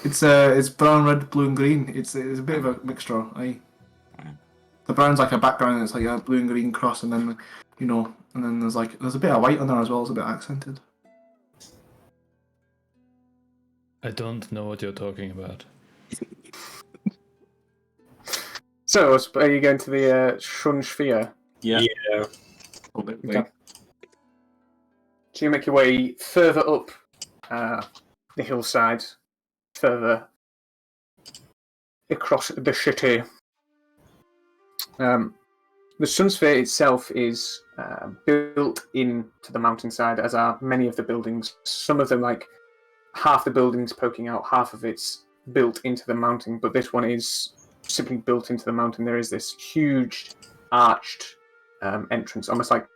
It's brown, red, blue and green. It's a bit of a mixture, aye. Right. The brown's like a background and it's like a blue and green cross and then, and then there's a bit of white on there as well, it's a bit accented. I don't know what you're talking about. So, are you going to the Sunsphere? Yeah. Yeah. Okay. So you make your way further up the hillside, further across the city. The Sunsphere itself is built into the mountainside, as are many of the buildings. Some of them, like half the building's poking out, half of it's built into the mountain, but this one is simply built into the mountain. There is this huge arched entrance, almost like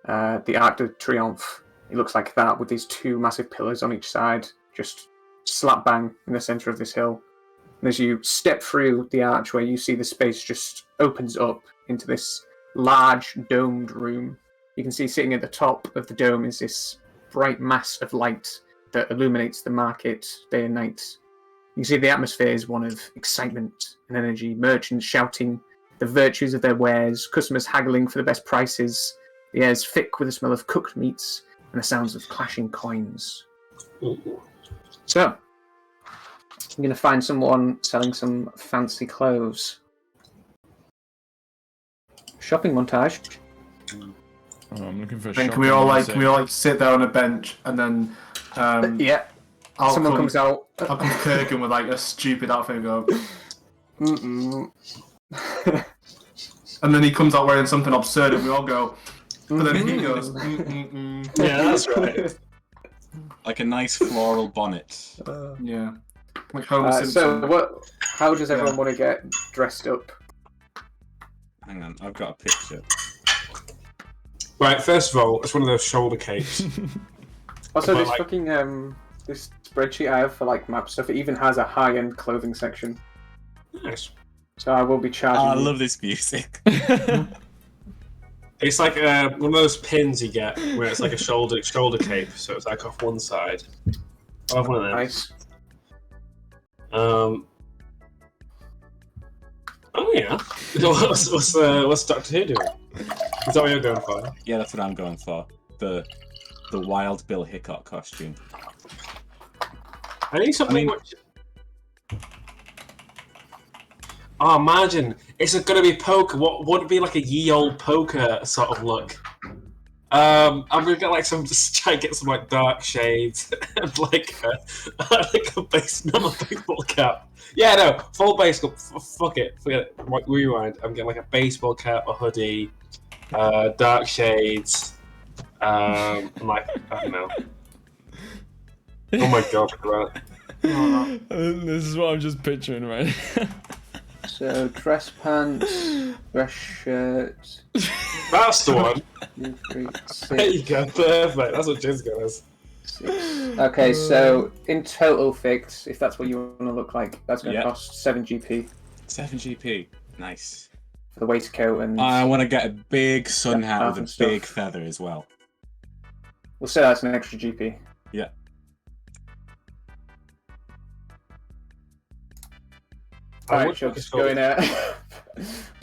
the Arc de Triomphe. It looks like that, with these two massive pillars on each side, just slap bang in the center of this hill. And as you step through the archway, you see the space just opens up into this large domed room. You can see sitting at the top of the dome is this bright mass of light that illuminates the market day and night. You can see the atmosphere is one of excitement and energy, merchants shouting the virtues of their wares, customers haggling for the best prices. The air is thick with the smell of cooked meats and the sounds of clashing coins. Ooh. So, I'm going to find someone selling some fancy clothes. Shopping montage. Oh, I'm looking for a Then shop. can we all sit there on a bench and then Yeah, someone comes out. I'll come Kurgan with like a stupid outfit and go. Mm-mm. And then he comes out wearing something absurd and we all go. But then he goes. Yeah, that's right. Like a nice floral bonnet. Yeah. Like Homer Simpson. So, how does everyone want to get dressed up? Hang on, I've got a picture. Right, first of all, it's one of those shoulder capes. Also, But, this like- fucking this spreadsheet I have for like map stuff, it even has a high-end clothing section. Nice. So I will be charging. Oh, I you. love this music. It's like one of those pins you get where it's like a shoulder cape, so it's like off one side. I have one of them. Nice. Oh yeah. What's Doctor Who doing? Is that what you're going for? Yeah, that's what I'm going for. The Wild Bill Hickok costume. I need something. I mean- which... Oh, imagine it's going to be poker. What would it be like a ye old poker sort of look? I'm gonna get like just try and get some like dark shades and like a baseball cap. Yeah, no, full baseball. Fuck it, forget it. Rewind. I'm getting like a baseball cap, a hoodie, dark shades. And like I don't know. Oh my god, right. This is what I'm just picturing, right? So dress pants, dress shirt. That's the one. 2, 3, 6. There you go, perfect. That's what Jizz got us. 6. Okay, so in total fix, if that's what you want to look like, that's going to Yeah. cost 7 GP 7 GP. Nice. for the waistcoat, and I want to get a big sun hat Half with and a stuff. big feather as well. we'll say that's an extra GP. Yeah. Alright, Chuck's going out.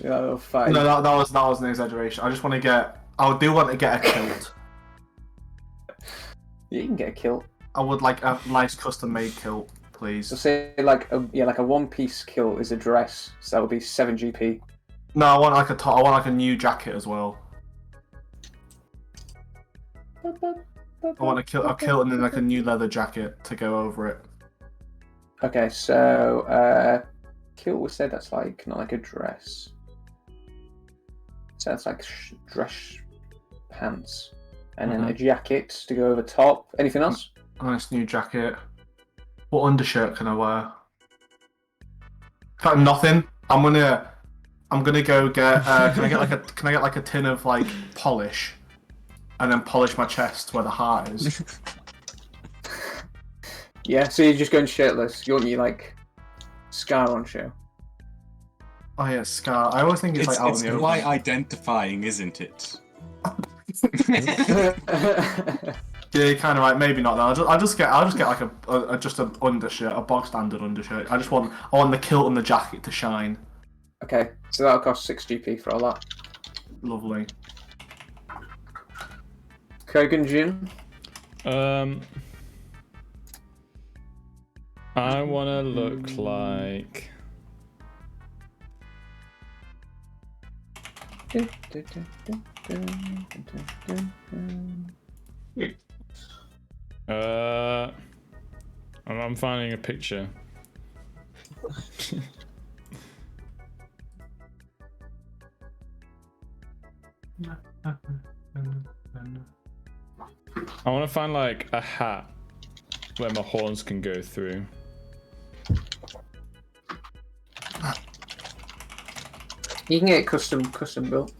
Yeah, little fight. No, that was an exaggeration. I just want to get. I do want to get a kilt. You can get a kilt. I would like a nice custom-made kilt, please. So say like a one-piece kilt is a dress, so that would be 7 GP. No, I want like a top. I want like a new jacket as well. I want a kilt and then like a new leather jacket to go over it. Okay, so kilt we said that's like not like a dress. So that's like dress pants, and then a jacket to go over top. Anything else? A nice new jacket. What undershirt can I wear? Nothing. I'm gonna go get. Can I get like a tin of like polish, and then polish my chest where the heart is. Yeah. So you're just going shirtless. You want your like scar on show. Oh yeah, scar. I always think it's like out It's in the quite open. identifying, isn't it? Yeah, you're kind of right. Maybe not. Though. I'll just get like just an undershirt, a bog standard undershirt. I want the kilt and the jacket to shine. Okay, so that'll cost 6 GP for all that. Lovely. Kogan Jin. I want to look like. I'm finding a picture. I want to find like a hat where my horns can go through. You can get custom built.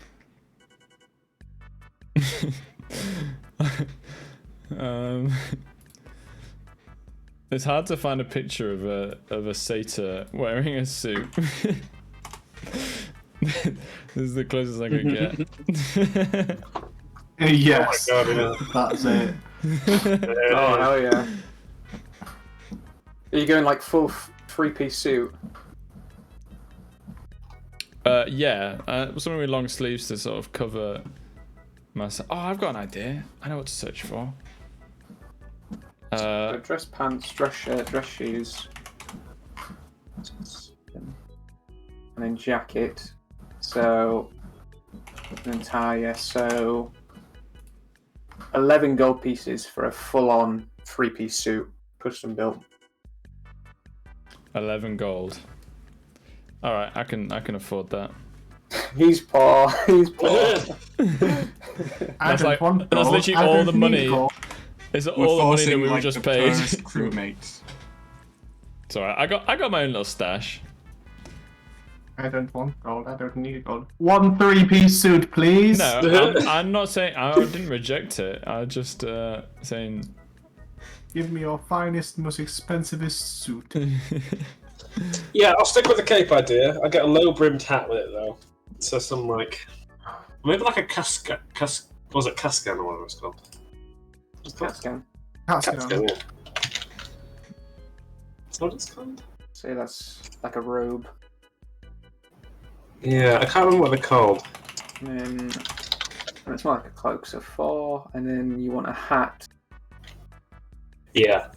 It's hard to find a picture of a satyr wearing a suit. This is the closest I could get. Yes, Oh my God, that's it. Oh hell yeah! Are you going like full 3-piece suit? Yeah, something with long sleeves to sort of cover myself. Oh, I've got an idea. I know what to search for. So dress pants, dress shirt, dress shoes, and then jacket. So an entire, so 11 gold pieces for a full-on 3-piece suit, custom built. 11 gold. All right, I can afford that. He's poor. He's poor. That's like that's literally all the money. It's We're all the money that forcing we like just the paid. poorest crewmate. It's alright. I got my own little stash. I don't want gold. I don't need gold. 1 3-piece suit, please. No, I'm not saying I didn't reject it. I just saying. Give me your finest, most expensivest suit. Yeah, I'll stick with the cape idea. I get a low-brimmed hat with it though. So some like, maybe like a cascan or whatever it's called. Catscan. Cascan, yeah. That's what it's called. So that's like a robe. Yeah, I can't remember what they're called. And then it's more like a cloak, so 4, and then you want a hat. Yeah.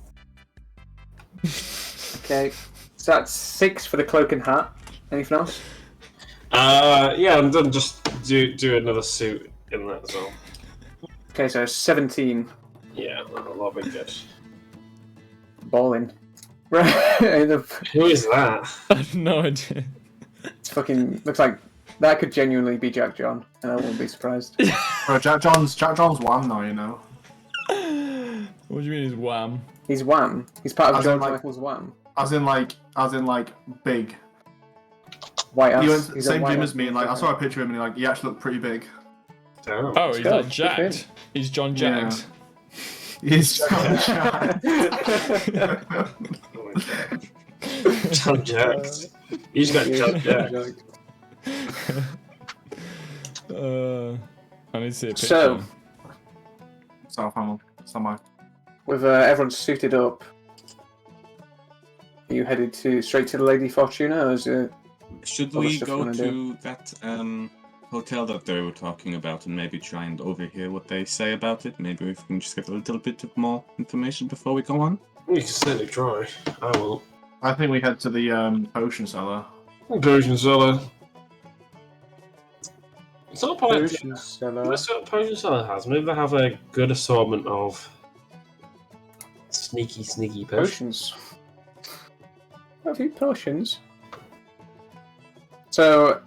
Okay, so that's 6 for the cloak and hat. Anything else? Yeah, and then just do another suit in that as well. Okay, so 17. Yeah, that'll be good. Balling. Right. Who is that? I have no idea. It's fucking looks like that could genuinely be Jack John, and I wouldn't be surprised. Bro, Jack John's wham now, you know. What do you mean he's wham? He's Wham. He's part of As in, George like- Michael's Wham. As in like big. White ass. He went He's a same white gym ass. as me, and like I saw a picture of him, and he actually looked pretty big. Oh. Oh, he's go. like jacked. He's John jacked. It's John John Jacks. He's got John Jacks. I need to see a picture. So, South Hamill. Somewhere. with everyone suited up, are you headed straight to the Lady Fortuna, or is it... Should Other we stuff go you wanna to that hotel that they were talking about and maybe try and overhear what they say about it? Maybe we can just get a little bit of more information before we go on. We can certainly try. I will. I think we head to the potion cellar. Potion cellar. It's not quite. Potion cellar? Let's see what Potion cellar has. Maybe they have a good assortment of sneaky potions. Potions. A few potions. So,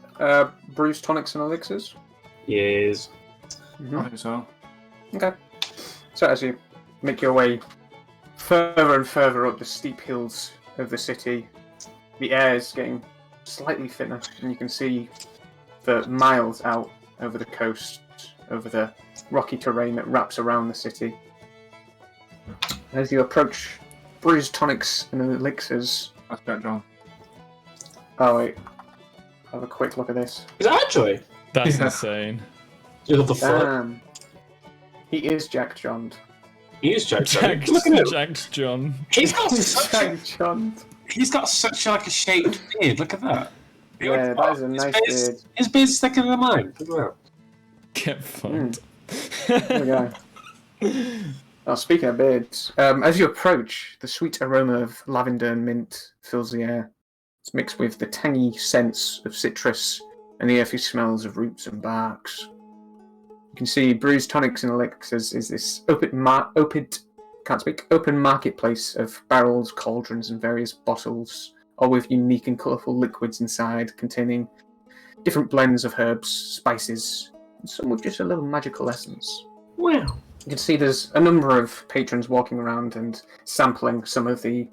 brews, tonics, and elixirs? Yes. I think so. Okay. So as you make your way further and further up the steep hills of the city, the air is getting slightly thinner, and you can see for miles out over the coast, over the rocky terrain that wraps around the city. As you approach brews, tonics, and elixirs... That's Jack John. Oh wait, have a quick look at this. Is it actually? That's Yeah. insane. You have the fuck? Damn. He is Jack John. He is Jack. Jack, Look at him. Jack John. He's got such Jack John. he's got such like a shaped beard. Look at that. Yeah, that is a nice beard. His beard's thicker than mine. Look at that. Get fucked. There we go. Oh, speaking of beards, as you approach, the sweet aroma of lavender and mint fills the air. It's mixed with the tangy scents of citrus and the earthy smells of roots and barks. You can see brews, tonics, and elixirs is this open marketplace of barrels, cauldrons, and various bottles, all with unique and colourful liquids inside, containing different blends of herbs, spices, and some with just a little magical essence. Wow. You can see there's a number of patrons walking around and sampling some of the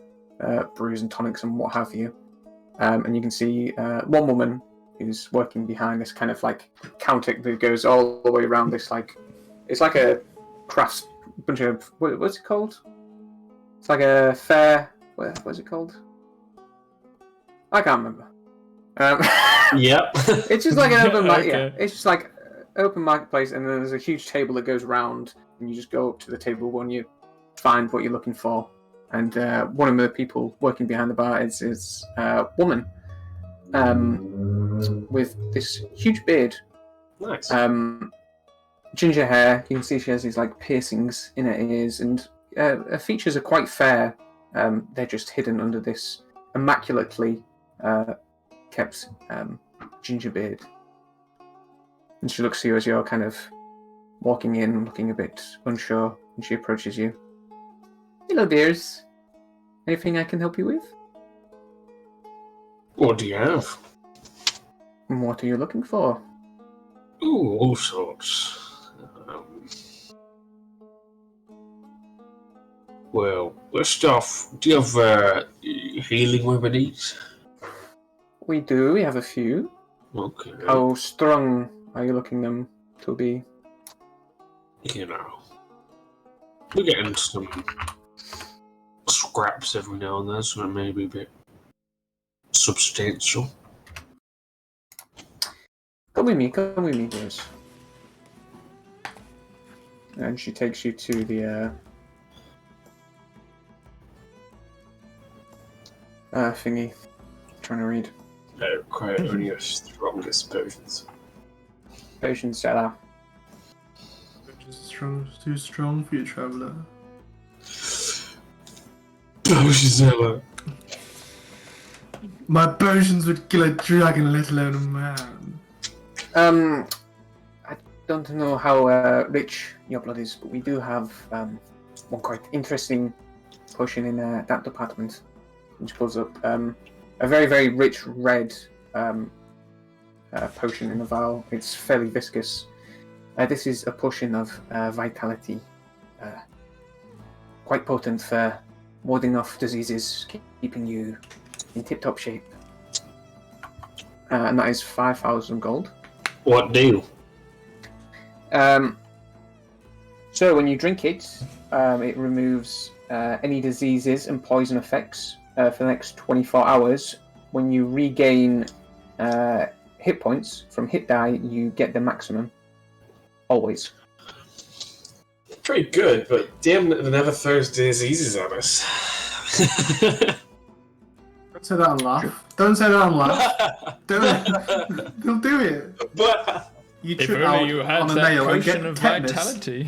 brews and tonics and what have you. And you can see one woman who's working behind this kind of like counter that goes all the way around this it's like a crafts bunch of what's it called? It's like a fair. What's it called? I can't remember. Yep. It's just like an open market. Okay. Yeah, it's just like open marketplace, and then there's a huge table that goes round, and you just go up to the table when you find what you're looking for. And one of the people working behind the bar is a woman with this huge beard, Nice. ginger hair. You can see she has these like piercings in her ears, and her features are quite fair. They're just hidden under this immaculately kept ginger beard. And she looks to you as you're kind of walking in, looking a bit unsure, and she approaches you. Hello, dears. Anything I can help you with? What do you have? And what are you looking for? Ooh, all sorts. Well, first off, do you have healing remedies? We do. We have a few. Okay. How strong are you looking them to be? You know, we're getting some scraps every now and then, so it may be a bit substantial. Come with me, dears. And she takes you to the thingy. Trying to read. Quite only your strongest potions. Potion cellar. Too strong for you, traveller. Potion cellar. My potions would kill a dragon, let alone a man. I don't know how rich your blood is, but we do have one quite interesting potion in that department. Which pulls up a very, very rich red potion in a vial. It's fairly viscous. This is a potion of vitality. Quite potent for warding off diseases, keeping you in tip-top shape. And that is 5,000 gold. What deal? So when you drink it, it removes any diseases and poison effects for the next 24 hours. When you regain hit points from hit die, you get the maximum. Always. Pretty good, but damn it never throws diseases at us. Don't say that and laugh. Don't say that and laugh. Don't. They'll do it. But You If trip only out you had on a that nail and potion get of tetanus. vitality.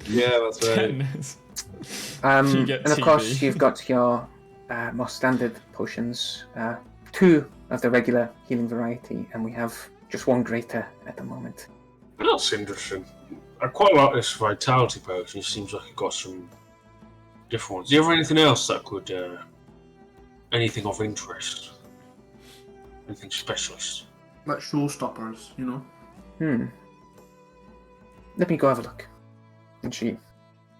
yeah, that's right. Tetanus. You And get of course, TB. you've got your more standard potions. 2 of the regular healing variety, and we have just 1 greater at the moment. That's interesting. I quite like this vitality potion. It seems like it got some different ones. Do you have anything else that could, anything of interest? Anything specialist? Like showstoppers, you know. Let me go have a look. And she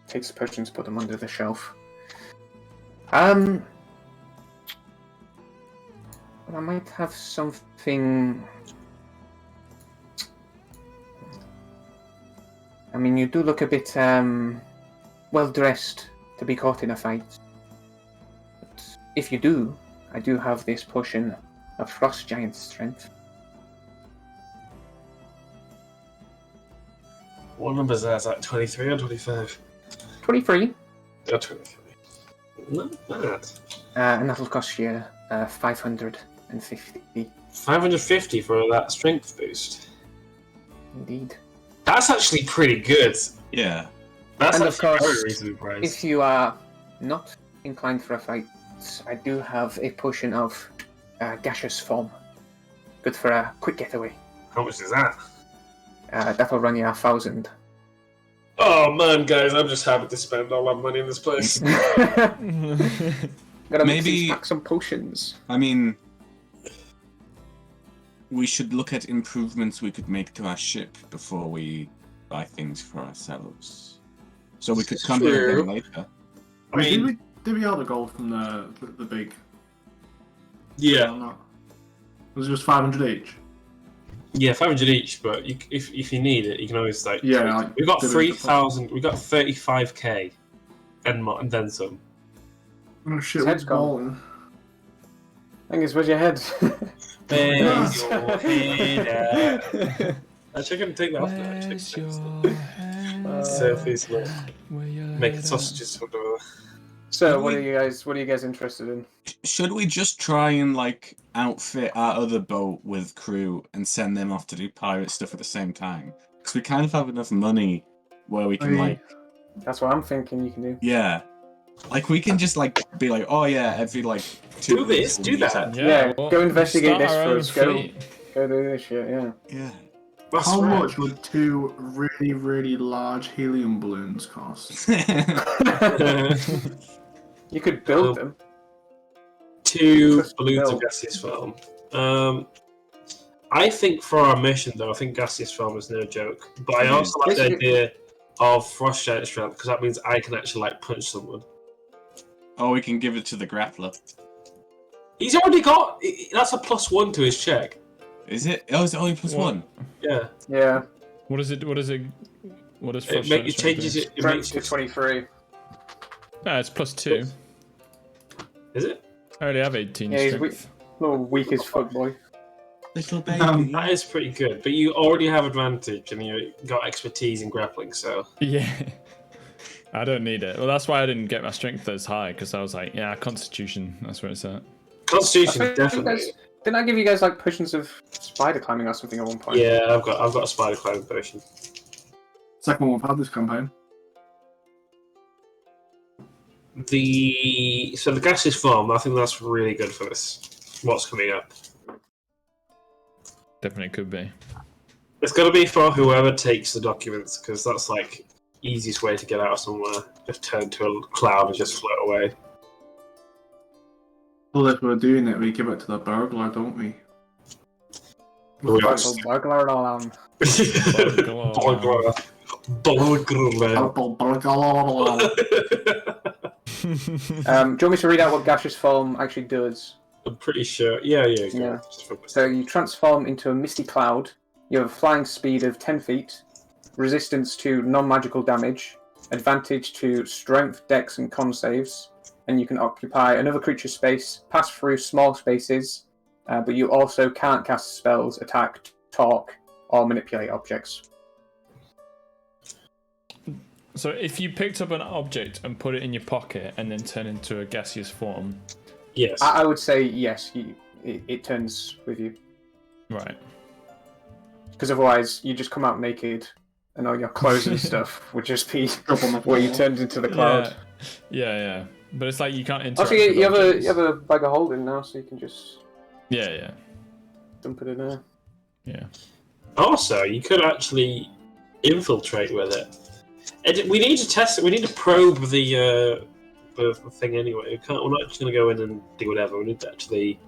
takes the potions, put them under the shelf. Well, I might have something. I mean, you do look a bit well dressed to be caught in a fight. But if you do, I do have this potion of Frost Giant Strength. What numbers is that? 23 or 25? 23, Yeah, 23. Not bad. and that'll cost you 550. 550 for that strength boost. Indeed. That's actually pretty good. Yeah. That's And of actually course, very reasonably priced. If you are not inclined for a fight, I do have a potion of gaseous form. Good for a quick getaway. How much is that? That'll run you 1,000. Oh man, guys, I'm just happy to spend all our money in this place. Gotta Maybe- mix these packs some potions. I mean, we should look at improvements we could make to our ship before we buy things for ourselves. So we could come here True. again later. I mean, did we have the gold from the big? yeah, Or not? Was it just 500 each? yeah, 500 each. But if you need it, you can always like. Yeah, like, we've got do it 3,000. We've got 35k, and then some. Oh shit, Head's what's gone. balling? Angus, where's your head? Bang Yes. your head out. Actually, I can take that off now. Actually, Where's your head? Surface look. Where your Making head sausages for the. So, what are you guys interested in? Should we just try and like outfit our other boat with crew and send them off to do pirate stuff at the same time? Because we kind of have enough money where we can Aye. like, That's what I'm thinking you can do. yeah, like we can just like be like, oh yeah, every like 2 Do weeks this, we'll do use that. Yeah, well, go investigate start this our own first, go. fleet. Go do this shit, yeah. Yeah. That's How right. much would 2 really, really large helium balloons cost? You could build them. 2 Just balloons of build. gaseous foam. I think for our mission, though, I think gaseous foam is no joke. But I also like the idea of frost giant strength because that means I can actually like punch someone. Or we can give it to the grappler. He's already got. That's a +1 to his check. Is it? Oh, is it only plus What? 1? Yeah, Yeah. What is it? What is it? What is it changes it. It Strength makes to it. 23. Ah, it's +2. Is it? I only have 18 Yeah, he's strength. Little weak as fuck, boy. Little baby. That is pretty good. But you already have advantage, and you got expertise in grappling. So Yeah. I don't need it. Well, that's why I didn't get my strength as high, because I was like, yeah, Constitution, that's where it's at. Constitution I think definitely. you guys- Didn't I give you guys like potions of spider climbing or something at one point? Yeah, I've got a spider climbing potion. Second one we've had this campaign. The gaseous form, I think that's really good for this. What's coming up? Definitely could be. It's got to be for whoever takes the documents, because that's like easiest way to get out of somewhere. Just turn to a cloud and just float away. Well, if we're doing it, we give it to the burglar, don't we? Burglar alarm. Burglar. Do you want me to read out what gaseous form actually does? I'm pretty sure. Yeah. Yeah. So you transform into a misty cloud. You have a flying speed of 10 feet, resistance to non-magical damage, advantage to strength, dex, and con saves, and you can occupy another creature's space, pass through small spaces, but you also can't cast spells, attack, talk, or manipulate objects. So if you picked up an object and put it in your pocket and then turn into a gaseous form, Yes. I would say yes, it turns with you. right? Because otherwise, you just come out naked, and all your clothes and stuff would just be Drop on the where you floor. turned into the cloud. Yeah. But it's like you can't interact. Also, with you objects. have a bag of holding now, so you can just Yeah. dump it in there. Yeah. Also, you could actually infiltrate with it. We need to test it. We need to probe the thing anyway. We're not just going to go in and do whatever. We need to actually.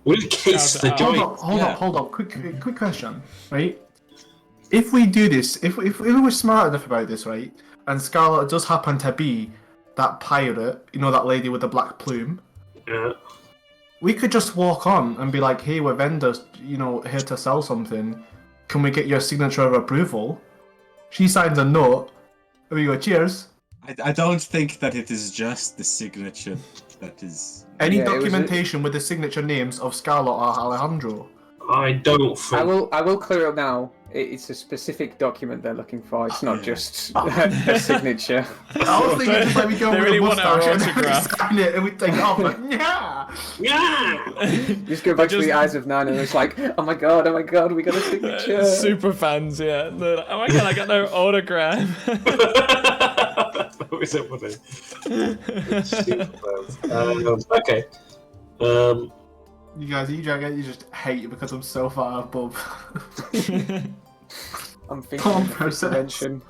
We need to case Scout the it out. joint. Hold up. Quick question, right? If we do this, if we were smart enough about this, right, and Scarlet does happen to be that pirate, you know, that lady with the black plume, Yeah. we could just walk on and be like, hey, we're vendors, you know, here to sell something. Can we get your signature of approval? She signs a note, and we go, cheers. I don't think that it is just the signature that is. Any Yeah, it was documentation with the signature names of Scarlet or Alejandro. I don't think. I will clear up now. It's a specific document they're looking for. It's not Yeah. just a signature. I was thinking just like we go They with really a want our mustache and we autograph. sign it and we take it off. Like, yeah. Yeah. Just go back to Just- the eyes of Nine, and it's like, oh my god, we got a signature. Super fans, yeah. They're like, oh my god, I got no autograph. That was it, wasn't it? Super okay. You guys, you just hate it because I'm so far above. I'm thinking Tom of the process. dimension.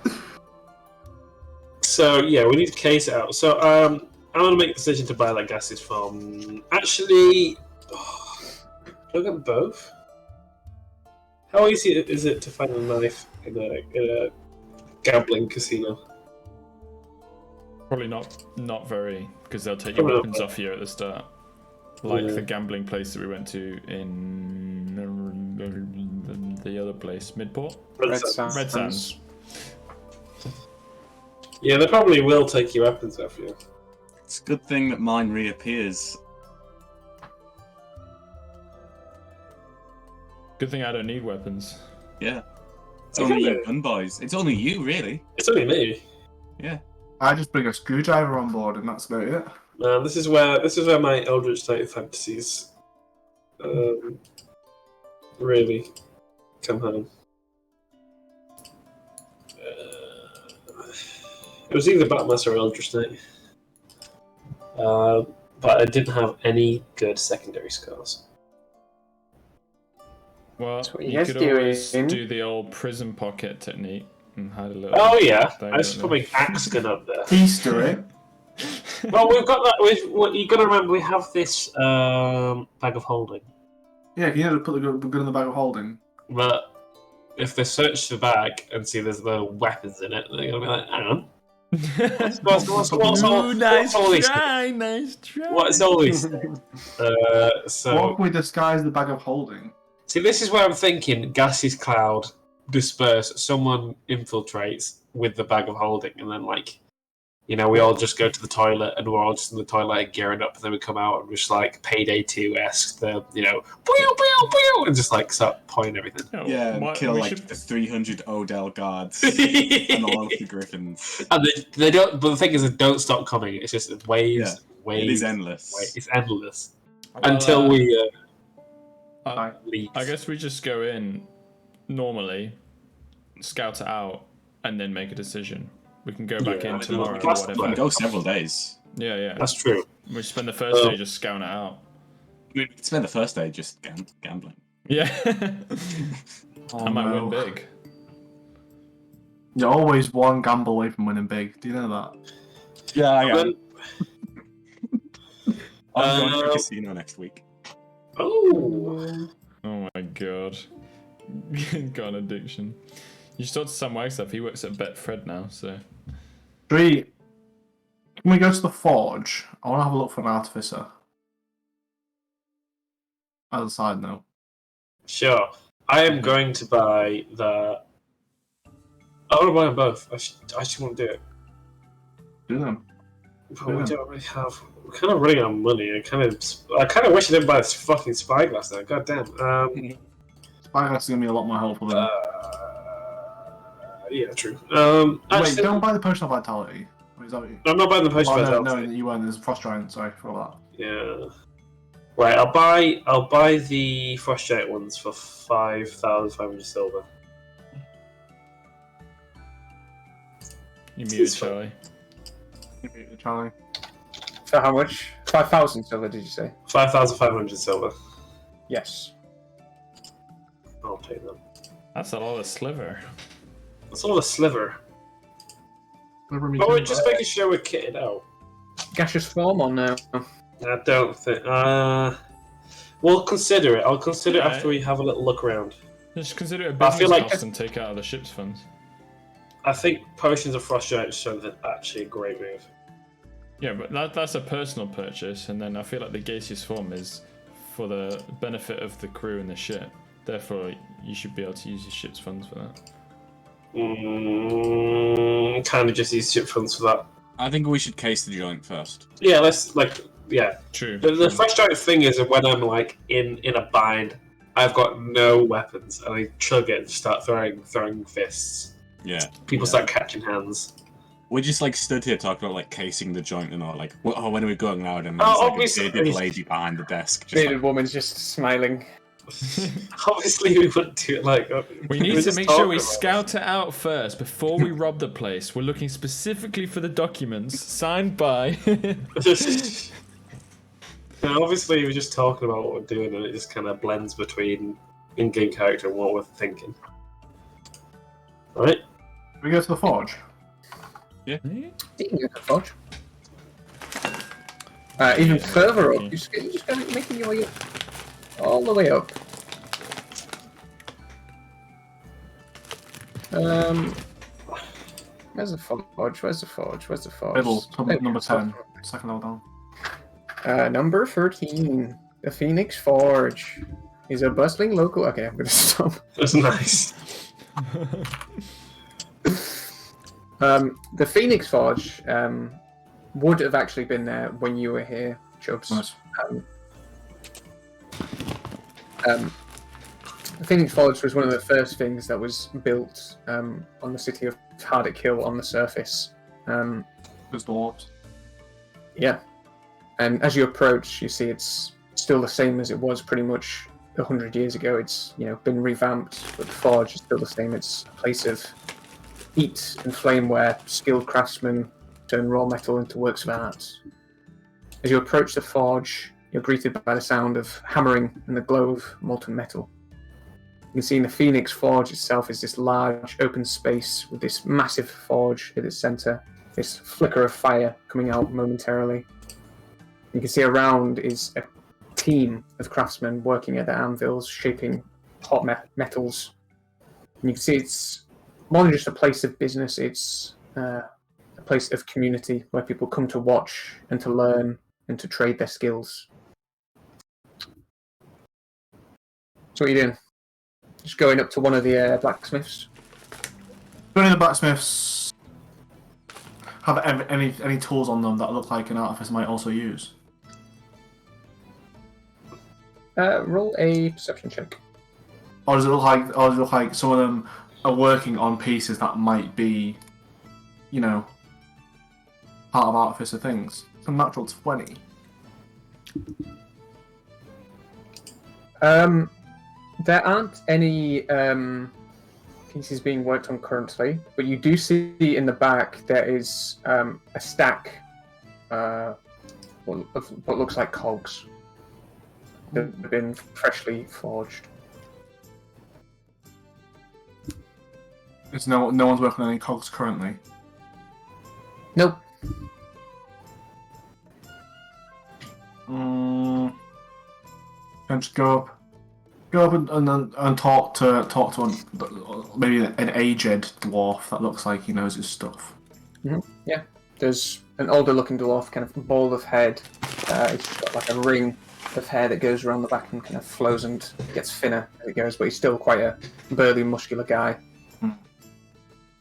So yeah, we need to case it out. So I'm gonna make the decision to buy that gaseous form. Actually, do I get both? How easy is it to find a knife in a gambling casino? Probably not very, because they'll take your Probably not. weapons off you at the start. Like Yeah. the gambling place that we went to in the other place, Midport? Red Sands. Sands. Red Sands. Yeah, they probably will take your weapons off you. It's a good thing that mine reappears. Good thing I don't need weapons. Yeah. It's I only think you, gun boys. It's only you, really. It's only me. Yeah. I just bring a screwdriver on board and that's about it. This is where my Eldritch Knight fantasies really come home. It was either Battlemaster or Eldritch Knight, but I didn't have any good secondary scores. Well, That's what you you guys could do, always Ian. do the old prison pocket technique and hide a little. Oh yeah, thing I just in put there. my axe gun up there. Easter it. Well, we've got that. You got to remember, we have this bag of holding. Yeah, you know to put the gun in the bag of holding. But if they search the bag and see there's no weapons in it, they're gonna be like, "Hang on, what's all these? Nice try. What is all these things?" What So if we disguise the bag of holding? see, this is where I'm thinking: gaseous cloud, disperse, someone infiltrates with the bag of holding, and then we all just go to the toilet, and we're all just in the toilet gearing up, and then we come out and just like Payday 2-esque, pew, pew, pew, and just start pointing everything. Oh, Yeah, and why- kill we like should- the 300 Odell guards and all of the griffins. And they don't. But the thing is, they don't stop coming. It's just waves, waves. It is endless. It's endless Well, until we leave. I guess we just go in normally, scout it out, and then make a decision. We can go back Yeah, in tomorrow or that's We can whatever. go several days. Yeah. That's true. We spend the first day just scouting it out. We could spend the first day just gambling. Yeah. Oh, I might no. win big. You're always one gamble away from winning big. Do you know that? Yeah, I Then- I'm going to Uh, a casino next week. Oh, Oh my god. Got an addiction. You should talk to Sam Wagstaff. He works at Betfred now, so. Three. Can we go to the forge? I want to have a look for an artificer. As a side note. sure. I am going to buy the I want to buy them both. I actually want to do it. Do them. But we don't really have. We're kind of running out of money. I kind of wish I didn't buy this fucking spyglass now. God damn. Spyglass is gonna be a lot more helpful than. Yeah, true. Wait, Actually, don't buy the potion of vitality. Or is that what you... I'm not buying the potion Oh, of no, vitality. no, you weren't. There's frost giant. Sorry for all that. Yeah. Right, I'll buy the frost giant ones for 5,500 silver. You muted, Charlie. Charlie. So how much? 5,000 silver, did you say? 5,500 silver. Yes. I'll take them. That's a lot of sliver. That's all a sliver. Oh, we're just making sure we're kitted out. Gaseous form or no? I don't think. We'll consider it. I'll consider it Yeah. after we have a little look around. Just consider it a I business feel like- cost and take it out of the ship's funds. I think potions of frost giant is actually a great move. Yeah, but that's a personal purchase, and then I feel like the gaseous form is for the benefit of the crew and the ship. Therefore, you should be able to use your ship's funds for that. Kind of just use ship funds for that. I think we should case the joint first. Yeah, let's yeah. True. The frost giant thing is when I'm like in a bind, I've got no weapons, and I chug it and start throwing fists. Yeah. People start catching hands. We just like stood here talking about like casing the joint and all like, oh, when are we going out? And Oh, there's like obviously. a bearded lady behind the desk. Just Bearded like, woman's just smiling. Obviously, we wouldn't do it like. We need to make sure we scout it out first before we rob the place. We're looking specifically for the documents signed by. Obviously, we're just talking about what we're doing, and it just kind of blends between in-game character and what we're thinking. All right. We go to the forge. You can go to the forge. Even further up, you just gotta making your way up. All the way up. Where's the forge? Where's the forge? Where's the forge? Middle, There we number go. 10. Second level down. Number 13. The Phoenix Forge is a bustling local. Okay, I'm gonna stop. That's nice. The Phoenix Forge would have actually been there when you were here, Chubbs. Nice. The Phoenix Forge was one of the first things that was built on the city of Hardick Hill on the surface. There's dwarves. Yeah. And as you approach, you see it's still the same as it was pretty much 100 years ago. It's been revamped, but the forge is still the same. It's a place of heat and flame where skilled craftsmen turn raw metal into works of art. As you approach the forge, you're greeted by the sound of hammering and the glow of molten metal. You can see in the Phoenix Forge itself is this large open space with this massive forge at its center, this flicker of fire coming out momentarily. You can see around is a team of craftsmen working at their anvils, shaping hot metals. And you can see it's more than just a place of business, it's a place of community where people come to watch and to learn and to trade their skills. So what are you doing? Just going up to one of the blacksmiths? Do any of the blacksmiths have any tools on them that look like an artificer might also use? Roll a perception check. Or does it look like some of them are working on pieces that might be, part of artificer things? It's a natural 20. There aren't any pieces being worked on currently, but you do see in the back there is a stack what looks like cogs that have been freshly forged. It's no one's working on any cogs currently. Nope. And just go up and talk to maybe an aged dwarf that looks like he knows his stuff. Yeah. There's an older looking dwarf, kind of bald of head. He's got like a ring of hair that goes around the back and kind of flows and gets thinner as it goes, but he's still quite a burly, muscular guy.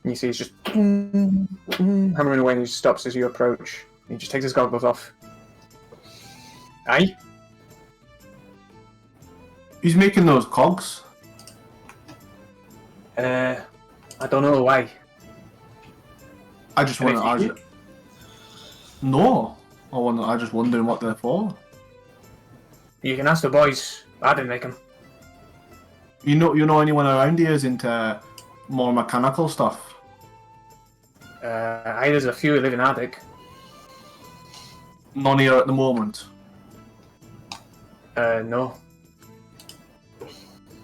And you see he's just hammering away, and he just stops as you approach. He just takes his goggles off. Aye? Who's making those cogs? I don't know why. I just Can want I to. No, I just wondering what they're for. You can ask the boys. I didn't make them. You know anyone around here is into more mechanical stuff? Aye, there's a few who live in Arctic. None here at the moment. No.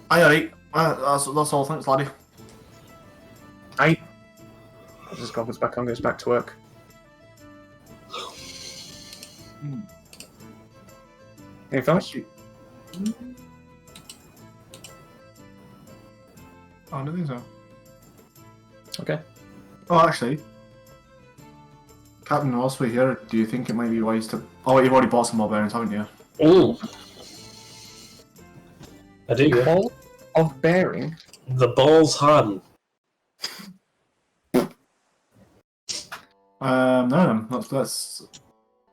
Aye, alright. That's all. Thanks, laddie. Aye. Puts his goggles back on, goes back to work. Anything else? I don't think so. Okay. Oh, actually, Captain Ross, we're here. Do you think it might be wise to? Oh, you've already bought some more bearings, haven't you? Ooh. I do, yeah. Ball of bearing. The ball's hardened. No.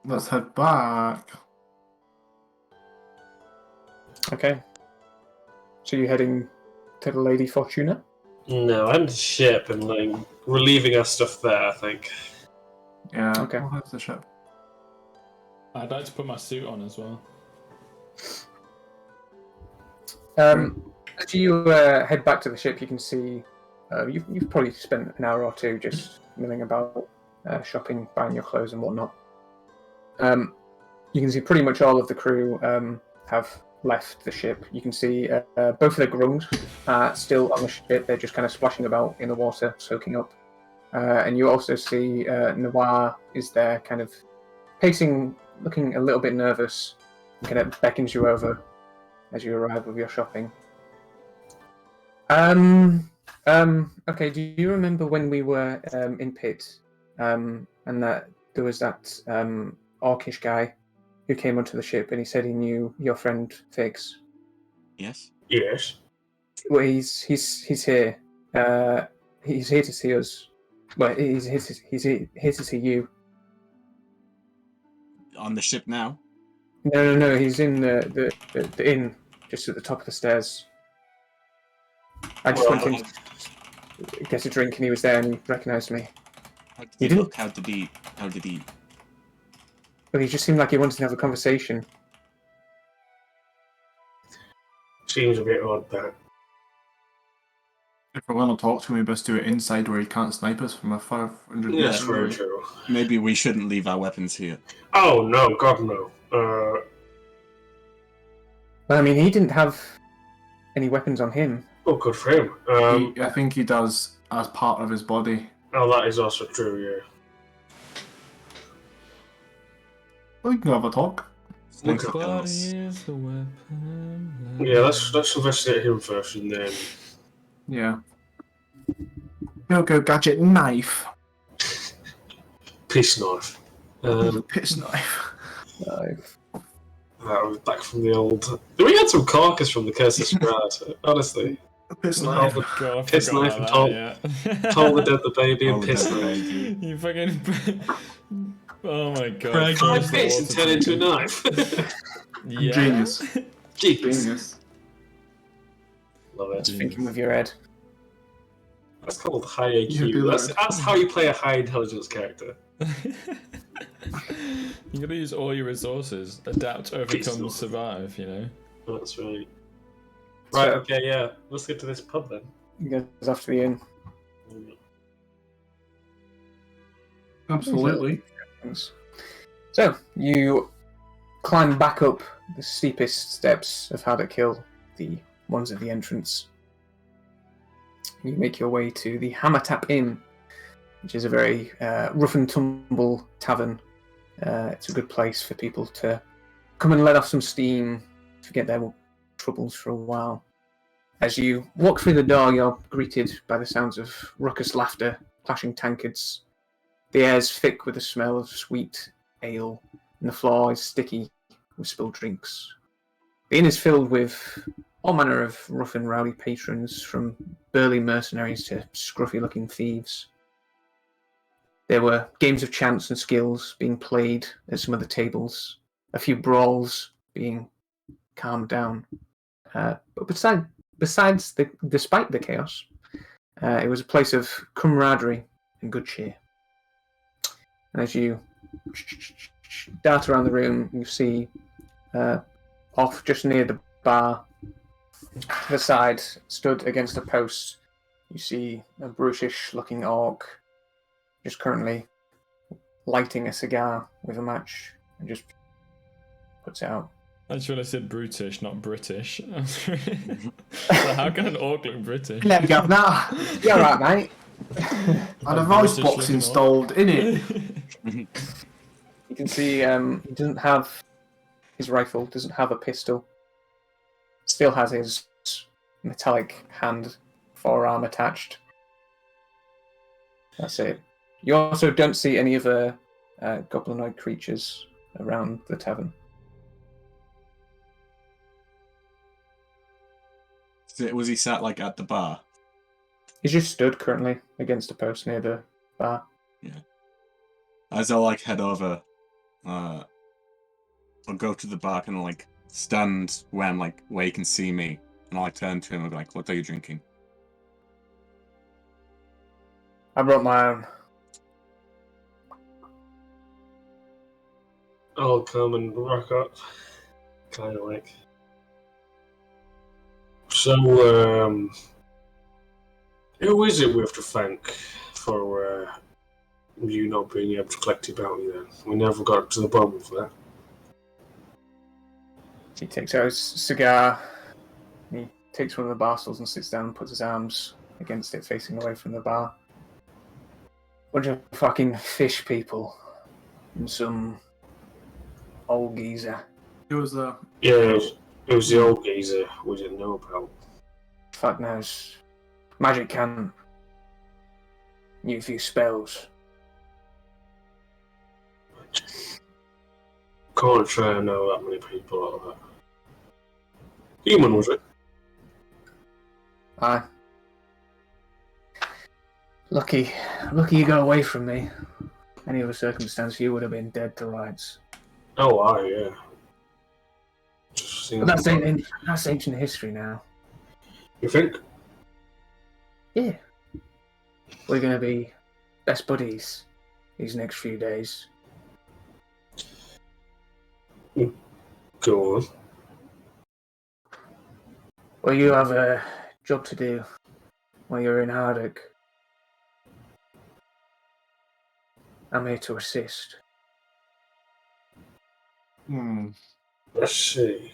Let's head back. Okay. So you're heading to the Lady Fortuna? No, I'm the ship and like relieving our stuff there, I think. Yeah. Okay. We'll head to the ship. I'd like to put my suit on as well. As you head back to the ship, you can see you've probably spent an hour or two just milling about, shopping, buying your clothes and whatnot. You can see pretty much all of the crew have left the ship. You can see both of the grungs are still on the ship. They're just kind of splashing about in the water, soaking up. And you also see Noir is there, kind of pacing, looking a little bit nervous, and kind of beckons you over as you arrive with your shopping. Okay, do you remember when we were in Pit, and that there was that orcish guy who came onto the ship and he said he knew your friend Fix? Yes. Yes. Well, he's here. He's here to see us. Well, he's here to see you. On the ship now. No. He's in the inn, just at the top of the stairs. I just went in to get a drink, and he was there, and he recognised me. How did You he didn't- look? How did he? But he just seemed like he wanted to have a conversation. Seems a bit odd, that. If we're going to talk to him, we best do it inside where he can't snipe us from a 500 Yeah, That's meters very away. true. Maybe we shouldn't leave our weapons here. Oh, no, God, no. Well, I mean, he didn't have any weapons on him. Oh, good for him. I think he does as part of his body. Oh, that is also true, yeah. Well, we can have a talk. Thanks Okay. for telling us. is a weapon. Yeah, let's investigate him first, and then... Yeah. Go gadget knife. Peace knife. Piss knife. That was back from the old... We had some carcass from the Curse of Strahd, honestly. Piss Oh, knife. God, I Piss forgot knife about and that, Toll the Dead the Baby Toll and the Piss Dead the Knife. Baby. You fucking. Oh my god. Craig, I First fish of and all, turn into a knife. Yeah. Genius. Jeez. Genius. Love it. Just thinking with your head. That's called high You do IQ. that. That's how you play a high intelligence character. You gotta use all your resources. Adapt, overcome, survive, you know? That's right. Right, So, okay, yeah. Let's get to this pub then. he goes off to the inn. Absolutely. So, you climb back up the steepest steps of Haddock Hill, the ones at the entrance. You make your way to the Hammertap Inn, which is a very rough and tumble tavern. It's a good place for people to come and let off some steam, forget their troubles for a while. As you walk through the door, you're greeted by the sounds of raucous laughter, clashing tankards. The air's thick with the smell of sweet ale, and the floor is sticky with spilled drinks. The inn is filled with all manner of rough and rowdy patrons, from burly mercenaries to scruffy-looking thieves. There were games of chance and skills being played at some of the tables, a few brawls being calmed down. But despite the chaos, it was a place of camaraderie and good cheer. And as you dart around the room, you see off just near the bar, to the side, stood against a post, you see a brutish-looking orc just currently lighting a cigar with a match and just puts it out. I should have said brutish, not British. So how can an orc look British? There we go. Nah, you're right, mate. And a voice box installed in it. You can see he doesn't have his rifle, doesn't have a pistol. Still has his metallic hand forearm attached. That's it. You also don't see any other goblinoid creatures around the tavern. Was he sat like at the bar? He's just stood currently against a post near the bar. Yeah. As I like head over, I'll go to the bar and like stand where he can see me, and I'll turn to him and be like, "What are you drinking?" I brought my own. I'll come and rock up. Kind of like. So, who is it we have to thank for you not being able to collect your bounty then? We never got to the bottom of that. He takes out his cigar. He takes one of the bar stools and sits down and puts his arms against it, facing away from the bar. Bunch of fucking fish people. And some old geezer. It was Yeah, it was the old geezer we didn't know about. Fuck knows. Magic can. Knew a few spells. Can't try and know that many people out of that. Human, was it? Aye. Lucky you got away from me. Any other circumstance, you would have been dead to rights. Oh, aye, yeah. Just But that's ancient history now. You think? Yeah. We're going to be best buddies these next few days. Go on. Well, you have a job to do while you're in Hardock. I'm here to assist. Let's see.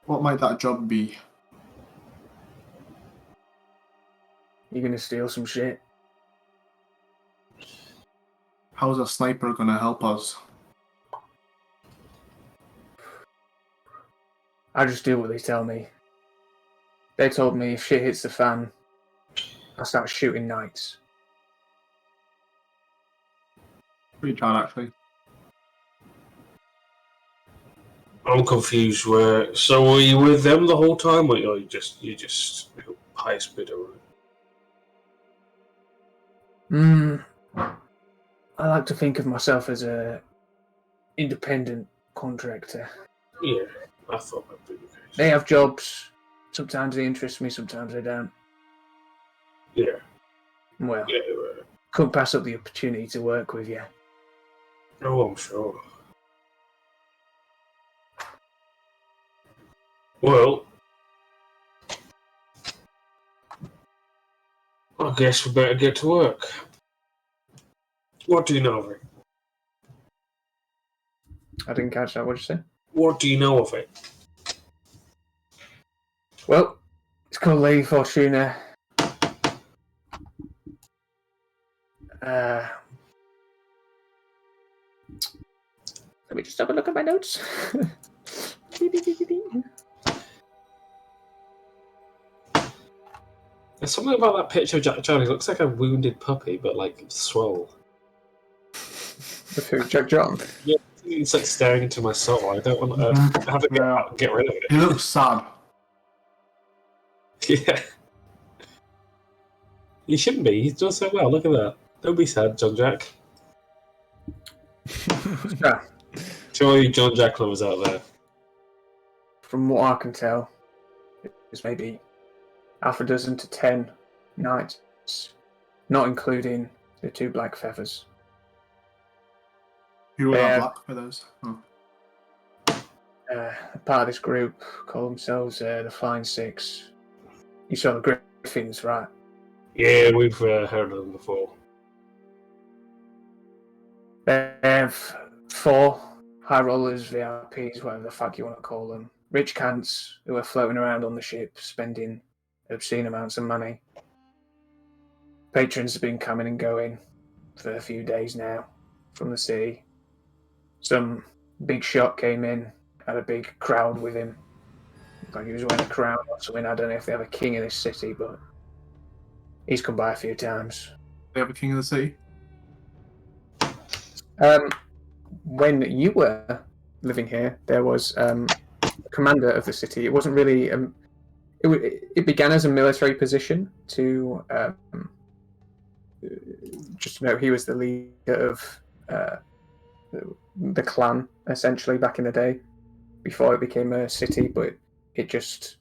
What might that job be? You gonna steal some shit? How's a sniper gonna help us? I just do what they tell me. They told me if shit hits the fan, I'll start shooting knights. Pretty bad, actually. I'm confused. So were you with them the whole time, or you just highest bidder? I like to think of myself as a independent contractor. Yeah, I thought that'd be the case. They have jobs. Sometimes they interest me, sometimes they don't. Yeah. Well, Yeah. couldn't pass up the opportunity to work with you. Oh, I'm sure. Well, I guess we better get to work. What do you know of it? I didn't catch that. What'd you say? What do you know of it? Well, it's called Lady Fortuna. Let me just have a look at my notes. There's something about that picture of Jack John. He looks like a wounded puppy, but like swole. With who? Jack John? Yeah, It's like staring into my soul. I don't want to have to get rid of He looks sad. it. Yeah. He shouldn't be. He's done so well. Look at that. Don't be sad, John Jack. Yeah. To all you John Jack lovers out there. From what I can tell, it's maybe half a dozen to 10 knights, not including the 2 black feathers. Who are Yeah. black feathers? Oh. Part of this group call themselves the Flying Six. You saw the Griffins, right? Yeah, we've heard of them before. They have 4 high rollers, VIPs, whatever the fuck you want to call them. Rich cants who are floating around on the ship, spending obscene amounts of money. Patrons have been coming and going for a few days now from the city. Some big shot came in, had a big crowd with him. Looked like he was wearing a crown or something. I don't know if they have a king in this city, but he's come by a few times. They have a king of the city. When you were living here, there was a commander of the city. It wasn't really. It began as a military position to. Just to note, he was the leader of the clan, essentially, back in the day, before it became a city. But it just.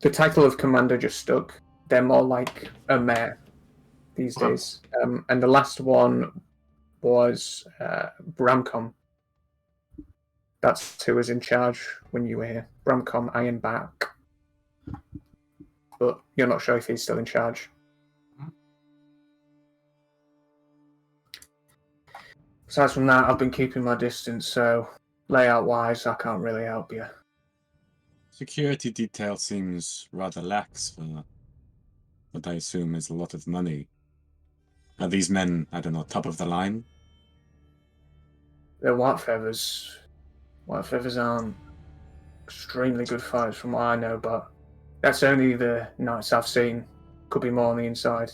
The title of commander just stuck. They're more like a mayor these days. And the last one was Bramcom. That's who was in charge when you were here. Bramcom Ironbark. But you're not sure if he's still in charge. Aside from that, I've been keeping my distance, so layout-wise, I can't really help you. Security detail seems rather lax for what I assume is a lot of money. Are these men, I don't know, top of the line? They're white feathers. White feathers aren't extremely good fighters from what I know, but that's only the knights I've seen. Could be more on the inside.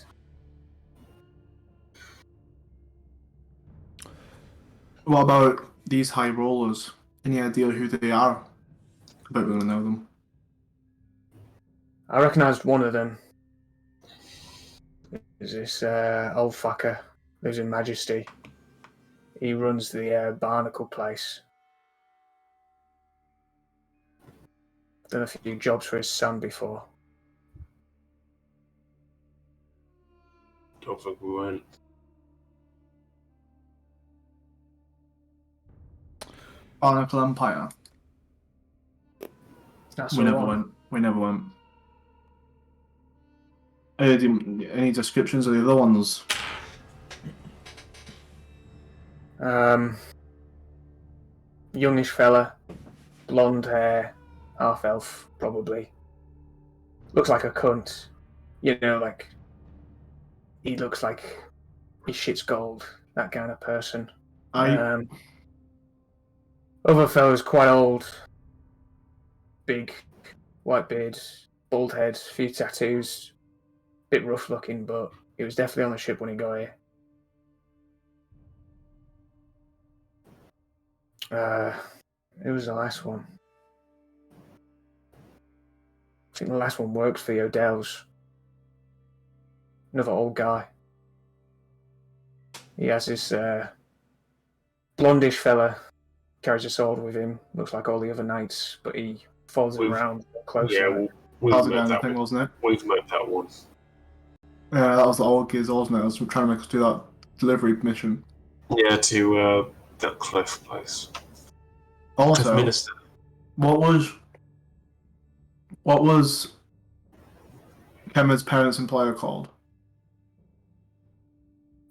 What about these high rollers? Any idea who they are? I don't really know them. I recognised one of them. Is this old fucker lives in Majesty. He runs the Barnacle place. Done a few jobs for his son before. Don't think we went. Barnacle Empire. That's We the never one. went. We never went. Any descriptions of the other ones? Youngish fella, blonde hair, half elf probably. Looks like a cunt. You know, like he looks like he shits gold. That kind of person. Other fella's quite old. Big, white beard, bald head, few tattoos. Bit rough looking, but he was definitely on the ship when he got here. Who was the last one? I think the last one works for the Odells. Another old guy. He has this blondish fella, carries a sword with him, looks like all the other knights, but he follows him around closer. Yeah, we've That was met the that thing, one. wasn't it? We've met that one. Yeah, that was the old gears, wasn't it? I was trying to make us do that delivery mission. Yeah, to that cliff place. Cliff Also, Minister. what was Kemmer's parents' employer called?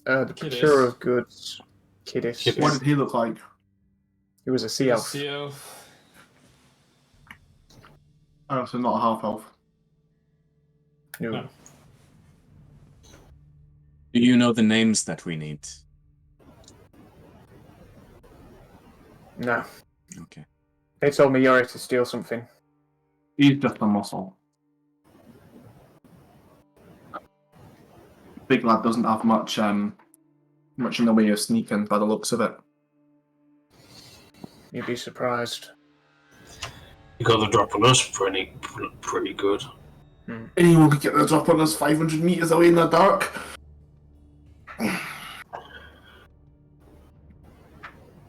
The Kiddis. procurer of goods, Kiddis. Kiddis. What did he look like? He was a sea elf. Sea elf. Oh, so not a half elf. No. No. Do you know the names that we need? No. Okay. They told me you're here to steal something. He's just a muscle. Big lad doesn't have much Much in the way of sneaking, by the looks of it. You'd be surprised. You got the drop on us pretty good. Anyone could get the drop on us 500 meters away in the dark.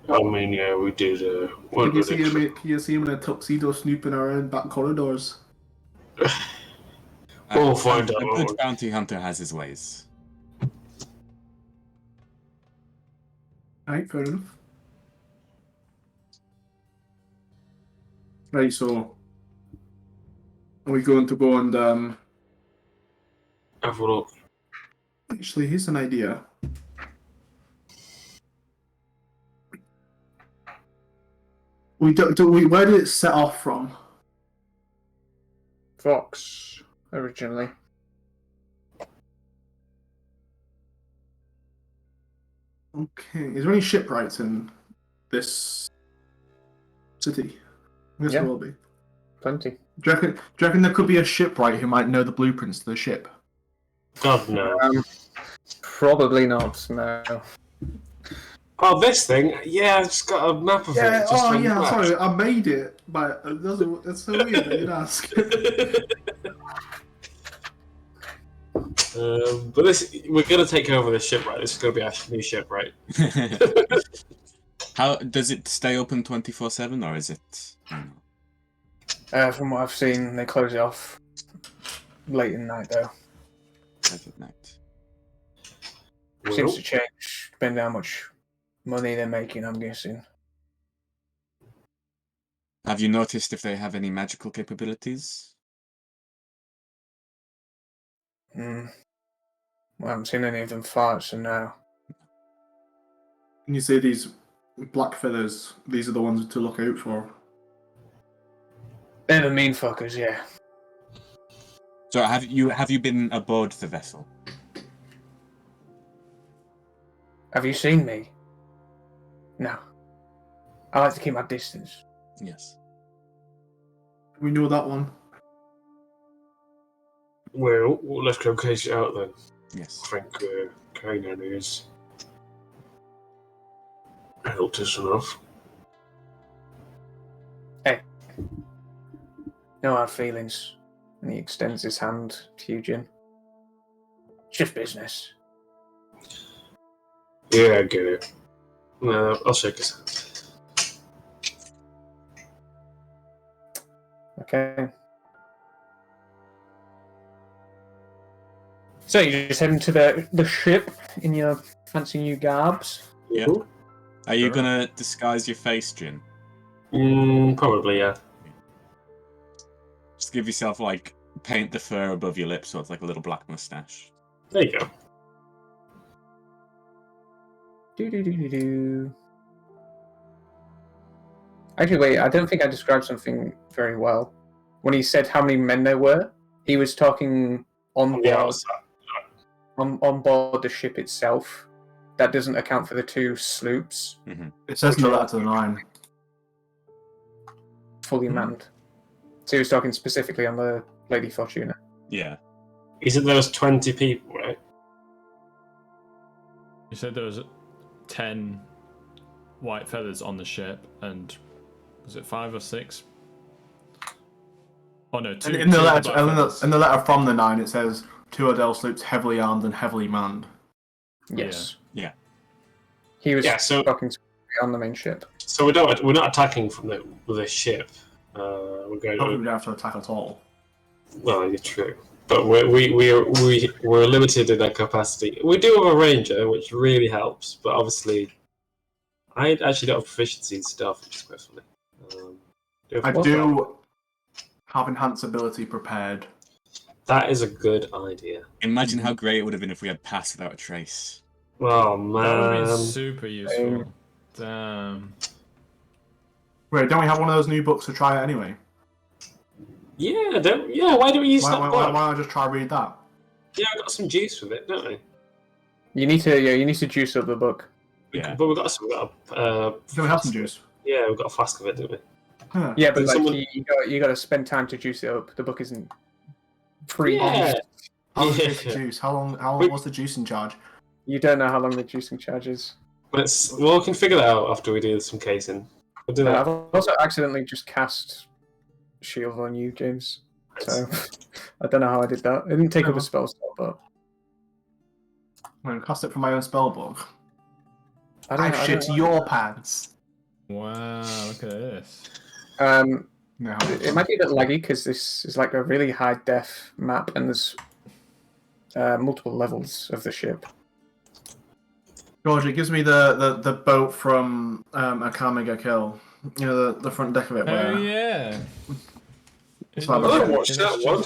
I mean, yeah, we did. Can you see him in a tuxedo snooping around back corridors? We'll find out. A good bounty hunter has his ways. Right, fair enough. Right, so are we going to go and Have a look. actually here's an idea. Where did it set off from? Vox, originally. Okay, is there any shipwrights in this city? I guess Yeah. there will be. Plenty. Do you reckon there could be a shipwright who might know the blueprints to the ship? God no. Probably not, no. Oh, this thing? Yeah, I've just got a map of it. Yeah, Just on the map. sorry, I made it, but that's so weird that you'd ask. But we're gonna take over this ship, right? This is gonna be our new ship, right? How does it stay open 24/7, or is it? From what I've seen, they close it off late in the night, though. At night. Seems to change depending on how much money they're making, I'm guessing. Have you noticed if they have any magical capabilities? Well, I haven't seen any of them fight, so no. Can you say these black feathers? These are the ones to look out for. They're the mean fuckers, yeah. So have you been aboard the vessel? Have you seen me? No. I like to keep my distance. Yes. We know that one. Well, let's go case it out then. Yes. I think Kanan is helped us enough. Hey. No hard feelings. And he extends his hand to Eugene. It's just business. Yeah, I get it. No, I'll shake his hand. Okay. So you're just heading to the ship in your fancy new garbs? Yeah. Are you gonna disguise your face, Jin? Probably, yeah. Just give yourself paint the fur above your lips so it's like a little black mustache. There you go. Do. Actually, wait, I don't think I described something very well. When he said how many men there were, he was talking on board the ship itself. That doesn't account for the two sloops. Mm-hmm. It says in the letter to the 9. Fully manned. So he was talking specifically on the Lady Fortuna. Yeah. He said there was 20 people, right? You said there was 10 white feathers on the ship, and was it 5 or 6? Oh no, 2. In the letter from the 9, it says 2 Adele sloops heavily armed and heavily manned. Yes. Yeah. He was so talking on the main ship. So we're not attacking from the ship. We're going. Probably don't have to attack at all. Well, you're true, but we're limited in our capacity. We do have a ranger, which really helps, but obviously, I actually don't have proficiency in stealth, which is quite funny. I do have enhanced ability prepared. That is a good idea. Imagine how great it would have been if we had passed without a trace. Oh That would have been man! super useful. Damn. Wait, don't we have one of those new books to try it anyway? Yeah, why don't we use that Why book? don't I just try read that? Yeah, I got some juice with it, don't we? You need to juice up the book. Yeah. But we got Don't we have some juice? Yeah, we've got a flask of it, don't we? Huh. Yeah, but Did someone- you got to spend time to juice it up. The book isn't free. Yeah. How long Yeah. is the juice? How long? What's the juice in charge? You don't know how long the juicing charge is. We can figure that out after we do some casing. We'll do that. I've also accidentally just cast shield on you, James. So I don't know how I did that. It didn't take up a spell slot, but I'm going to cast it from my own spell book. I shit your pants. Wow, look at this. No. It might be a bit laggy because this is like a really high def map, and there's multiple levels of the ship. George, it gives me the boat from Akamiga Kill. You know, the front deck of it. Oh yeah. It's like I watched that one.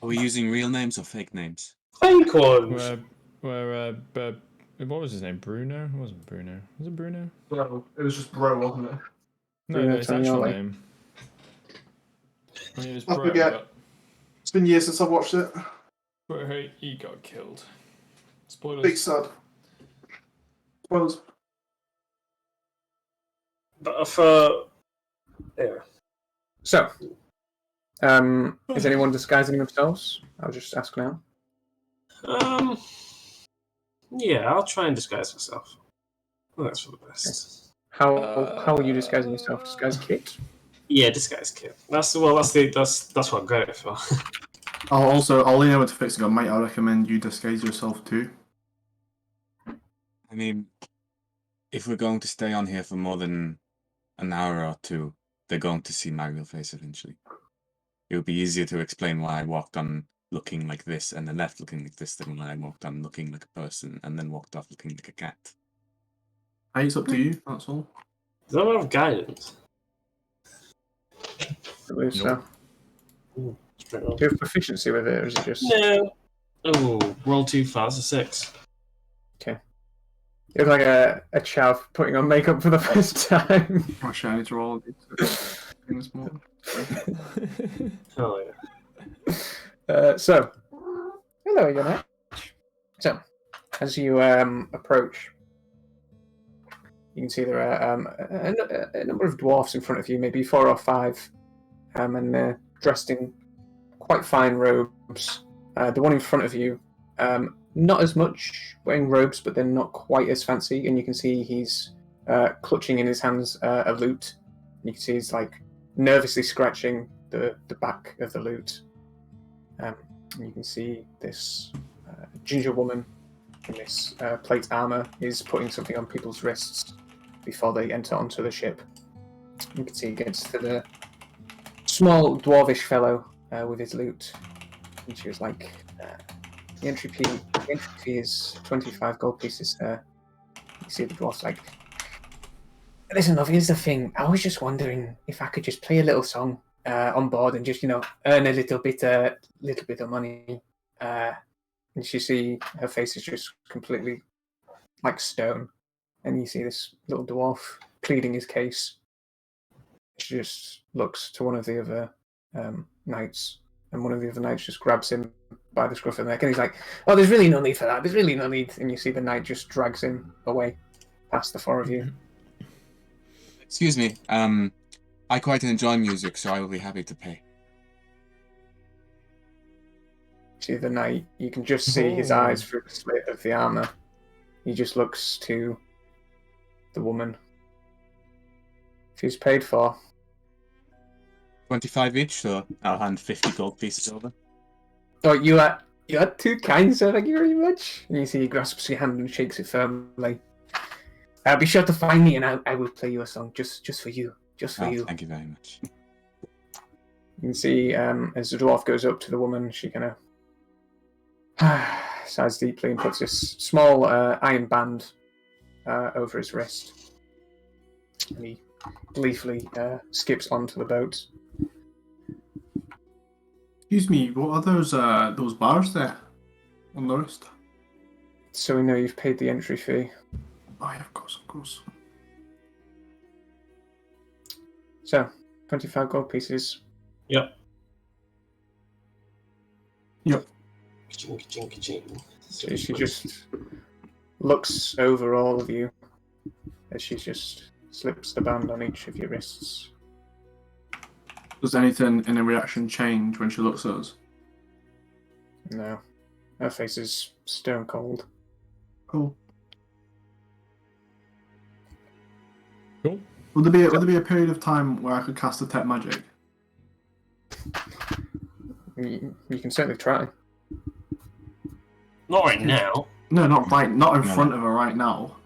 Are we using real names or fake names? Fake ones. What was his name? Bruno? It wasn't Bruno. Was it Bruno? No, it was just Bro, wasn't it? No, his actual Tonioli. name. I mean, it was I Bro, forget. It's been years since I've watched it. but he got killed. Spoilers. Big sad. Spoilers. But for yeah. So, is anyone disguising themselves? I'll just ask now. Yeah, I'll try and disguise myself. Well, that's for the best. How are you disguising yourself? Disguise kit? Yeah, disguise kit. That's what I'm going for. I'll lean over to fixing it. Might I recommend you disguise yourself too? I mean, if we're going to stay on here for more than an hour or two, they're going to see my real face eventually. It would be easier to explain why I walked on looking like this and then left looking like this than when I walked on looking like a person and then walked off looking like a cat. Hey, it's up to you. That's all. Does that have guidance? I believe so. Ooh, Do you have proficiency with it, or is it just... No. Oh, roll too fast. A 6. You look like a chav putting on makeup for the first time. Oh shit, I need to roll this more. Oh yeah. So, hello again. So, as you approach, you can see there are a number of dwarfs in front of you, maybe 4 or 5, and they're dressed in quite fine robes. The one in front of you, not as much wearing robes, but they're not quite as fancy, and you can see he's clutching in his hands a lute. You can see he's like nervously scratching the back of the lute. And you can see this ginger woman in this plate armor is putting something on people's wrists before they enter onto the ship. You can see he gets to the small dwarvish fellow with his lute, and she was like, the entry fee is 25 gold pieces, sir. You see the dwarf's like, listen, love, here's the thing. I was just wondering if I could just play a little song on board and just, earn a little bit of money. And you see her face is just completely like stone. And you see this little dwarf pleading his case. She just looks to one of the other knights, and one of the other knights just grabs him by the scruff of the neck, and he's like, "Oh, there's really no need for that. There's really no need." And you see the knight just drags him away past the 4 of you. Excuse me, I quite enjoy music, so I will be happy to pay. See the knight, you can just see his eyes through the slit of the armor. He just looks to the woman. She's paid for. 25 each, so I'll hand 50 gold pieces over. Oh, you are too kind, sir. Thank you very much. And you see he grasps your hand and shakes it firmly. Be sure to find me, and I will play you a song just for you, you. Thank you very much. You can see as the dwarf goes up to the woman, she kind of sighs deeply and puts this small iron band over his wrist. And he gleefully skips onto the boat. Excuse me, what are those bars there on the wrist? So we know you've paid the entry fee. Oh yeah, of course. So, 25 gold pieces. Yep. Yep. Ka-ching. So she just looks over all of you as she just slips the band on each of your wrists. Does anything in a reaction change when she looks at us? No. Her face is stone cold. Cool. Cool. Would there be a period of time where I could cast detect magic? You can certainly try. Not right now. No, not in No, front of her right now.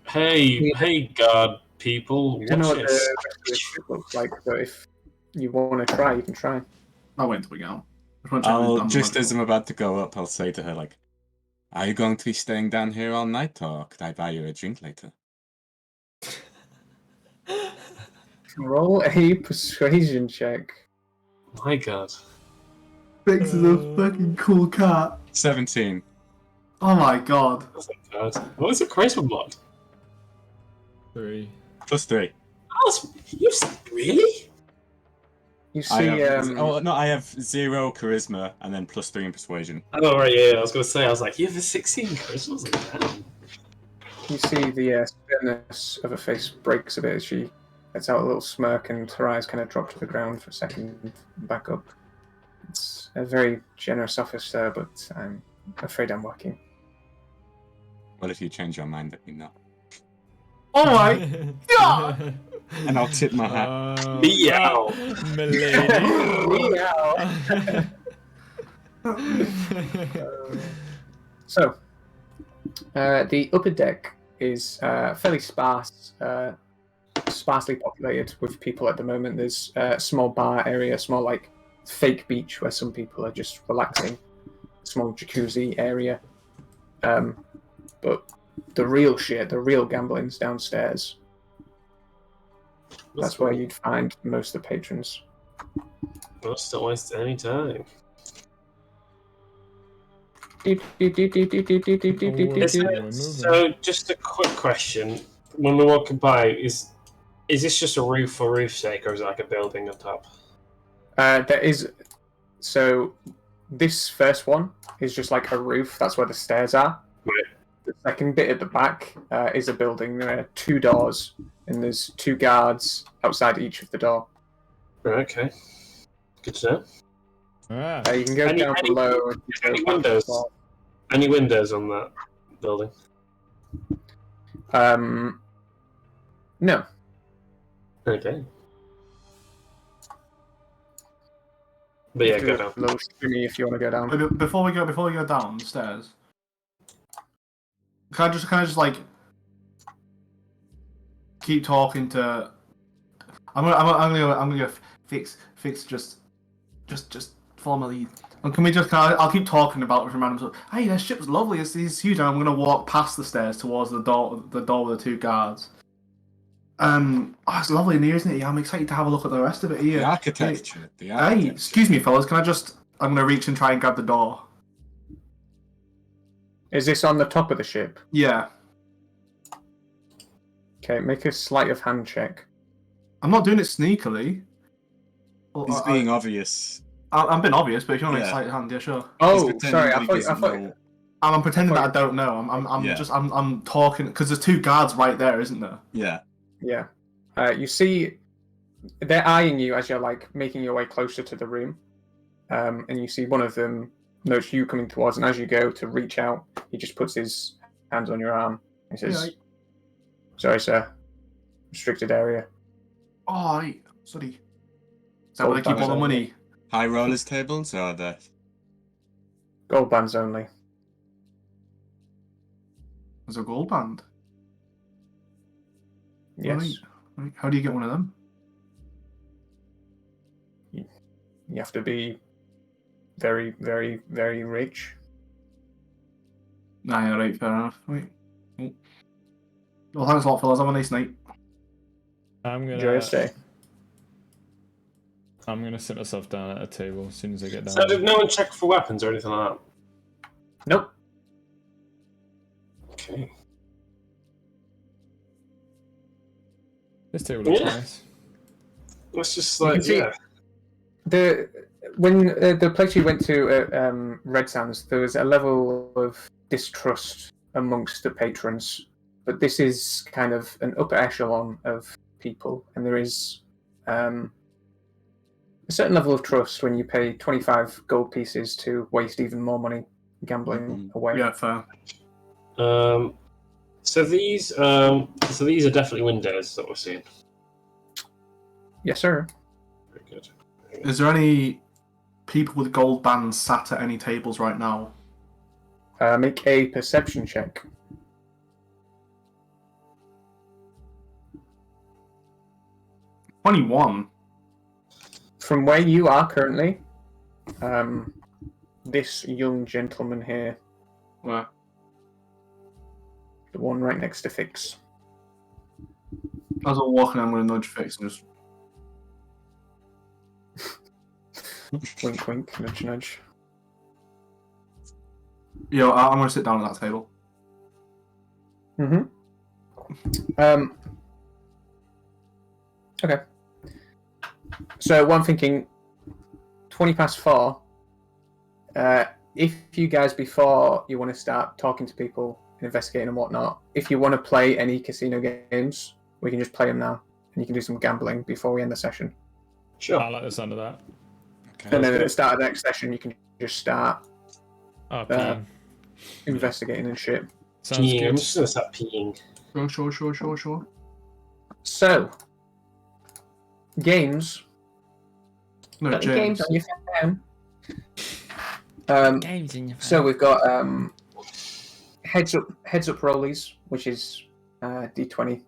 Hey, guard people. You don't know Watch what the this. rest of the ship looks like, but if you want to try, you can try. I went to out. Just want to check I'll the just as magical. I'm about to go up, I'll say to her like, "Are you going to be staying down here all night, or could I buy you a drink later?" Roll a persuasion check. My God. Fix is a fucking cool cat. 17. Oh my god. That's not bad. What was the charisma block? 3. +3. Really? You I see, have, oh no, I have 0 charisma and then +3 in persuasion. Oh, right, yeah. I was going to say, I was like, you have a 16 charisma? I was like, damn. you see the sternness of her face breaks a bit as she lets out a little smirk, and her eyes kind of drop to the ground for a second, and back up. It's a very generous offer, sir, but I'm afraid I'm working. Well, if you change your mind, let me know. Oh my god! And I'll tip my hat. Meow. Milady. So, the upper deck is fairly sparsely populated with people at the moment. There's a small bar area, small like fake beach where some people are just relaxing, small jacuzzi area. But the real shit, the real gambling's downstairs. That's where you'd find most of the patrons. Let's don't waste any time. So, just a quick question. When we're walking by, is this just a roof for roof's sake, or is it like a building on top? There is. So, this first one is just like a roof. That's where the stairs are. Right. The second bit at the back is a building. There are 2 doors, and there's 2 guards outside each of the door. Okay. Good to know. Ah, You can go down below. And Any windows? Any windows on that building? No. Okay. But yeah, go down. A little skinny if you want to go down. Wait, before we go down the stairs, can I just like keep talking to? I'm gonna go fix just follow my lead. And can we just? I'll keep talking about it from random stuff. Hey, this ship's lovely. It's huge. And I'm gonna walk past the stairs towards the door with the 2 guards. Oh, it's lovely in here, isn't it? Yeah, I'm excited to have a look at the rest of it here. The architecture. Hey, excuse me, fellas. Can I just? I'm gonna reach and try and grab the door. Is this on the top of the ship? Yeah. Okay, make a sleight of hand check. I'm not doing it sneakily. Well, He's being obvious. I'm being obvious, but if you want to make Yeah. sleight of hand, yeah, sure. Oh, He's pretending sorry. that I he thought. doesn't know. I'm pretending that I don't know. I'm talking because there's 2 guards right there, isn't there? Yeah. Yeah. You see, they're eyeing you as you're like making your way closer to the room, and you see one of them notes you coming towards, and as you go to reach out, he just puts his hands on your arm. He says, Yeah, "Sorry, sir. Restricted area." Oh, right. Sorry. Is that where they keep all the money? High rollers tables or the Gold bands only. There's a gold band. Yes. Right. How do you get one of them? You have to be very, very, very rich. Nah, yeah, right, fair enough. Right. Cool. Well, thanks a lot, fellas. Have a nice night. Enjoy your stay. I'm gonna sit myself down at a table as soon as I get down. So did no one check for weapons or anything like that? Nope. Okay. This table looks Yeah. nice. Let's just You can like, see- yeah. When the place you went to Red Sands, there was a level of distrust amongst the patrons, but this is kind of an upper echelon of people, and there is a certain level of trust when you pay 25 gold pieces to waste even more money gambling away. Yeah, fair. So these are definitely windows that we're seeing. Yes, sir. Very good. Is there any people with gold bands sat at any tables right now? Make a perception check. 21. From where you are currently, this young gentleman here, Where? the one right next to Fix. As I'm walking, I'm going to nudge Fix and just. Wink, wink, nudge, nudge. Yo, I'm going to sit down at that table. Okay. So what I'm thinking, 20 past 4. If you guys, before you want to start talking to people, investigating and whatnot, if you want to play any casino games, we can just play them now, and you can do some gambling before we end the session. Sure. I like the sound of that. Okay. And then at the start of the next session, you can just start Oh, peeing. investigating and shit. Sounds Peeing. I'm good. just gonna start peeing. Sure. So, games. No, Got any James. games on your phone? Games in your phone. So we've got heads up rollies, which is D20,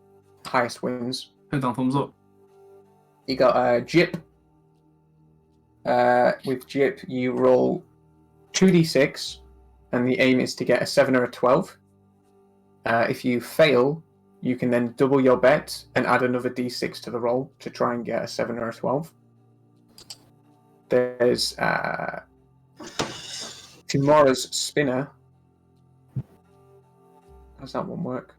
highest wins. Head down, thumbs up. You got Jip. With Jip, you roll 2d6, and the aim is to get a 7 or a 12. If you fail, you can then double your bet and add another d6 to the roll to try and get a 7 or a 12. There's Timora's Spinner. How's that one work?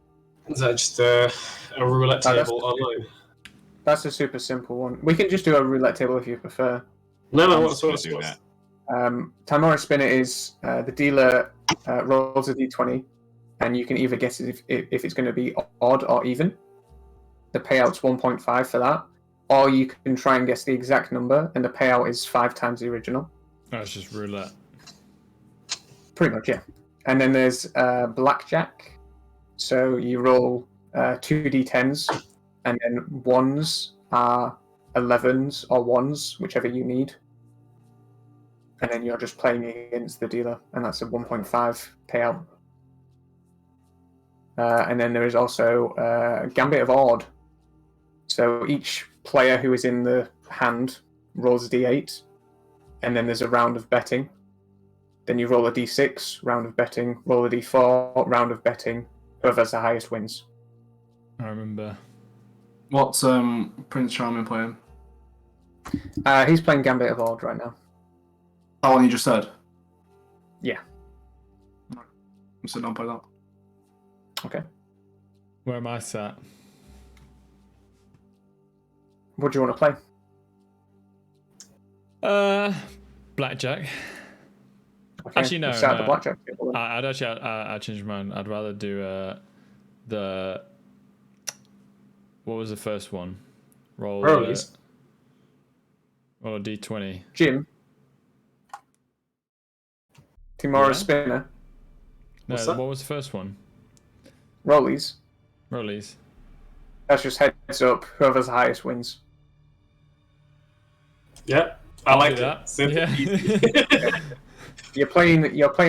Is that just a roulette that's- table online? That's a super simple one. We can just do a roulette table if you prefer. No, I'm what's just gonna do that. Timora's Spinner is the dealer rolls a d20, and you can either guess if it's going to be odd or even. The payout's 1.5 for that. Or you can try and guess the exact number, and the payout is 5 times the original. Oh, it's just roulette. Pretty much, yeah. And then there's Blackjack. So you roll 2d10s, and then ones are 11s or 1s, whichever you need. And then you're just playing against the dealer, and that's a 1.5 payout. And then there is also Gambit of Odd. So each player who is in the hand rolls a d8, and then there's a round of betting. Then you roll a d6, round of betting, roll a d4, round of betting. Whoever has the highest wins. I remember. What's Prince Charming playing? He's playing Gambit of Odd right now. That one you just said? Yeah. I'm sitting down by that. Okay. Where am I sat? What do you want to play? Blackjack. Okay. Actually, no. we'll start no. the blackjack table then. I'd actually, I changed my mind. I'd rather do the. What was the first one? Roll. Rollies. Roll a d20. Jim. Timora's Yeah. Spinner. No, What's that? what was the first one? Rollies. Rollies. That's just heads up. Whoever's the highest wins. Yeah, I like do that. that. Simple, Yeah. easy. You're playing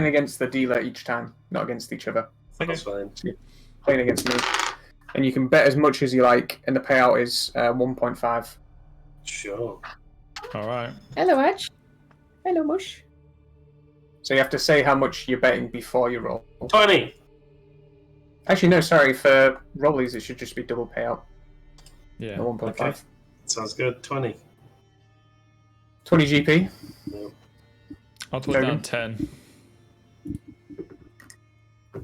against the dealer each time, not against each other. That's fine. Playing against me. And you can bet as much as you like, and the payout is 1.5. Sure. All right. Hello, Edge. Hello, Mush. So you have to say how much you're betting before you roll. 20. Actually, no, sorry. For rollies, it should just be double payout. Yeah. No 1.5. Okay. Sounds good. 20. 20 GP. I'll put Logan? down 10.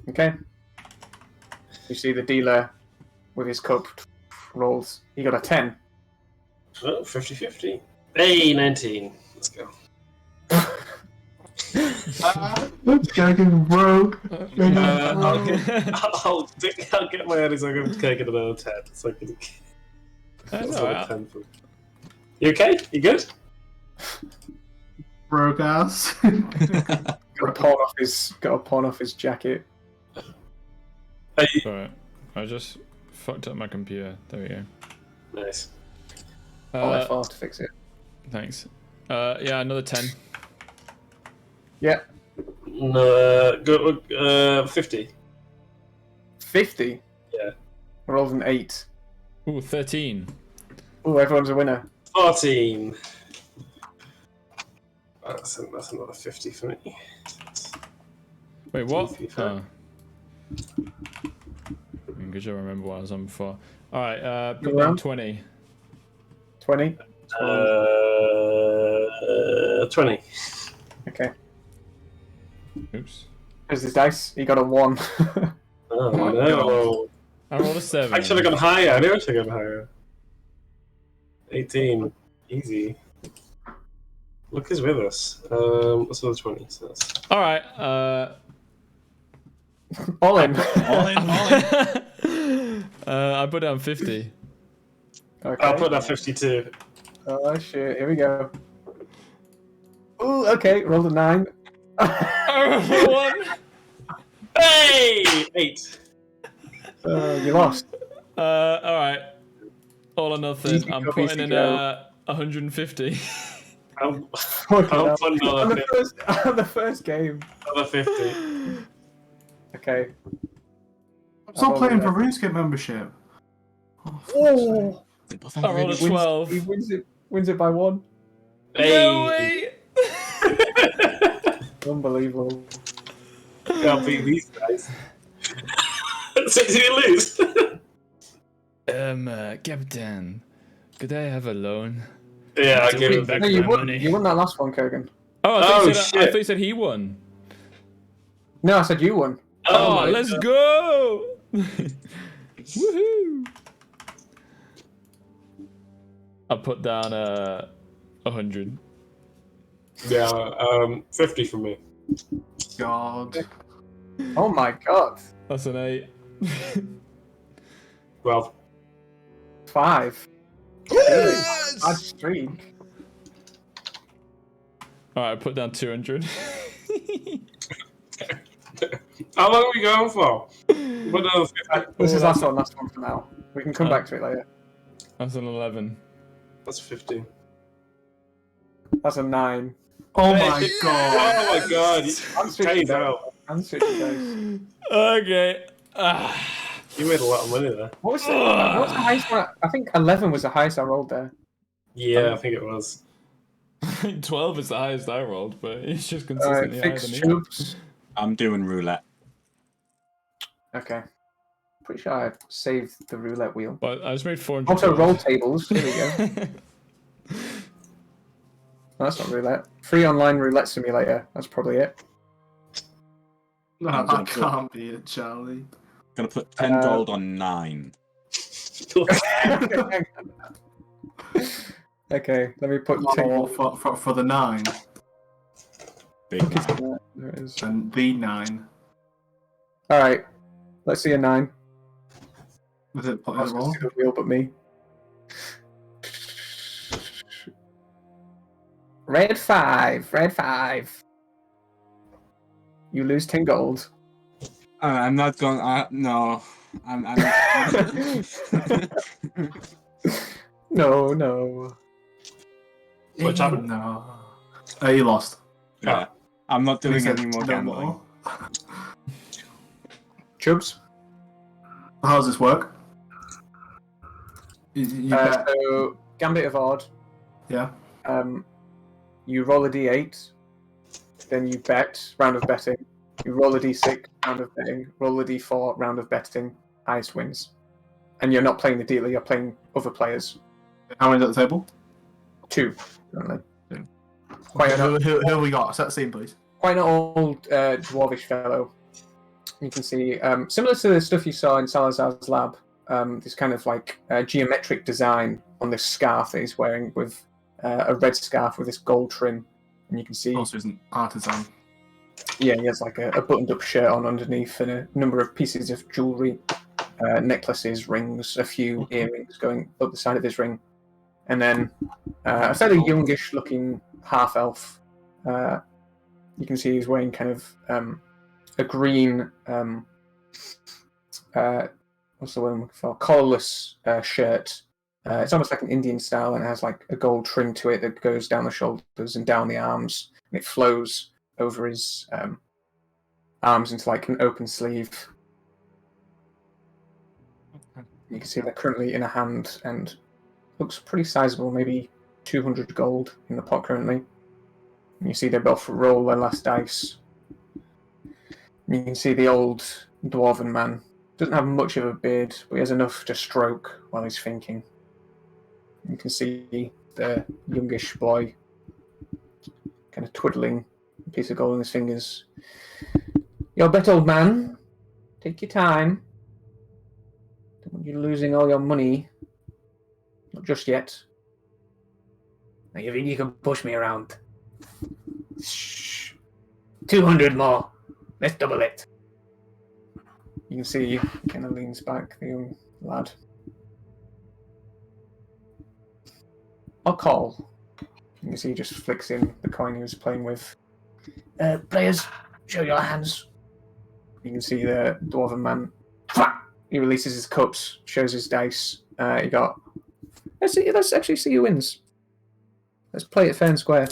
Okay. You see the dealer with his cup rolls. He got a 10. Oh, 50-50. Hey, 19. Let's go. Gagging broke. I'll get my earnings. I'm going to take it another 10. So I can That's that's all another right. 10 for... You okay? You good? Broke ass. Got to pawn off his jacket. Hey, Alright. I just fucked up my computer. There we go. nice. Alt F4 to fix it. Thanks. Yeah, another 10. Yeah. No, go 50. 50. Yeah. I rolled an 8. Ooh, 13. Ooh, everyone's a winner. 14. That's another 50 for me. Wait, what? 55. Oh. Good job, I remember what I was on before. Alright, put down 20. 20. 20. Okay. Oops. There's his dice. He got a 1. Oh, my no. I rolled a 7. I should have gone higher. I knew I should have gone higher. 18. Easy. Look who's with us. What's another 20? So that's... Alright, All in. All in, all in. I put down 50. Okay. I'll put that 52. Oh shit, here we go. Ooh, okay, rolled a 9. One. Hey! 8. You lost. Alright. All or nothing. Easy I'm go, putting easy in go. 150. I'm Fucking hell. putting on, another the first game. 50. Okay. I'm still I'll playing roll for RuneScape membership. Oh, They both I have rolled a really- 12. he wins it by 1. No Hey! way! Unbelievable. Can't beat these guys. So did you lose? Captain, could I have a loan? Yeah, I To give win it back back. No, you my won. money. You won that last one, Kurgan. Oh, I Oh, thought, shit. you said he won. No, I said you won. Oh, my let's God. go! Woohoo! I put down 100. Yeah, 50 from me. God. Oh my god. That's an 8. Well, 5. Bad streak. Alright, I put down 200. how long are we going for? What else? This is last one for now. We can come back to it later. That's an 11. That's 15. That's a 9. Oh my Hey, god. Oh my god! I'm You switching paid dice. out. I'm switching dice. Okay. You made a lot of money there. What was the highest one? I think 11 was the highest I rolled there. Yeah, I think it was. 12 is the highest I rolled, but it's just Alright, consistently higher fix than you. troops. I'm doing roulette. Okay. Pretty sure I saved the roulette wheel. But I just made 400. Also, roll tables. Here we go. No, that's not roulette. Free online roulette simulator. That's probably it. No, that can't be it, Charlie. Gonna put 10 gold on 9. Okay, let me put Oh, 10. for the 9 Big 9. There it is. and the 9. Alright, let's see a 9. Was it put I was as going well? to see the wheel, but me. Red 5. Red 5. You lose 10 gold. I'm not going. No. I'm No, no. What happened? No. He lost. yeah. I'm not He doing said any more no gambling. more. Chubs? How does this work? You bet. So, Gambit of Odd. Yeah. You roll a d8, then you bet, round of betting. You roll a d6, round of betting. Roll a d4, round of betting. Highest wins. And you're not playing the dealer, you're playing other players. How many's at the table? 2, currently. Two. Quite Who, an, who we got? Set the scene, please. quite an old dwarvish fellow. You can see, similar to the stuff you saw in Salazar's lab, this kind of like geometric design on this scarf that he's wearing with a red scarf with this gold trim. And you can see, Also, isn't artisan. yeah, he has like a buttoned up shirt on underneath and a number of pieces of jewellery, necklaces, rings, a few earrings going up the side of his ring. And then a fairly youngish looking half elf. You can see he's wearing kind of a green what's the word I'm looking for? Collarless shirt. It's almost like an Indian style, and it has like a gold trim to it that goes down the shoulders and down the arms, and it flows over his arms into like an open sleeve. You can see they're currently in a hand and looks pretty sizable, maybe 200 gold in the pot currently. And you see they both roll their last dice. And you can see the old dwarven man doesn't have much of a beard, but he has enough to stroke while he's thinking. You can see the youngish boy kind of twiddling a piece of gold in his fingers. Your bet, old man. Take your time. Don't want you losing all your money. Not just yet. Now you think you can push me around? Shh. 200 more. Let's double it. You can see he kind of leans back, the young lad. I'll call. You can see he just flicks in the coin he was playing with. Players, show your hands. You can see the dwarven man. He releases his cups, shows his dice. He got. Let's actually see who wins. Let's play it fair and square.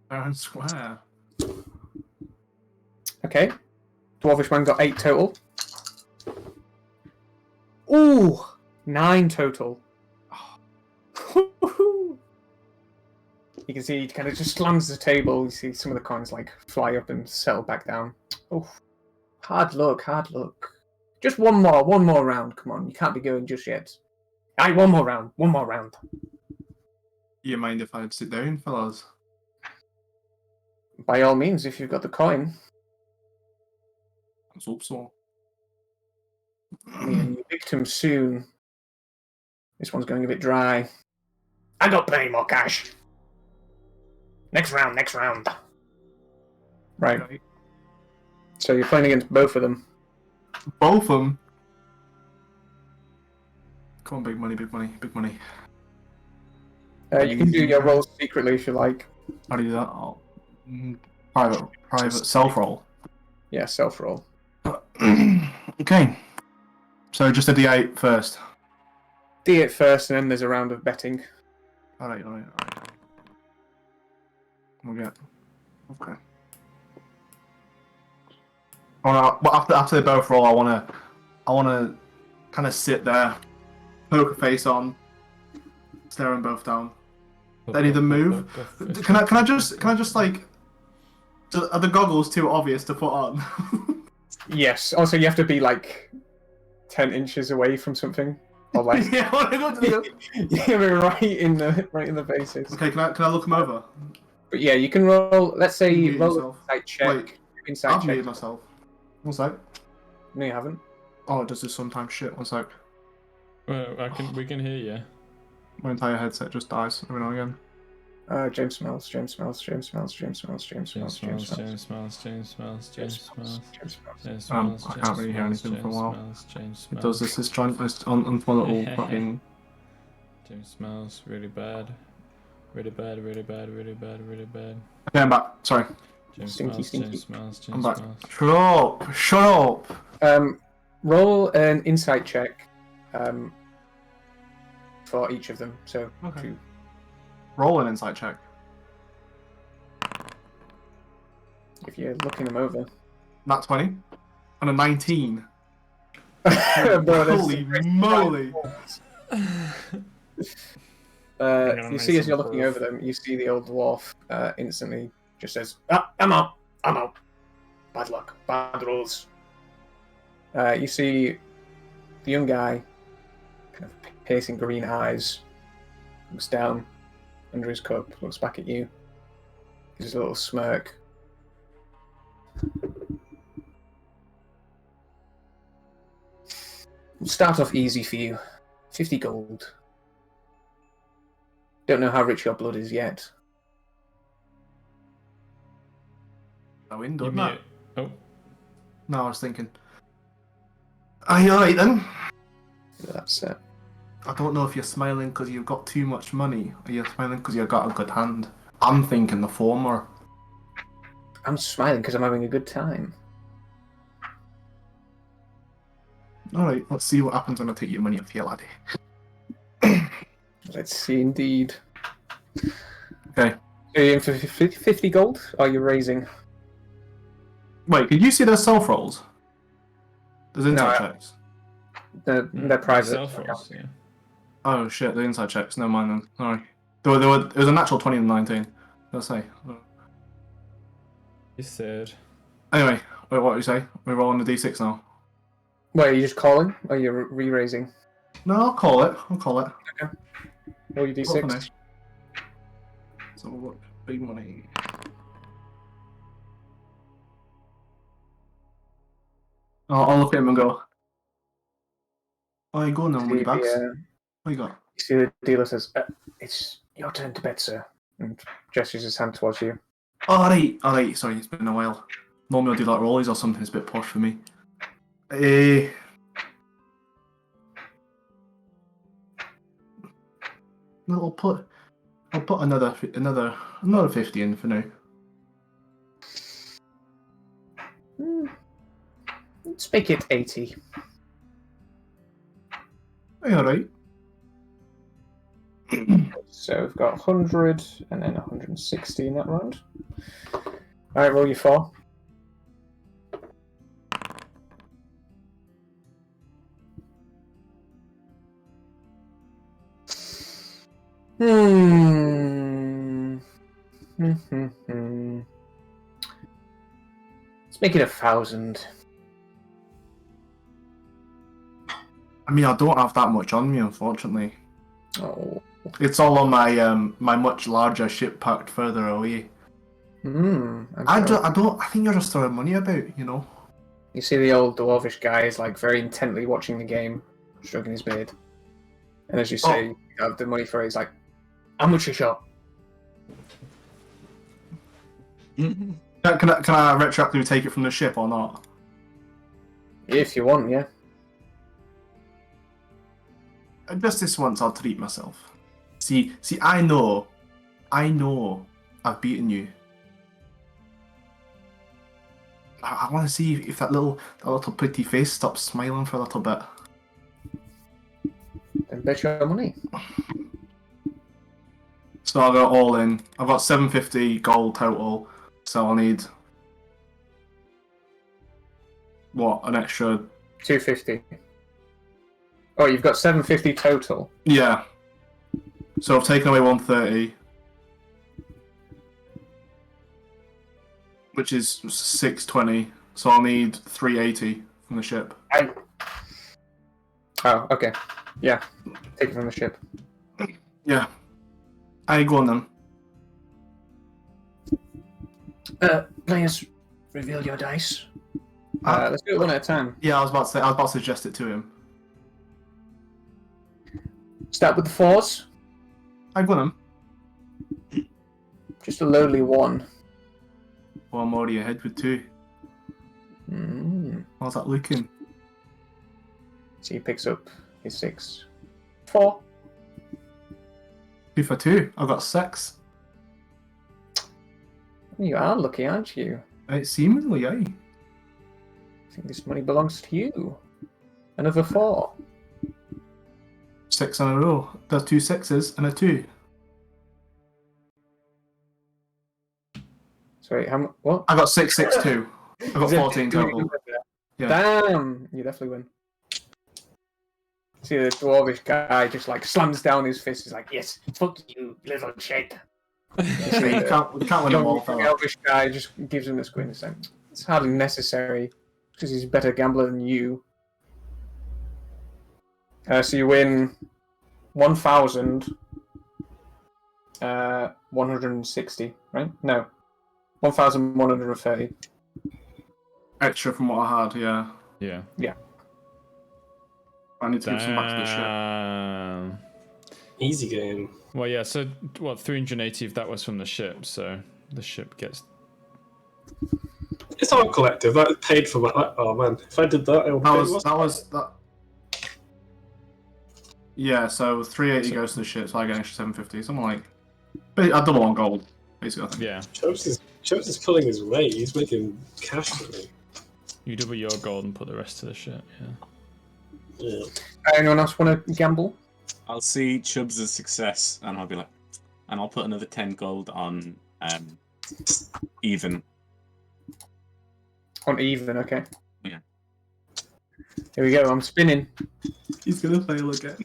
Fair and square. Okay. Dwarvish man got 8 total. Ooh! 9 total. You can see he kind of just slams the table. You see some of the coins like fly up and settle back down. Oh, hard luck, hard luck. Just one more round. Come on, you can't be going just yet. Aye, one more round. You mind if I'd sit down, fellas? By all means, if you've got the coin. Let's hope so. Your victim soon. This one's going a bit dry. I got plenty more cash. Next round. Right. Okay. So you're playing against both of them. Both of them. Come on, big money. You can do your rolls secretly if you like. How do you do that? Oh, private self-roll. Yeah, self-roll. Okay. So just a D8 first. D8 first, and then there's a round of betting. Alright. Okay. Well, after they both roll, I wanna kind of sit there, poker face on, stare them both down. Any of them move? Can I just like? Are the goggles too obvious to put on? Yes. Also, you have to be like 10 inches away from something, or less. Yeah, You're right in the faces. Okay, can I look them over? But yeah, you can roll. Let's say Mute roll yourself. an insight check. Wait, Insight I've check. muted myself. One sec. No, you haven't. Oh, it does this sometimes. Shit. One sec. Well, we can hear you. My entire headset just dies every now and again. James smells. James smells. I can't really hear anything for a while. It does this. It's trying on one little fucking. James smells really bad. Really bad. Okay, I'm back. Sorry. Stinky. I'm back. Shut up. Roll an insight check. For each of them. So Okay. 2. Roll an insight check. If you're looking them over. Nat 20 and a 19. Bro, there's Holy moly! You see as you're looking over them, you see the old dwarf instantly just says, I'm out. Bad luck, bad rolls. You see the young guy, kind of piercing green eyes, looks down under his cup, looks back at you, gives a little smirk. We'll start off easy for you. 50 gold. Don't know how rich your blood is yet. Go in, You doesn't it? mute. Oh, No, I was thinking. Are you alright then? That's it. I don't know if you're smiling because you've got too much money, or you're smiling because you've got a good hand. I'm thinking the former. I'm smiling because I'm having a good time. Alright, let's see what happens when I take your money off you, laddie. Let's see, indeed. Okay. Are you in for 50 gold? Or are you raising? Wait, could you see their self rolls? There's inside No, checks. They're private. Self-rolls, yeah. Oh shit, the inside checks. Never mind then. Sorry. It was a natural 20 and 19. Let's say. You said. Anyway, wait, what do you say? We're rolling the d6 now. Wait, are you just calling? Or are you re-raising? No, I'll call it. I'll call it. Roll your What for d6. now? So look, big money. I'll look at him and go. Oh, you go now, money bags. What you got? You see the dealer says, "It's your turn to bet, sir," and gestures his hand towards you. Alright. Sorry, it's been a while. Normally I do like rollies or something. It's a bit posh for me. No, I'll put another 50 in for now. Let's make it 80. Alright. So we've got 100 and then 160 in that round. Alright, roll your 4. Let's make it 1,000. I mean, I don't have that much on me, unfortunately. Oh. It's all on my much larger ship parked further away. I think you're just throwing money about, you know. You see the old dwarvish guy is like very intently watching the game, stroking his beard. And as you say, you have the money for it, he's like, how much you shot? Can I retroactively take it from the ship or not? If you want, yeah. Just this once, I'll treat myself. See, I know I've beaten you. I want to see if that little pretty face stops smiling for a little bit. Then bet your money. So I'll go all in. I've got 750 gold total, so I'll need an extra 250. Oh, you've got 750 total. Yeah. So I've taken away 130, which is 620. So I'll need 380 from the ship. Oh, okay. Yeah. Take it from the ship. Yeah. Go on then. Players, reveal your dice. Let's do it one at a time. Yeah, I was about to suggest it to him. Start with the 4s. Go on then. Just a lowly 1. Well, I'm already ahead with 2. How's that looking? So he picks up his 6. 4. 2 for 2. I've got 6. You are lucky, aren't you? It's seemingly, aye. I think this money belongs to you. Another 4. 6 in a row. There's 2 6s and a 2. Sorry, how much? What? I got 6, 6, 2. I got 14 total. Yeah. Damn! You definitely win. See the dwarvish guy just like slams down his fist. He's like, "Yes, fuck you, little shit." You can't win them all, The fella. elvish guy just gives him a squint. He's like, "It's hardly necessary because he's a better gambler than you." So you win 1,160, right? No, 1,130. Extra from what I had, yeah. Yeah. Yeah. I need to give some back to the ship. Damn. Easy game. Well, yeah. So what? 380 if that was from the ship. So the ship gets. It's all collective. That paid for that. Oh man, if I did that, I would That was. Yeah, so 380 goes to the ship, so I get an extra 750. Something like. I double on gold, basically, I think. Yeah. Chubbs is pulling his weight. He's making cash for me. You double your gold and put the rest to the ship. Yeah. Yeah. Anyone else want to gamble? I'll see Chubbs' success, and I'll be like, and I'll put another 10 gold on even. On even, okay. Yeah. Here we go. I'm spinning. He's gonna fail again.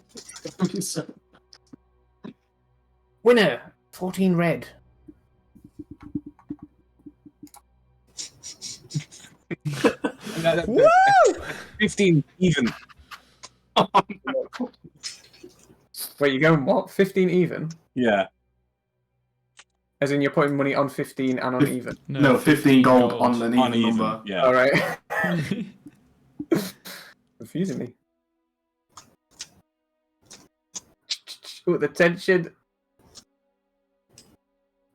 Winner, 14 red. Woo! 15 even. Wait, you're going what? 15 even? Yeah. As in you're putting money on 15 and on Fif- even? No, 15 gold on an On even even. number. Yeah. Alright. Confusing me. Ooh, the tension.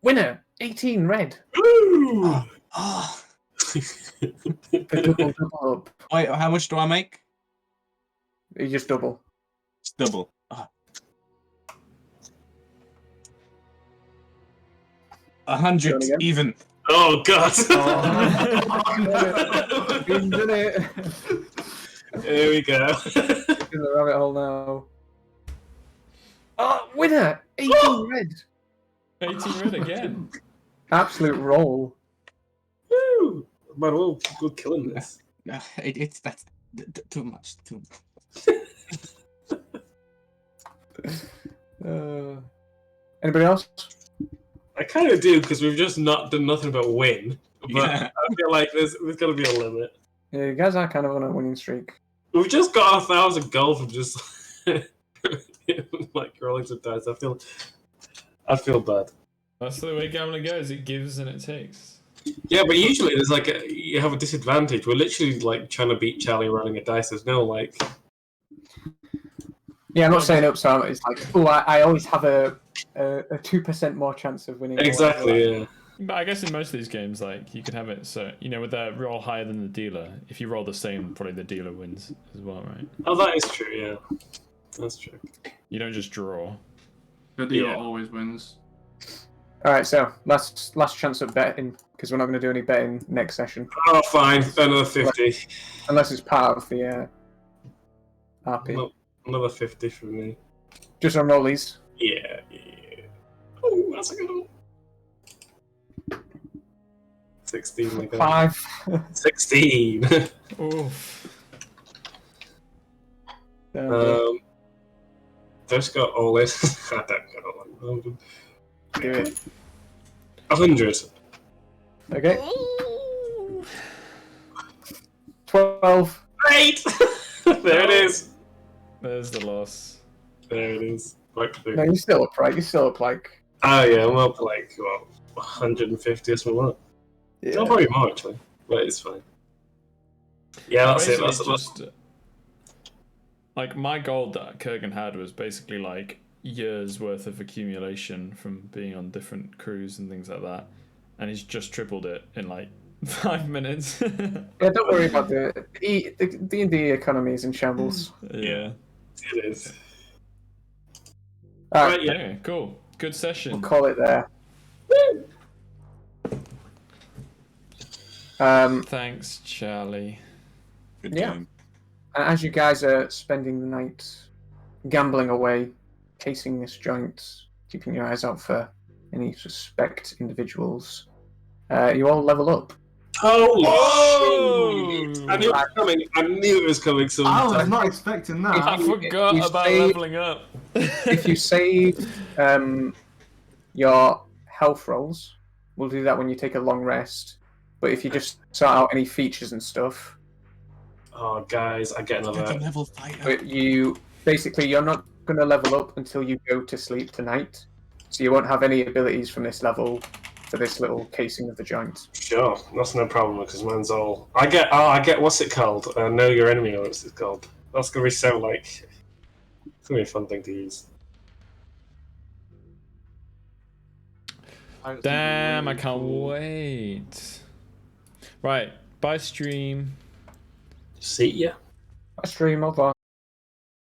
Winner, 18 red. Woo! Oh. The double up. Wait, how much do I make? You just double. It's double. Oh. 100 Going again? even. Oh god! Been done it. Here we go. In the rabbit hole now. Oh, winner! 18 red. 18 red again. Absolute roll. Woo! Man, we're killing this. It's that's too much. Too much. Anybody else? I kind of do because we've just not done nothing but win. But Yeah. I feel like there's got to be a limit. Yeah, you guys are kind of on a winning streak. We've just got 1,000 gold from just like rolling some dice. I feel bad. That's the way gambling goes. It gives and it takes. Yeah, but usually there's like you have a disadvantage. We're literally like trying to beat Charlie rolling a dice. There's no like. Yeah, I'm not saying up, so it's like, oh, I always have a 2% more chance of winning. or whatever. Exactly. Yeah. But I guess in most of these games, like, you can have it so, you know, with that roll higher than the dealer, if you roll the same, probably the dealer wins as well, right? Oh, that is true. Yeah, that's true. You don't just draw. The dealer Yeah. always wins. All right, so last chance of betting because we're not going to do any betting next session Oh, fine. Another 50. unless it's part of the RP. No, another 50 for me. Just on rollies. Yeah. Oh, that's a good one. 16. My God. 5. 16. Oof. Just got all this. I don't got all that. Do it. 100. Okay. 12. 8. There it is. There's the loss. There it is. Right through. No, you're still up, right? You're still up, like. Oh yeah, I'm up like what, 150 or something like that. Yeah. Not probably more actually, but it's fine. Yeah, that's it. Basically That's just, like, my gold that Kurgan had was basically like years worth of accumulation from being on different crews and things like that, and he's just tripled it in like 5 minutes. Yeah, don't worry about the D&D economy is in shambles. Yeah. it is. All Right, right, yeah. Okay, cool. Good we'll session. call it there. Thanks, Charlie. Good Yeah. game. And as you guys are spending the night gambling away, casing this joint, keeping your eyes out for any suspect individuals, you all level up. Holy Whoa! shit! I knew it was coming. I knew it was coming. So I was not expecting that. I forgot You about saved- leveling up. If you save your health rolls, we'll do that when you take a long rest. But if you just sort out any features and stuff, Oh, guys, I get Get the another. level fighter. but you're not going to level up until you go to sleep tonight. So you won't have any abilities from this level for this little casing of the joint. Sure, that's no problem because mine's all. I get. What's it called? Know your enemy. Or what's it called? That's gonna be so like. It's gonna be a fun thing to use. Damn, I can't wait. Right, bye stream. See ya. I stream over.